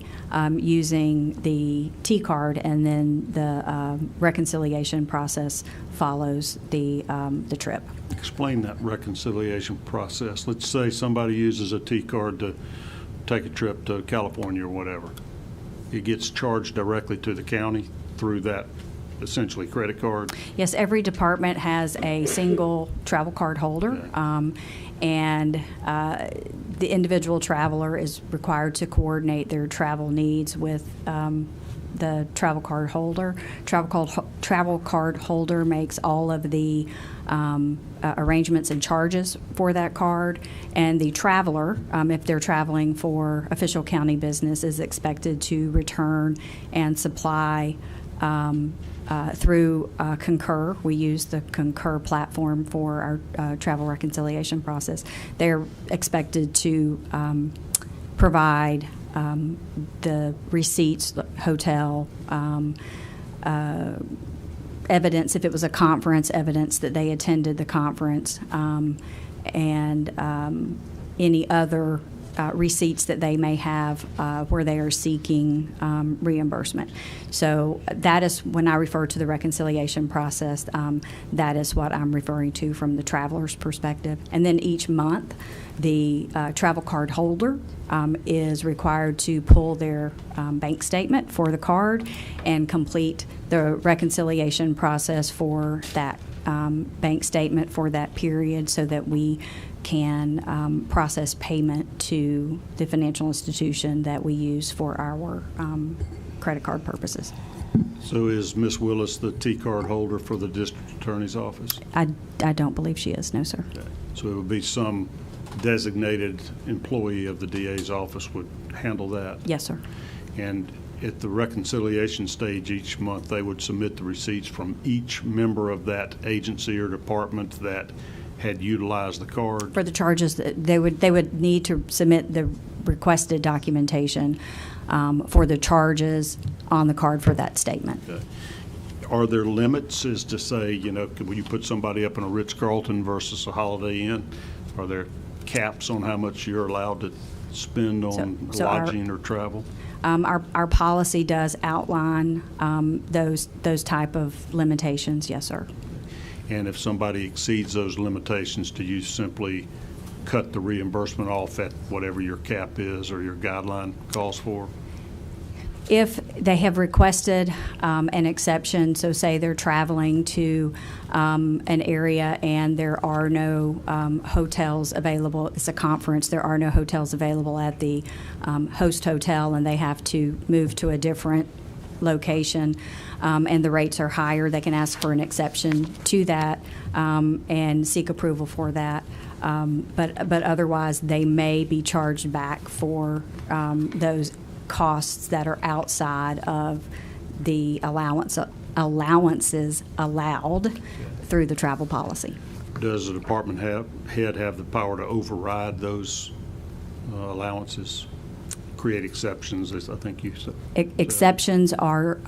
using the T card, and then the reconciliation process follows the trip. Explain that reconciliation process. Let's say somebody uses a T-card to take a trip to California or whatever. It gets charged directly to the county through that essentially credit card. Yes, every department has a single travel card holder, and the individual traveler is required to coordinate their travel needs with the travel card holder. Travel card holder makes all of the arrangements and charges for that card, and the traveler, if they're traveling for official county business, is expected to return and supply through Concur. We use the Concur platform for our travel reconciliation process. They're expected to provide the receipts, hotel, evidence, if it was a conference, evidence that they attended the conference, and any other receipts that they may have where they are seeking reimbursement. So that is, when I refer to the reconciliation process, that is what I'm referring to from the traveler's perspective. And then each month, the travel card holder is required to pull their bank statement for the card and complete the reconciliation process for that bank statement for that period, so that we can process payment to the financial institution that we use for our credit card purposes. So is Ms. Willis the T-card holder for the district attorney's office? I don't believe she is, no, sir. Okay. So it would be some designated employee of the DA's office would handle that? Yes, sir. And at the reconciliation stage each month, they would submit the receipts from each member of that agency or department that had utilized the card? For the charges, they would need to submit the requested documentation for the charges on the card for that statement. Okay. Are there limits as to say, when you put somebody up in a Ritz-Carlton versus a Holiday Inn, are there caps on how much you're allowed to spend on So our- lodging or travel? Our policy does outline those type of limitations, yes, sir. And if somebody exceeds those limitations, do you simply cut the reimbursement off at whatever your cap is or your guideline calls for? If they have requested an exception, so say they're traveling to an area and there are no hotels available, it's a conference, there are no hotels available at the host hotel, and they have to move to a different location, and the rates are higher, they can ask for an exception to that and seek approval for that. But otherwise, they may be charged back for those costs that are outside of the allowances allowed through the travel policy. Does the department head have the power to override those allowances, create exceptions, as I think you said? Exceptions are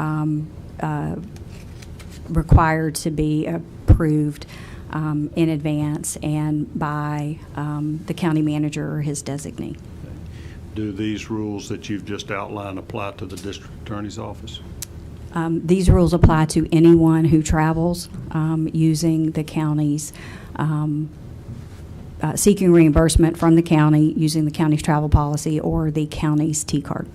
required to be approved in advance and by the county manager or his designee. Do these rules that you've just outlined apply to the district attorney's office? These rules apply to anyone who travels using the county's, seeking reimbursement from the county using the county's travel policy or the county's T-card.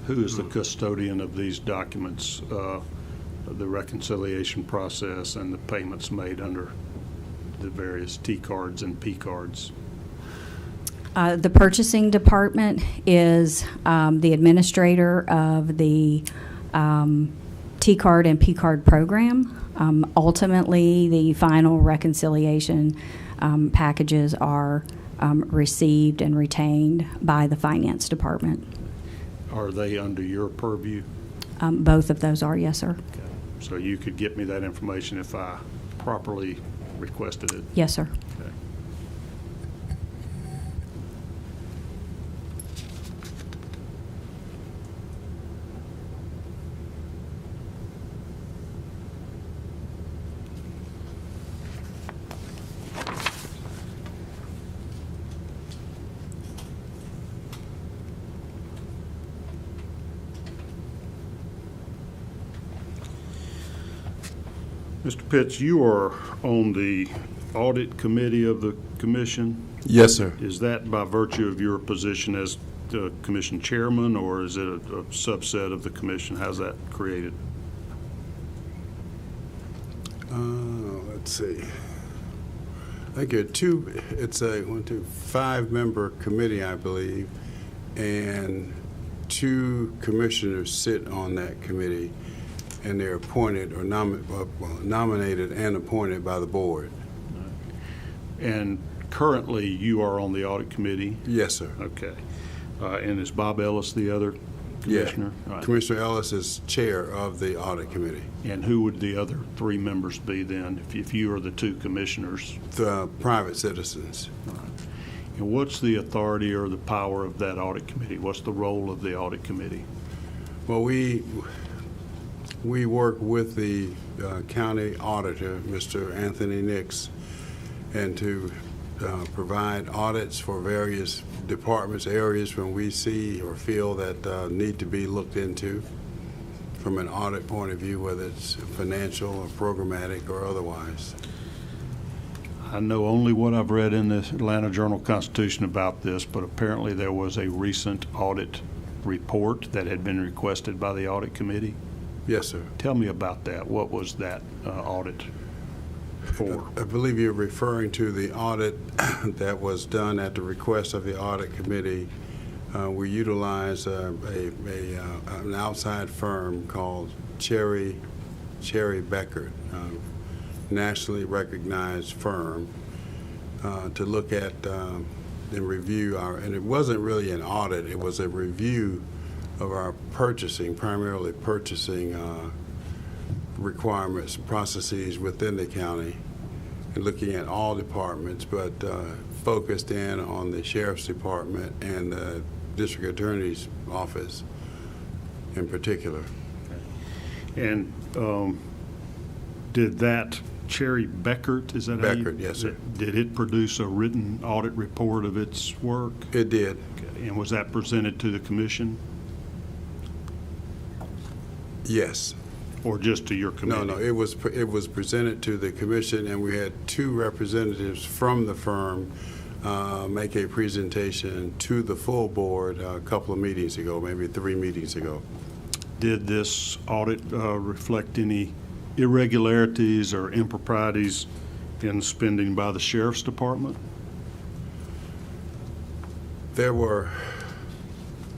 Who is the custodian of these documents, the reconciliation process and the payments made under the various T-cards and P-cards? The purchasing department is the administrator of the T-card and P-card program. Ultimately, the final reconciliation packages are received and retained by the finance department. Are they under your purview? Both of those are, yes, sir. Okay. So you could get me that information if I properly requested it? Yes, sir. Okay. Mr. Pitts, you are on the Audit Committee of the Commission. Yes, sir. Is that by virtue of your position as the Commission Chairman, or is it a subset of the Commission? How's that created? Let's see. I think it's a 5-member committee, I believe, and 2 commissioners sit on that committee, and they're appointed or nominated and appointed by the board. And currently, you are on the Audit Committee? Yes, sir. Okay. And is Bob Ellis the other commissioner? Yeah. Right. Commissioner Ellis is chair of the Audit Committee. And who would the other 3 members be then, if you are the 2 commissioners? The private citizens. And what's the authority or the power of that Audit Committee? What's the role of the Audit Committee? Well, we work with the county auditor, Mr. Anthony Nix, and to provide audits for various departments, areas when we see or feel that need to be looked into from an audit point of view, whether it's financial or programmatic or otherwise. I know only what I've read in the Atlanta Journal-Constitution about this, but apparently there was a recent audit report that had been requested by the Audit Committee. Yes, sir. Tell me about that. What was that audit for? I believe you're referring to the audit that was done at the request of the Audit Committee. We utilize an outside firm called Cherry Beckert, nationally recognized firm, to look at and review and it wasn't really an audit, it was a review of our purchasing, primarily purchasing requirements, processes within the county, and looking at all departments, but focused in on the Sheriff's Department and the District Attorney's Office in particular. And did that Cherry Beckert, is that how you? Beckert, yes, sir. Did it produce a written audit report of its work? It did. Okay. And was that presented to the commission? Yes. Or just to your committee? No, it was presented to the commission, and we had 2 representatives from the firm make a presentation to the full board a couple of meetings ago, maybe 3 meetings ago. Did this audit reflect any irregularities or improprieties in spending by the Sheriff's Department? There were,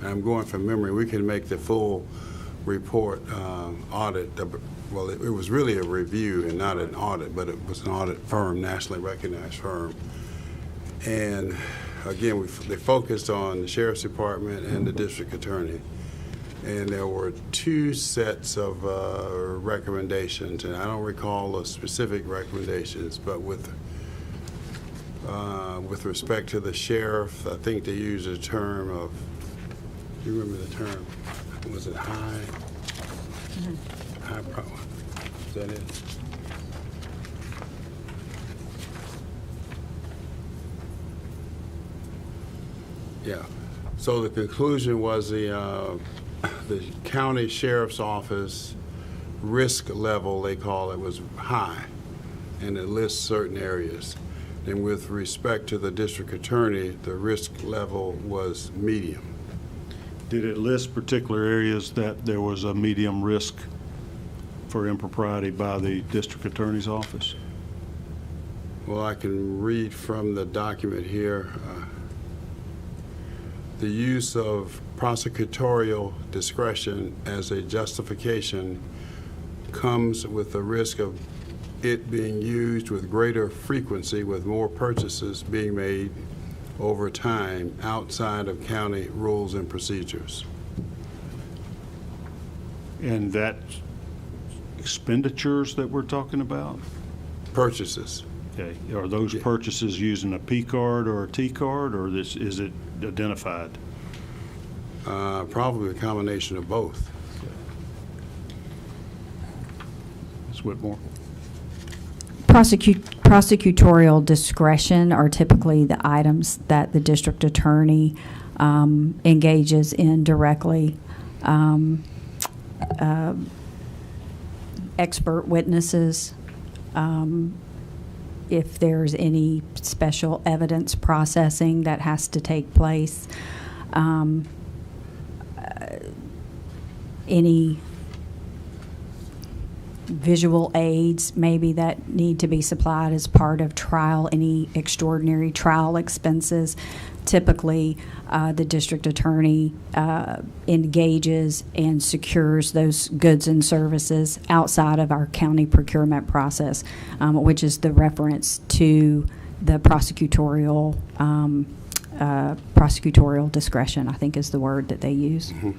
I'm going from memory, we can make the full report audit. Well, it was really a review and not an audit, but it was an audit firm, nationally recognized firm. And again, they focused on the Sheriff's Department and the District Attorney. And there were 2 sets of recommendations, and I don't recall the specific recommendations, but with respect to the sheriff, I think they used a term of, do you remember the term? Was it high? High power. Is that it? Yeah. So the conclusion was the county sheriff's office risk level, they call it, was high, and it lists certain areas. And with respect to the district attorney, the risk level was medium. Did it list particular areas that there was a medium risk for impropriety by the district attorney's office? Well, I can read from the document here. The use of prosecutorial discretion as a justification comes with the risk of it being used with greater frequency, with more purchases being made over time outside of county rules and procedures. And that expenditures that we're talking about? Purchases. Okay. Are those purchases using a P card or a T card, or is it identified? Probably a combination of both. Ms. Whitmore? Prosecutorial discretion are typically the items that the district attorney engages in directly. Expert witnesses, if there's any special evidence processing that has to take place, any visual aids maybe that need to be supplied as part of trial, any extraordinary trial expenses. Typically, the district attorney engages and secures those goods and services outside of our county procurement process, which is the reference to the prosecutorial discretion, I think is the word that they use. Mm-hmm.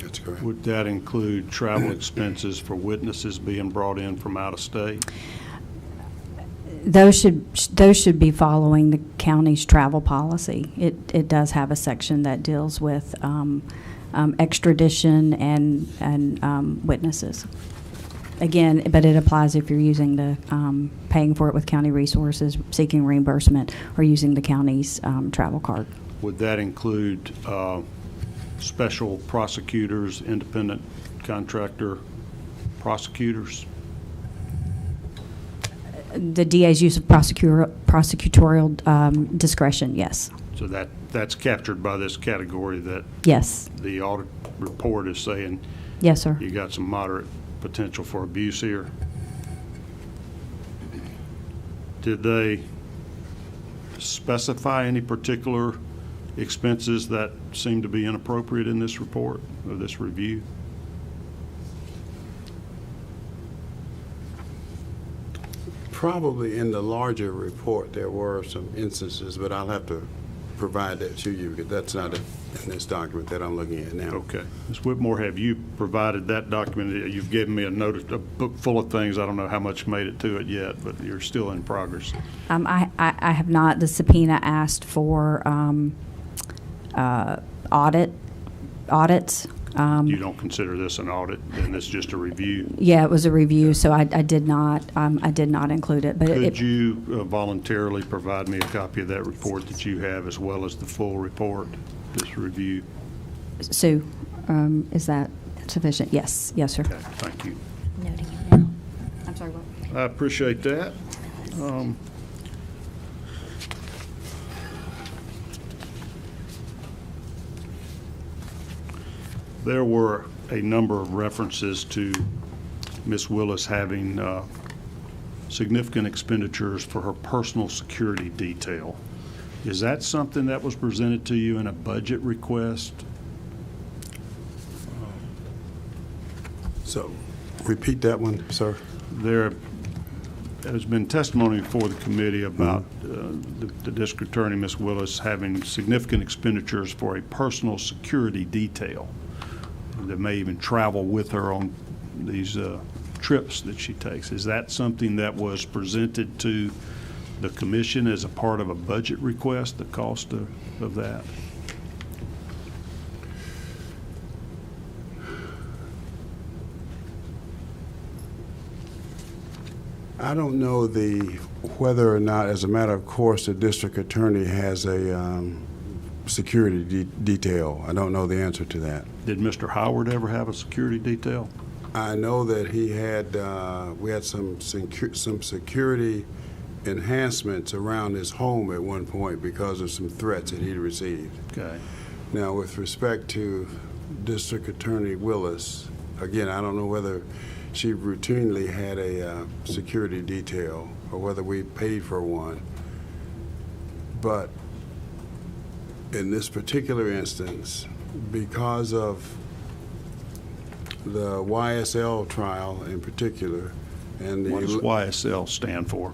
That's correct. Would that include travel expenses for witnesses being brought in from out of state? Those should be following the county's travel policy. It does have a section that deals with extradition and witnesses. Again, but it applies if you're using the paying for it with county resources, seeking reimbursement, or using the county's travel card. Would that include special prosecutors, independent contractor prosecutors? The DA's use of prosecutorial discretion, yes. So that's captured by this category that Yes. the audit report is saying Yes, sir. you got some moderate potential for abuse here. Did they specify any particular expenses that seem to be inappropriate in this report or this review? Probably in the larger report, there were some instances, but I'll have to provide that to you because that's not in this document that I'm looking at now. Okay. Ms. Whitmore, have you provided that document? You've given me a book full of things. I don't know how much made it to it yet, but you're still in progress. I have not. The subpoena asked for audits. You don't consider this an audit, and it's just a review? Yeah, it was a review, so I did not include it. But Could you voluntarily provide me a copy of that report that you have, as well as the full report, this review? Sue, is that sufficient? Yes, sir. Okay, thank you. Noting it now. I'm sorry, what? I appreciate that. There were a number of references to Ms. Willis having significant expenditures for her personal security detail. Is that something that was presented to you in a budget request? So, repeat that one, sir. There has been testimony before the committee about the district attorney, Ms. Willis, having significant expenditures for a personal security detail that may even travel with her on these trips that she takes. Is that something that was presented to the commission as a part of a budget request, the cost of that? I don't know whether or not, as a matter of course, the district attorney has a security detail. I don't know the answer to that. Did Mr. Howard ever have a security detail? I know that he had, we had some security enhancements around his home at one point because of some threats that he'd received. Okay. Now, with respect to District Attorney Willis, again, I don't know whether she routinely had a security detail or whether we paid for one. But in this particular instance, because of the YSL trial in particular, and What does the YSL stand for?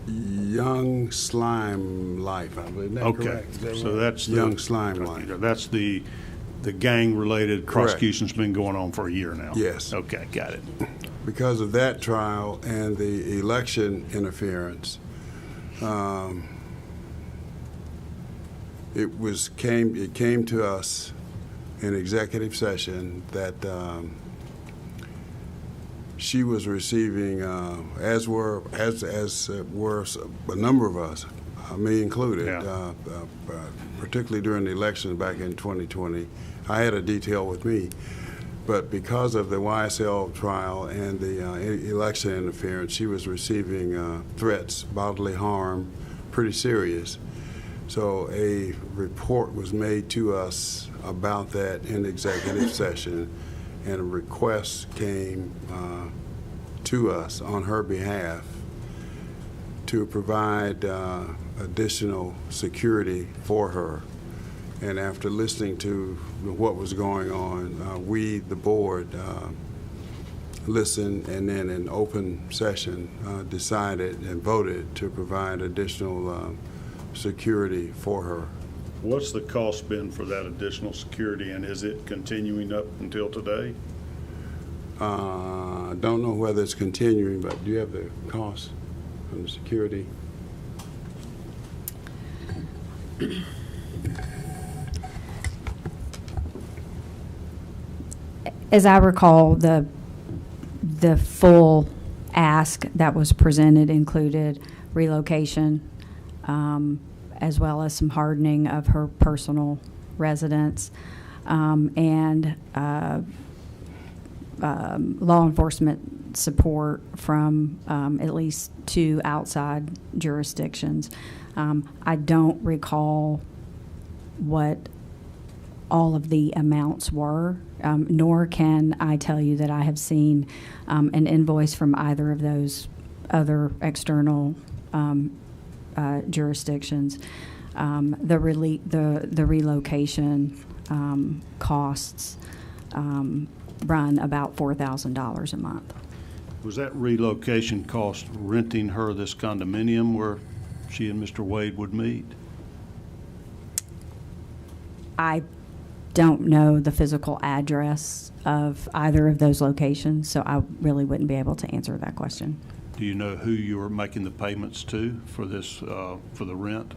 Young Slime Life, I believe. Isn't that Okay, correct? Is that so right? that's Young Slime Life. That's the gang-related Correct. prosecution's been going on for a year now. Yes. Okay, got it. Because of that trial and the election interference, it came to us in executive session that she was receiving, as were a number of us, me included, Yeah. particularly during the election back in 2020. I had a detail with me, But because of the YSL trial and the election interference, she was receiving threats, bodily harm, pretty serious. So a report was made to us about that in executive session, and a request came to us on her behalf to provide additional security for her. And after listening to what was going on, we, the board, listened, and then in open session decided and voted to provide additional security for her. What's the cost been for that additional security, and is it continuing up until today? I don't know whether it's continuing, but do you have the cost of the security? As I recall, the full ask that was presented included relocation, as well as some hardening of her personal residence, and law enforcement support from at least 2 outside jurisdictions. I don't recall what all of the amounts were, nor can I tell you that I have seen an invoice from either of those other external jurisdictions. The relocation costs run about $4,000 a month. Was that relocation cost renting her this condominium where she and Mr. Wade would meet? I don't know the physical address of either of those locations, so I really wouldn't be able to answer that question. Do you know who you were making the payments to for this, for the rent?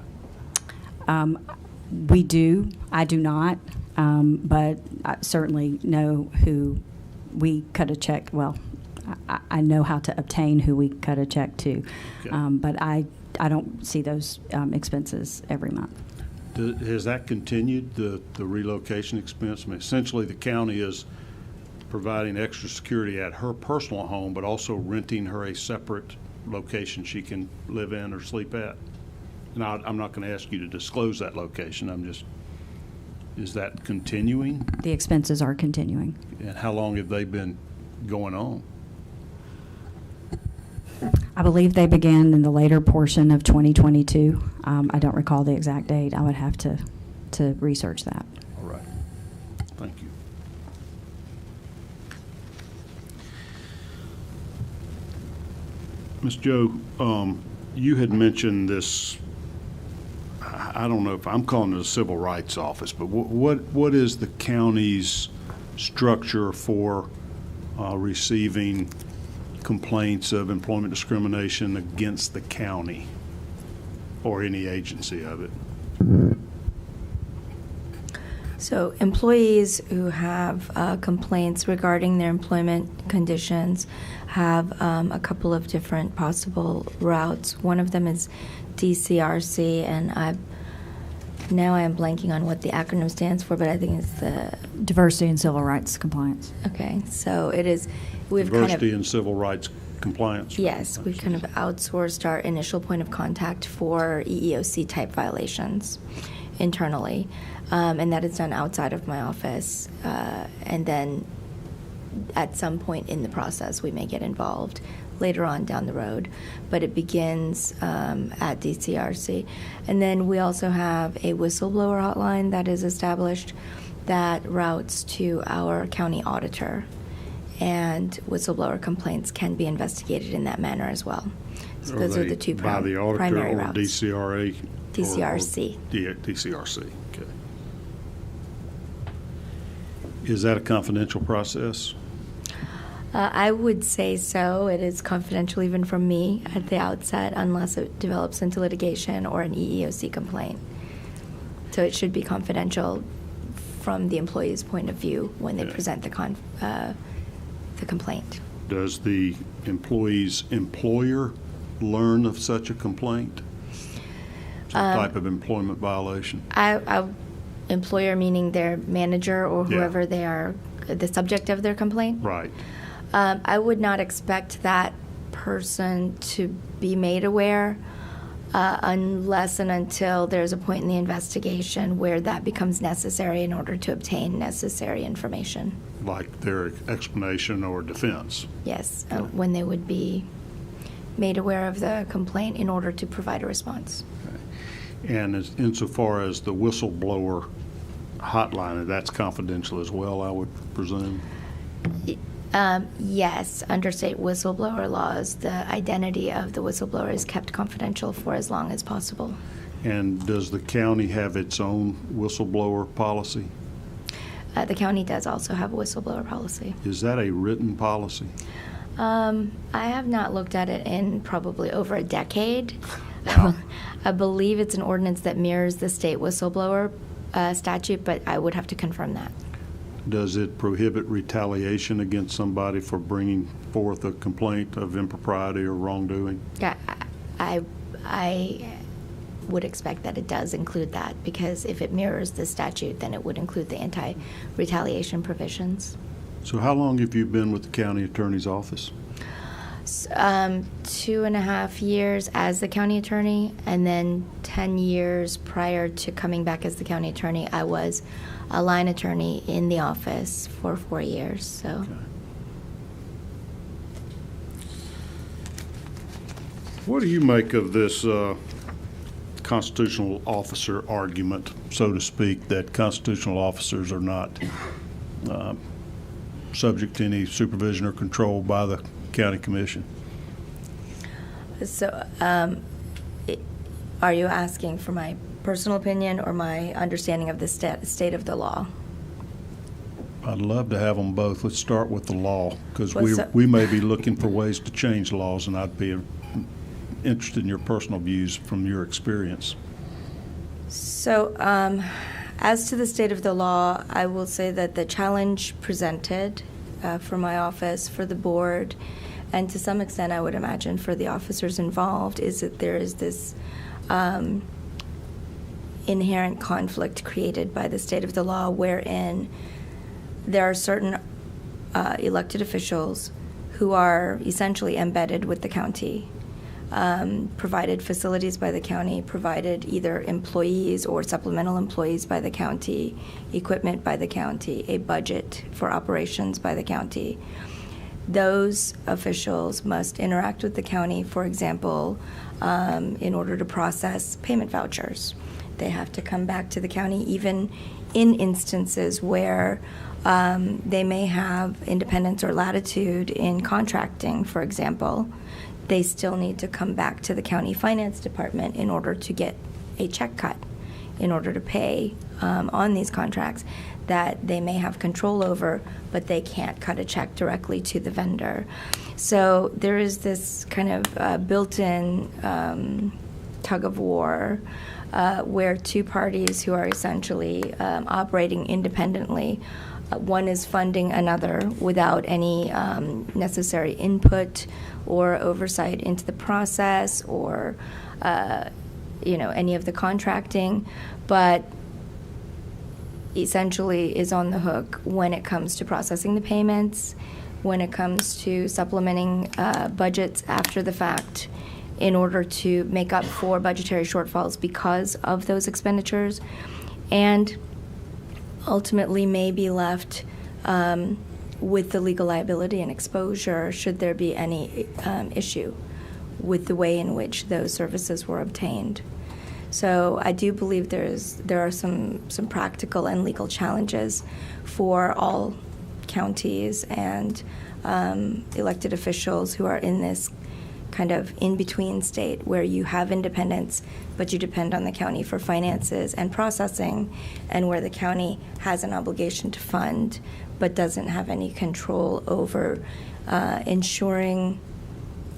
We do. I do not, but I certainly know who we cut a check. Well, I know how to obtain who we cut a check to, Okay. but I don't see those expenses every month. Has that continued, the relocation expense? I mean, essentially, the county is providing extra security at her personal home, but also renting her a separate location she can live in or sleep at. And I'm not going to ask you to disclose that location. Is that continuing? The expenses are continuing. And how long have they been going on? I believe they began in the later portion of 2022. I don't recall the exact date. I would have to research that. All right. Thank you. Ms. Joe, you had mentioned this, I don't know if I'm calling it a civil rights office, but what is the county's structure for receiving complaints of employment discrimination against the county or any agency of it? So employees who have complaints regarding their employment conditions have a couple of different possible routes. One of them is DCRC, and I am blanking on what the acronym stands for, but I think it's the Diversity and Civil Rights Compliance. Okay, so it is. We've Diversity and Civil Rights Compliance. Yes, we've kind of outsourced our initial point of contact for EEOC type violations internally, and that is done outside of my office. And then at some point in the process, we may get involved later on down the road, but it begins at DCRC. And then we also have a whistleblower hotline that is established that routes to our county auditor, and whistleblower complaints can be investigated in that manner as well. So those are the two by the auditor primary or routes. DCRA? DCRC. DCRC, okay. Is that a confidential process? I would say so. It is confidential even from me at the outset, unless it develops into litigation or an EEOC complaint. So it should be confidential from the employee's point of view when they present the complaint. Does the employee's employer learn of such a complaint? Some type of employment violation? Employer meaning their manager or whoever they are the subject of their complaint. Right. I would not expect that person to be made aware unless and until there's a point in the investigation where that becomes necessary in order to obtain necessary information. Like their explanation or defense. Yes, when they would be made aware of the complaint in order to provide a response. And insofar as the whistleblower hotline, that's confidential as well, I would presume? Yes, under state whistleblower laws, the identity of the whistleblower is kept confidential for as long as possible. And does the county have its own whistleblower policy? The county does also have a whistleblower policy. Is that a written policy? I have not looked at it in probably over a decade. I believe it's an ordinance that mirrors the state whistleblower statute, but I would have to confirm that. Does it prohibit retaliation against somebody for bringing forth a complaint of impropriety or wrongdoing? Yeah, I would expect that it does include that, because if it mirrors the statute, then it would include the anti-retaliation provisions. So how long have you been with the county attorney's office? 2.5 years as the county attorney, and then 10 years prior to coming back as the county attorney, I was a line attorney in the office for 4 years. So. Okay. What do you make of this constitutional officer argument, so to speak, that constitutional officers are not subject to any supervision or control by the county commission? So, are you asking for my personal opinion or my understanding of the state of the law? I'd love to have them both. Let's start with the law, because Well, we may be looking for ways to change laws, and I'd be interested in your personal views from your experience. So, as to the state of the law, I will say that the challenge presented for my office, for the board, and to some extent I would imagine for the officers involved, is that there is this inherent conflict created by the state of the law, wherein there are certain elected officials who are essentially embedded with the county, provided facilities by the county, provided either employees or supplemental employees by the county, equipment by the county, a budget for operations by the county. Those officials must interact with the county, for example, in order to process payment vouchers. They have to come back to the county even in instances where they may have independence or latitude in contracting, for example. They still need to come back to the county finance department in order to get a check cut, in order to pay on these contracts that they may have control over, but they can't cut a check directly to the vendor. So there is this kind of built-in tug of war where two parties who are essentially operating independently, one is funding another without any necessary input or oversight into the process or any of the contracting, but essentially is on the hook when it comes to processing the payments, when it comes to supplementing budgets after the fact in order to make up for budgetary shortfalls because of those expenditures, and ultimately may be left with the legal liability and exposure should there be any issue with the way in which those services were obtained. So I do believe there are some practical and legal challenges for all counties and elected officials who are in this kind of in-between state where you have independence, but you depend on the county for finances and processing, and where the county has an obligation to fund, but doesn't have any control over ensuring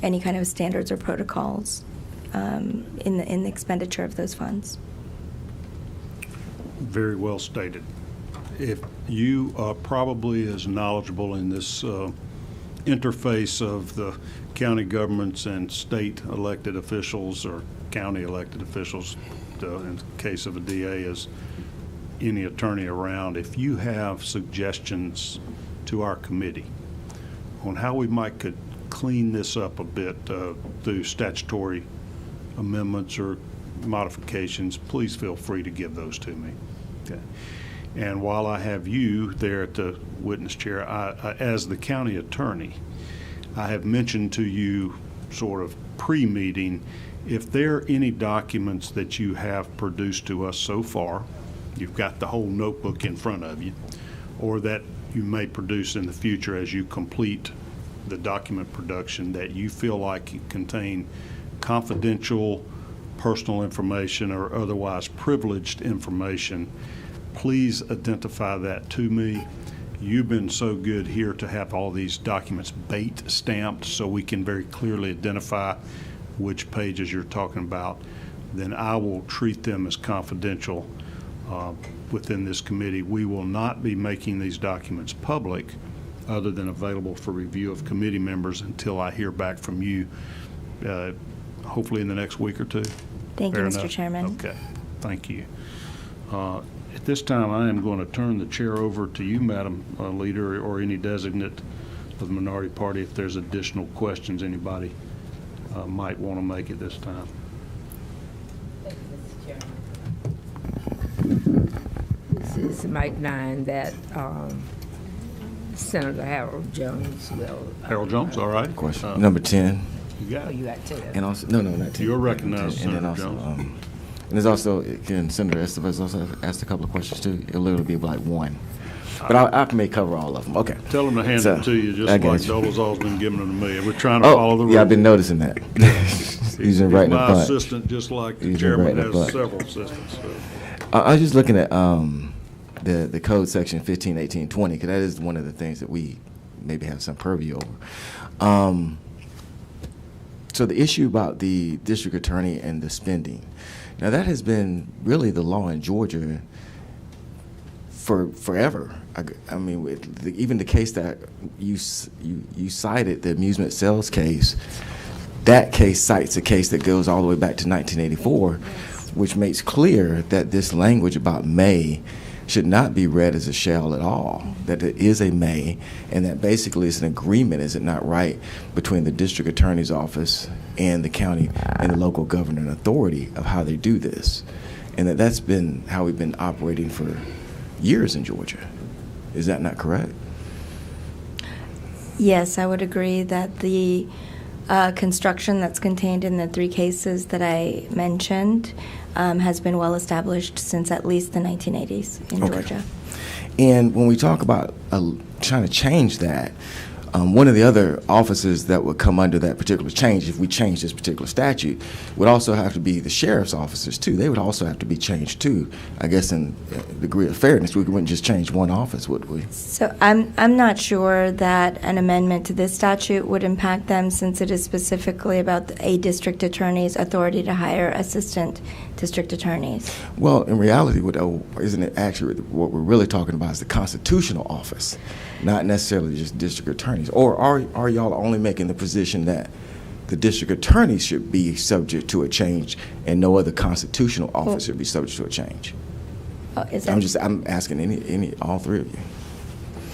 any kind of standards or protocols in the expenditure of those funds. Very well stated. If you are probably as knowledgeable in this interface of the county governments and state elected officials or county elected officials, in the case of a DA, as any attorney around, if you have suggestions to our committee on how we might could clean this up a bit through statutory amendments or modifications, please feel free to give those to me. Okay. And while I have you there at the witness chair, I, as the county attorney, I have mentioned to you sort of pre-meeting, if there are any documents that you have produced to us so far, you've got the whole notebook in front of you, or that you may produce in the future as you complete the document production that you feel like contain confidential personal information or otherwise privileged information, please identify that to me. You've been so good here to have all these documents bait stamped so we can very clearly identify which pages you're talking about. Then I will treat them as confidential within this committee. We will not be making these documents public other than available for review of committee members until I hear back from you, hopefully in the next week or two. Thank you, Fair Mr. enough? Chairman. Okay, thank you. At this time, I am going to turn the chair over to you, Madam Leader, or any designate of the minority party if there's additional questions anybody might want to make at this time. Thank you, Mr. Chairman. This is Mike 9 that Senator Harold Jones will. Harold Jones, all right. Question. Number 10. You got Oh, it. you got 10. And also, no, not 10. You're recognized, And then Senator also, Jones. and there's also, again, Senator Estevez also asked a couple of questions too. It'll literally be like one. But I may cover all of them. Okay. Tell them to hand So, it to you, just I like got you. Dolezal's been giving them to me. We're trying to follow the rules. Yeah, I've been noticing that. He's been writing a my bunch. assistant, just like the He's been chairman writing a has bunch. several assistants. So. I was just looking at the code section 15, 18, 20, because that is one of the things that we maybe have some purview over. So the issue about the district attorney and the spending, now that has been really the law in Georgia for forever. I mean, even the case that you cited, the amusement sales case, that case cites a case that goes all the way back to 1984, which makes clear that this language about may should not be read as a shall at all, that it is a may, and that basically it's an agreement, is it not right, between the district attorney's office and the county and the local governing authority of how they do this. And that's been how we've been operating for years in Georgia. Is that not correct? Yes, I would agree that the construction that's contained in the 3 cases that I mentioned has been well established since at least the 1980s in Georgia. And when we talk about trying to change that, one of the other offices that would come under that particular change, if we change this particular statute, would also have to be the sheriff's officers too. They would also have to be changed too. I guess in degree of fairness, we wouldn't just change one office, would we? So I'm not sure that an amendment to this statute would impact them, since it is specifically about a district attorney's authority to hire assistant district attorneys. Well, in reality, isn't it actually what we're really talking about is the constitutional office, not necessarily just district attorneys? Or are y'all only making the position that the district attorney should be subject to a change and no other constitutional office should be subject to a change? I'm asking all 3 of you.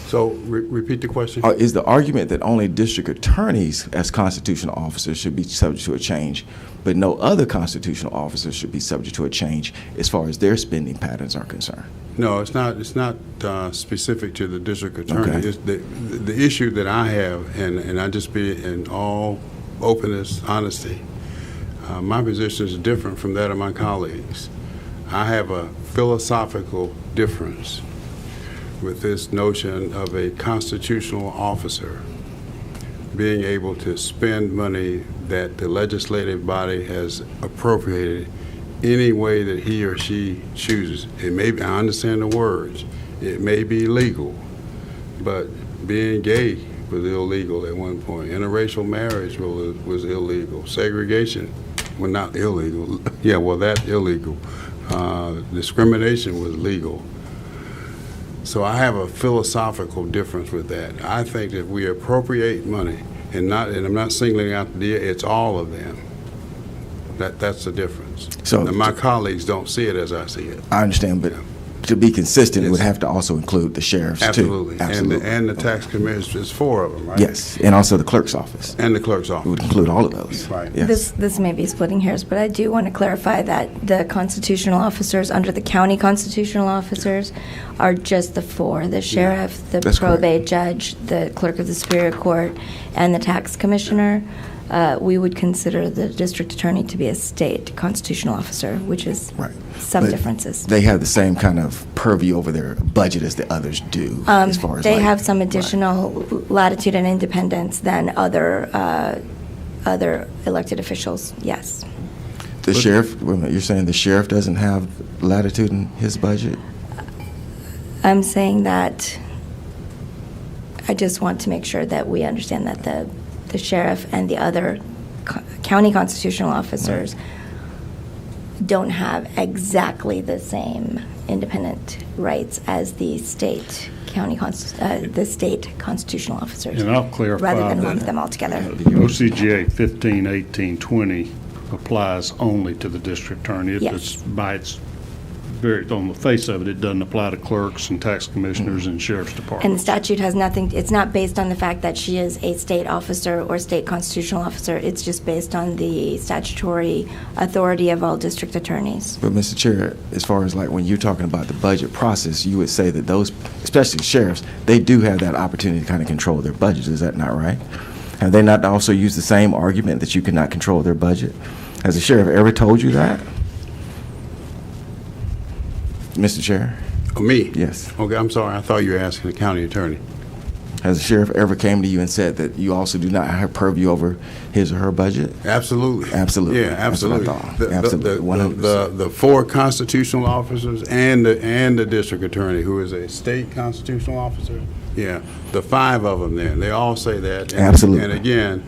So repeat the question. Is the argument that only district attorneys as constitutional officers should be subject to a change, but no other constitutional officers should be subject to a change as far as their spending patterns are concerned? No, it's not. It's not specific to the district attorney. Okay. It's the issue that I have, and I just be in all openness, honesty. My position is different from that of my colleagues. I have a philosophical difference with this notion of a constitutional officer being able to spend money that the legislative body has appropriated any way that he or she chooses. It may be, I understand the words, it may be legal, but being gay was illegal at one point. Interracial marriage was illegal. Segregation, well, not illegal. Yeah, well, that's illegal. Discrimination was legal. So I have a philosophical difference with that. I think that if we appropriate money, and I'm not singling out the DA, it's all of them. That's the difference. So and my colleagues don't see it as I see it. I understand, but to be consistent, it would have to also include the sheriffs Absolutely. too. Absolutely. And the tax commissioner, is 4 of them, right? Yes, and also the clerk's office. And the clerk's It office. would include all of those. Right. Yes. This may be splitting hairs, but I do want to clarify that the constitutional officers under the county constitutional officers are just the 4, the sheriff, the That's correct. probate judge, the clerk of the Superior Court, and the tax commissioner. We would consider the district attorney to be a state constitutional officer, which is Right. some But differences. They have the same kind of purview over their budget as the others do, as far as They like- have some right. additional latitude and independence than other elected officials, yes. The sheriff, wait a minute, you're saying the sheriff doesn't have latitude in his budget? I'm saying that I just want to make sure that we understand that the sheriff and the other county constitutional officers don't have exactly the same independent rights as the state the state constitutional officers. And I'll clarify rather than lump that them all together. OCGA 151820 applies only to the district attorney. It Yes. is by its very, on the face of it, it doesn't apply to clerks and tax commissioners and sheriff's And the departments. statute has nothing, it's not based on the fact that she is a state officer or state constitutional officer. It's just based on the statutory authority of all district attorneys. But Mr. Chair, as far as like when you're talking about the budget process, you would say that those, especially sheriffs, they do have that opportunity to kind of control their budgets. Is that not right? Have they not also used the same argument that you cannot control their budget? Has the sheriff ever told you that? Mr. Chair? Oh, me? Yes. Okay, I'm sorry. I thought you were asking the county attorney. Has the sheriff ever came to you and said that you also do not have purview over his or her budget? Absolutely. Absolutely. Yeah, That's what I absolutely. thought. Absolutely. 100%. The 4 constitutional officers and the district attorney, who is a state constitutional officer. Yeah, the 5 of them there, they all say that. And, Absolutely. And again,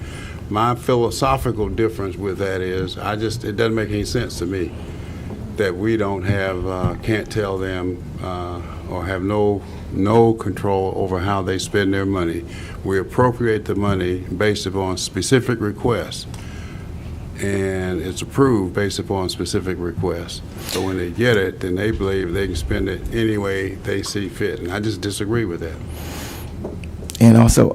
my philosophical difference with that is, it doesn't make any sense to me that we don't have, can't tell them, or have no control over how they spend their money. We appropriate the money based upon specific requests, and it's approved based upon specific requests. So when they get it, then they believe they can spend it any way they see fit, and I just disagree with that. And also,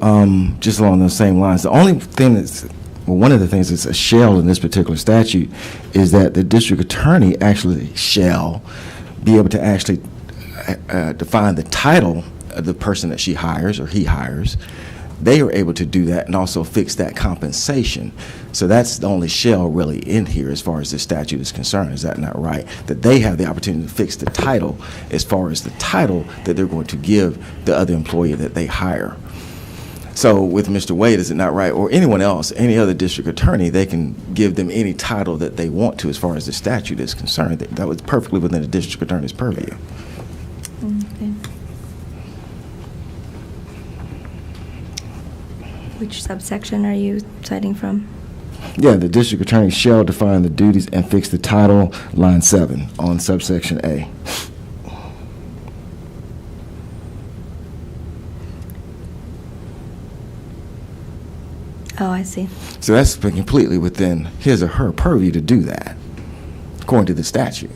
just along those same lines, the only thing that's, well, one of the things that's a shell in this particular statute is that the district attorney actually shall be able to actually define the title of the person that she hires or he hires. They are able to do that and also fix that compensation. So that's the only shell really in here as far as this statute is concerned. Is that not right? That they have the opportunity to fix the title as far as the title that they're going to give the other employee that they hire. So with Mr. Wade, is it not right, or anyone else, any other district attorney, they can give them any title that they want to as far as the statute is concerned. That was perfectly within the district attorney's purview. Okay. Which subsection are you citing from? Yeah, the district attorney shall define the duties and fix the title, line 7 on subsection A. Oh, I see. So that's completely within his or her purview to do that, according to the statute.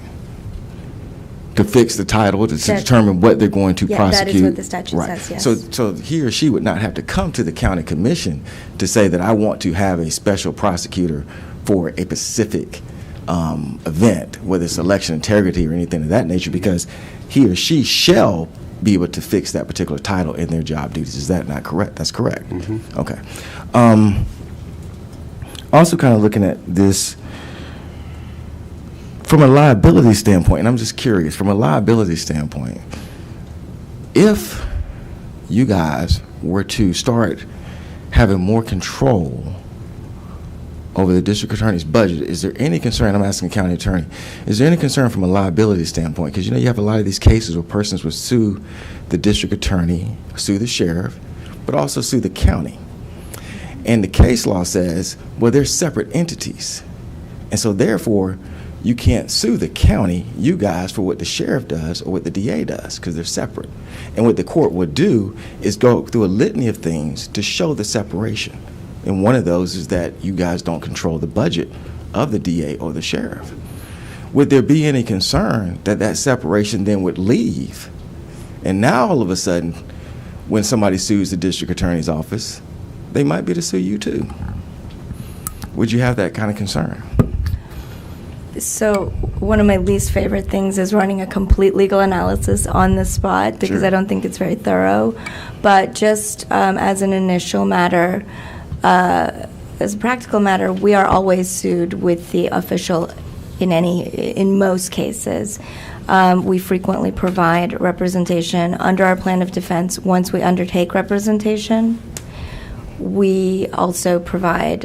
To fix the title, to That- determine what they're going to Yeah, prosecute. that is what the statute Right. says, yes. So he or she would not have to come to the county commission to say that I want to have a special prosecutor for a specific event, whether it's election integrity or anything of that nature, because he or she shall be able to fix that particular title in their job duties. Is that not correct? That's correct. Okay. Also kind of looking at this from a liability standpoint, and I'm just curious, from a liability standpoint, if you guys were to start having more control over the district attorney's budget, is there any concern, I'm asking the county attorney, is there any concern from a liability standpoint? Because you have a lot of these cases where persons would sue the district attorney, sue the sheriff, but also sue the county. And the case law says, well, they're separate entities. And so therefore, you can't sue the county, you guys, for what the sheriff does or what the DA does, because they're separate. And what the court would do is go through a litany of things to show the separation. And one of those is that you guys don't control the budget of the DA or the sheriff. would there be any concern that that separation then would leave? And now all of a sudden, when somebody sues the district attorney's office, they might be able to sue you too. Would you have that kind of concern? So one of my least favorite things is running a complete legal analysis on the spot because Sure. I don't think it's very thorough. But just as an initial matter, as a practical matter, we are always sued with the official in most cases. We frequently provide representation under our plan of defense once we undertake representation. We also provide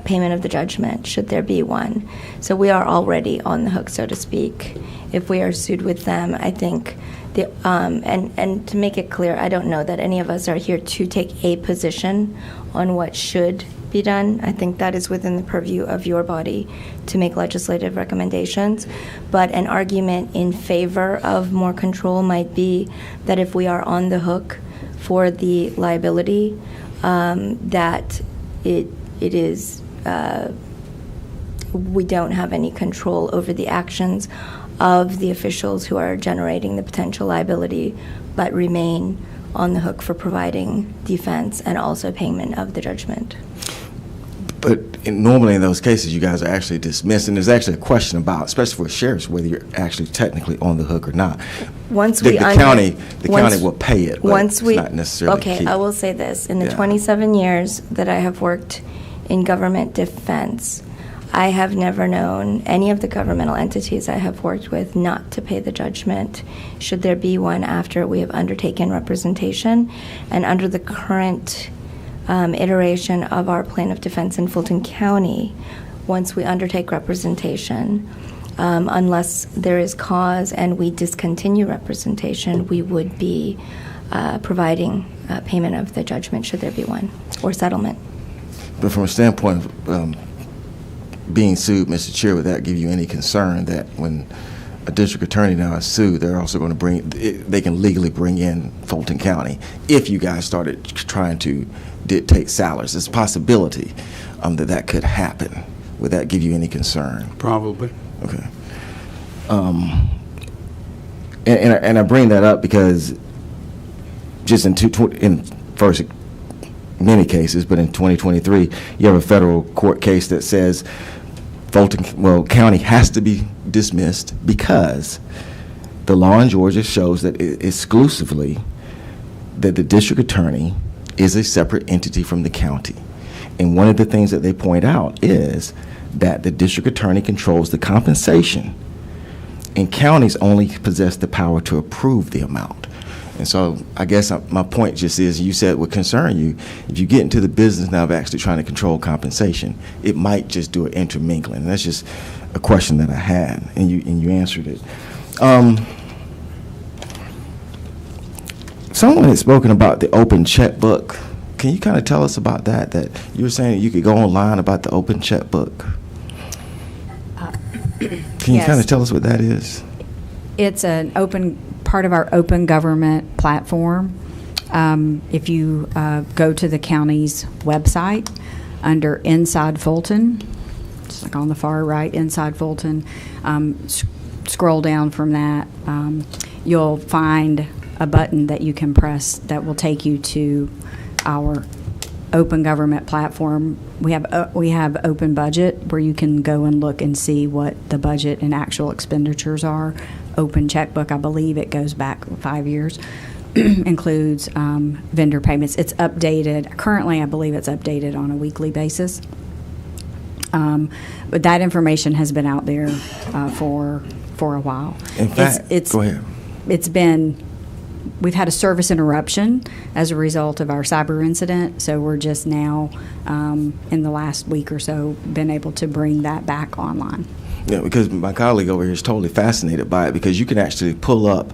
payment of the judgment, should there be one. So we are already on the hook, so to speak, if we are sued with them. I think, and to make it clear, I don't know that any of us are here to take a position on what should be done. I think that is within the purview of your body to make legislative recommendations. But an argument in favor of more control might be that if we are on the hook for the liability, that it is, we don't have any control over the actions of the officials who are generating the potential liability, but remain on the hook for providing defense and also payment of the judgment. But normally in those cases, you guys are actually dismissed, and there's actually a question about, especially for sheriffs, whether you're actually technically on the hook or not. Once The we county will pay it, but once it's we, not necessarily okay, key. I will say this. In the Yeah. 27 years that I have worked in government defense, I have never known any of the governmental entities I have worked with not to pay the judgment, should there be one after we have undertaken representation. And under the current iteration of our plan of defense in Fulton County, once we undertake representation, unless there is cause and we discontinue representation, we would be providing payment of the judgment, should there be one, or settlement. But from a standpoint of being sued, Mr. Chair, would that give you any concern that when a district attorney now is sued, they're also going to they can legally bring in Fulton County if you guys started trying to dictate salaries? There's a possibility that could happen. Would that give you any concern? Probably. Okay. And I bring that up because just in many cases, but in 2023, you have a federal court case that says county has to be dismissed because the law in Georgia shows that exclusively that the district attorney is a separate entity from the county. And one of the things that they point out is that the district attorney controls the compensation, and counties only possess the power to approve the amount. And so I guess my point just is, you said would concern you, if you get into the business now of actually trying to control compensation, it might just do an intermingling. And that's just a question that I had, and you answered it. Someone had spoken about the open checkbook. Can you kind of tell us about that? That you were saying that you could go online about the open checkbook. Can you Yes. kind of tell us what that is? It's an open part of our open government platform. If you go to the county's website under Inside Fulton, it's like on the far right, Inside Fulton, scroll down from that, you'll find a button that you can press that will take you to our open government platform. We have open budget, where you can go and look and see what the budget and actual expenditures are. Open checkbook, I believe it goes back 5 years, includes vendor payments. It's updated. Currently, I believe it's updated on a weekly basis. But that information has been out there for a while. In fact, go ahead. We've had a service interruption as a result of our cyber incident, so we're just now, in the last week or so, been able to bring that back online. Yeah, because my colleague over here is totally fascinated by it, because you can actually pull up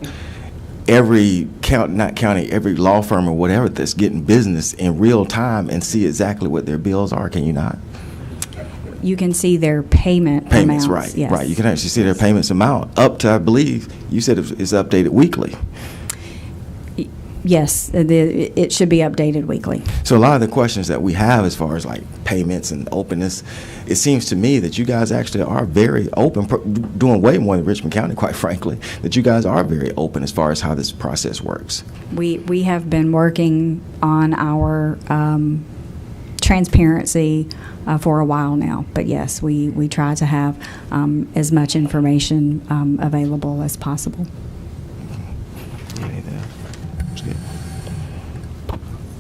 every every law firm or whatever that's getting business in real time and see exactly what their bills are, can you not? You can see their payments, Right, yes. right. You can actually see their payments amount up to, I believe, you said it's updated weekly. Yes, it should be updated weekly. So a lot of the questions that we have as far as like payments and openness, it seems to me that you guys actually are very open, doing way more than Richmond County, quite frankly, that you guys are very open as far as how this process works. We have been working on our transparency for a while now, but yes, we try to have as much information available as possible.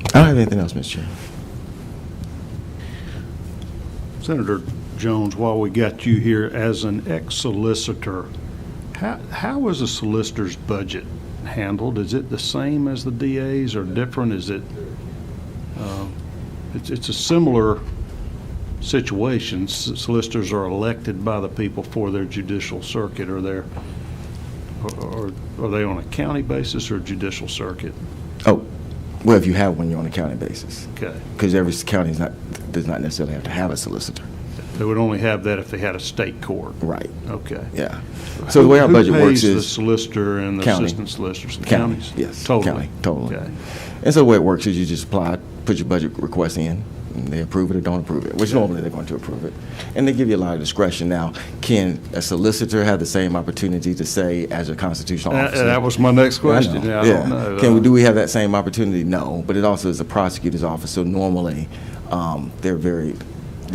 I don't have anything else, Mr. Chair. Senator Jones, while we got you here, as an ex-solicitor, how is a solicitor's budget handled? Is it the same as the DA's or different? Is it, it's a similar situation. Solicitors are elected by the people for their judicial circuit. Or are they on a county basis or judicial circuit? Oh, well, if you have one, you're on a county basis. Okay. Because every county does not necessarily have to have a solicitor. They would only have that if they had a state court. Right. Okay. Yeah. So the way our budget works Who pays the is solicitor and the county. assistant solicitors? The County. counties? Yes. Totally. County. Totally. Okay. And so the way it works is you just apply, put your budget request in, and they approve it or don't approve it, which normally they're going to approve it. And they give you a lot of discretion. Now, can a solicitor have the same opportunity to say as a constitutional officer? That was my next question. I know. I don't know. Do we have that same opportunity? No, but it also is a prosecutor's office, so normally they're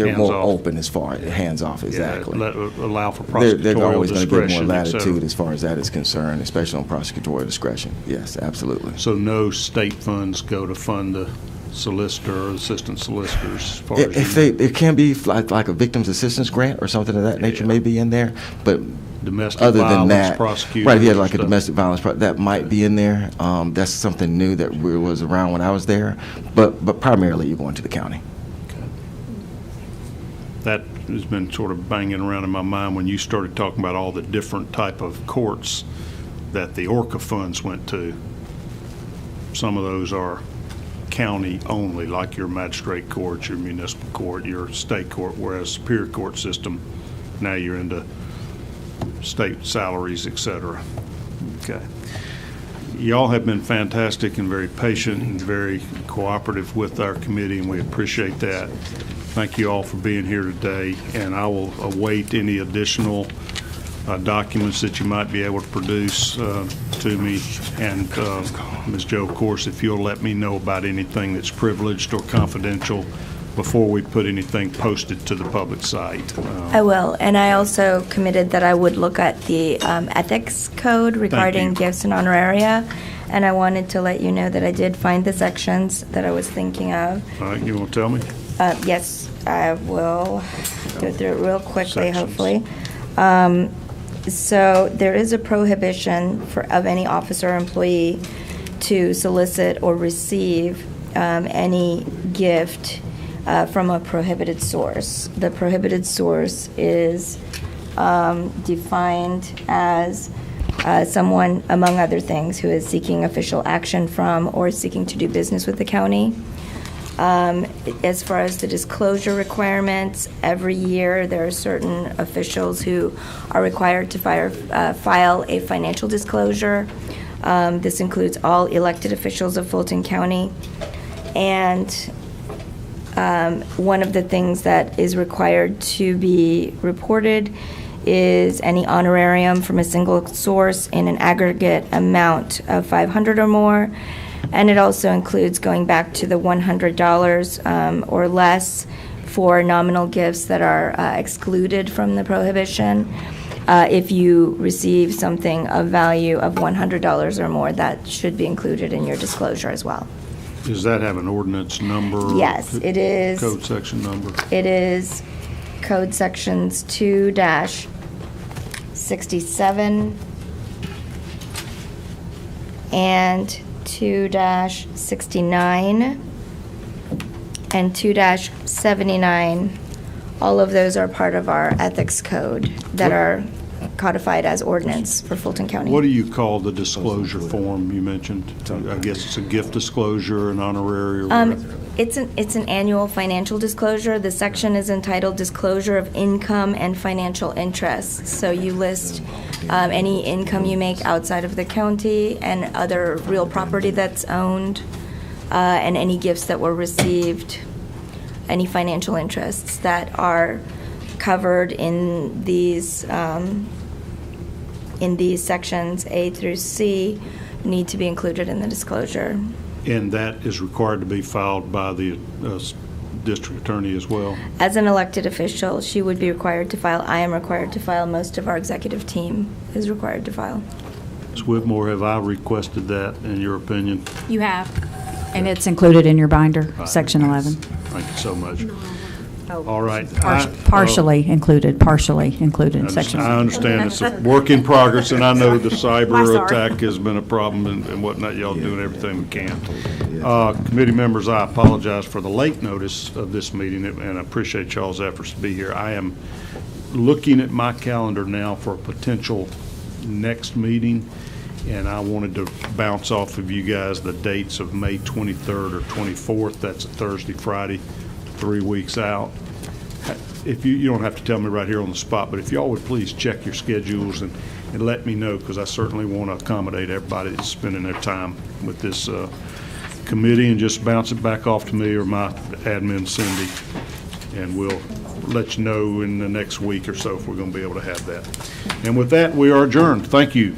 Hands more off. open as far as hands off, exactly. Allow for They're prosecutorial always going to give more discretion, et cetera. latitude as far as that is concerned, especially on prosecutorial discretion. Yes, absolutely. So no state funds go to fund the solicitor or assistant solicitors as far as If you know. it can be like a victim's assistance grant or something of that nature may be in there, but Domestic other than violence that, prosecutors right, if you had and like a stuff. domestic violence, that might be in there. That's something new that was around when I was there, but primarily you're going to the county. That has been sort of banging around in my mind when you started talking about all the different type of courts that the Orca funds went to. Some of those are county only, like your magistrate court, your municipal court, your state court, whereas Superior Court system, now you're into state salaries, et cetera. Okay. Y'all have been fantastic and very patient and very cooperative with our committee, and we appreciate that. Thank you all for being here today, and I will await any additional documents that you might be able to produce to me. And Ms. Joe, of course, if you'll let me know about anything that's privileged or confidential before we put anything posted to the public site. I will, and I also committed that I would look at the ethics code regarding you. gifts and honoraria, and I wanted to let you know that I did find the sections that I was thinking of. All right, you want to tell me? Yes, I will go through it real quickly, Sections. hopefully. So there is a prohibition of any officer or employee to solicit or receive any gift from a prohibited source. The prohibited source is defined as someone, among other things, who is seeking official action from or seeking to do business with the county. As far as the disclosure requirements, every year there are certain officials who are required to file a financial disclosure. This includes all elected officials of Fulton County. And one of the things that is required to be reported is any honorarium from a single source in an aggregate amount of $500 or more. And it also includes going back to the $100 or less for nominal gifts that are excluded from the prohibition. If you receive something of value of $100 or more, that should be included in your disclosure as well. Does that have an ordinance number? Yes, it is. Code section number? It is Code Sections 2-67 and 2-69 and 2-79. All of those are part of our ethics code that are codified as ordinance for Fulton County. What do you call the disclosure form you mentioned? I guess it's a gift disclosure, an honorary, or whatever. It's an annual financial disclosure. The section is entitled Disclosure of Income and Financial Interests. So you list any income you make outside of the county and other real property that's owned, and any gifts that were received, any financial interests that are covered in these sections A through C need to be included in the disclosure. And that is required to be filed by the district attorney as well? As an elected official, she would be required to file. I am required to file. Most of our executive team is required to file. Ms. Whitmore, have I requested that, in your opinion? You have. And it's included in your binder, section 11. Thank you so much. All right. Partially included in section 11. I understand it's a work in progress, and I know the cyber attack has been a problem and whatnot. Y'all doing everything we can. Committee members, I apologize for the late notice of this meeting, and I appreciate y'all's efforts to be here. I am looking at my calendar now for a potential next meeting, and I wanted to bounce off of you guys the dates of May 23rd or 24th. That's a Thursday, Friday, 3 weeks out. If you don't have to tell me right here on the spot, but if y'all would please check your schedules and let me know, because I certainly want to accommodate everybody that's spending their time with this committee, and just bounce it back off to me or my admin, Cindy, and we'll let you know in the next week or so if we're going to be able to have that. And with that, we are adjourned. Thank you.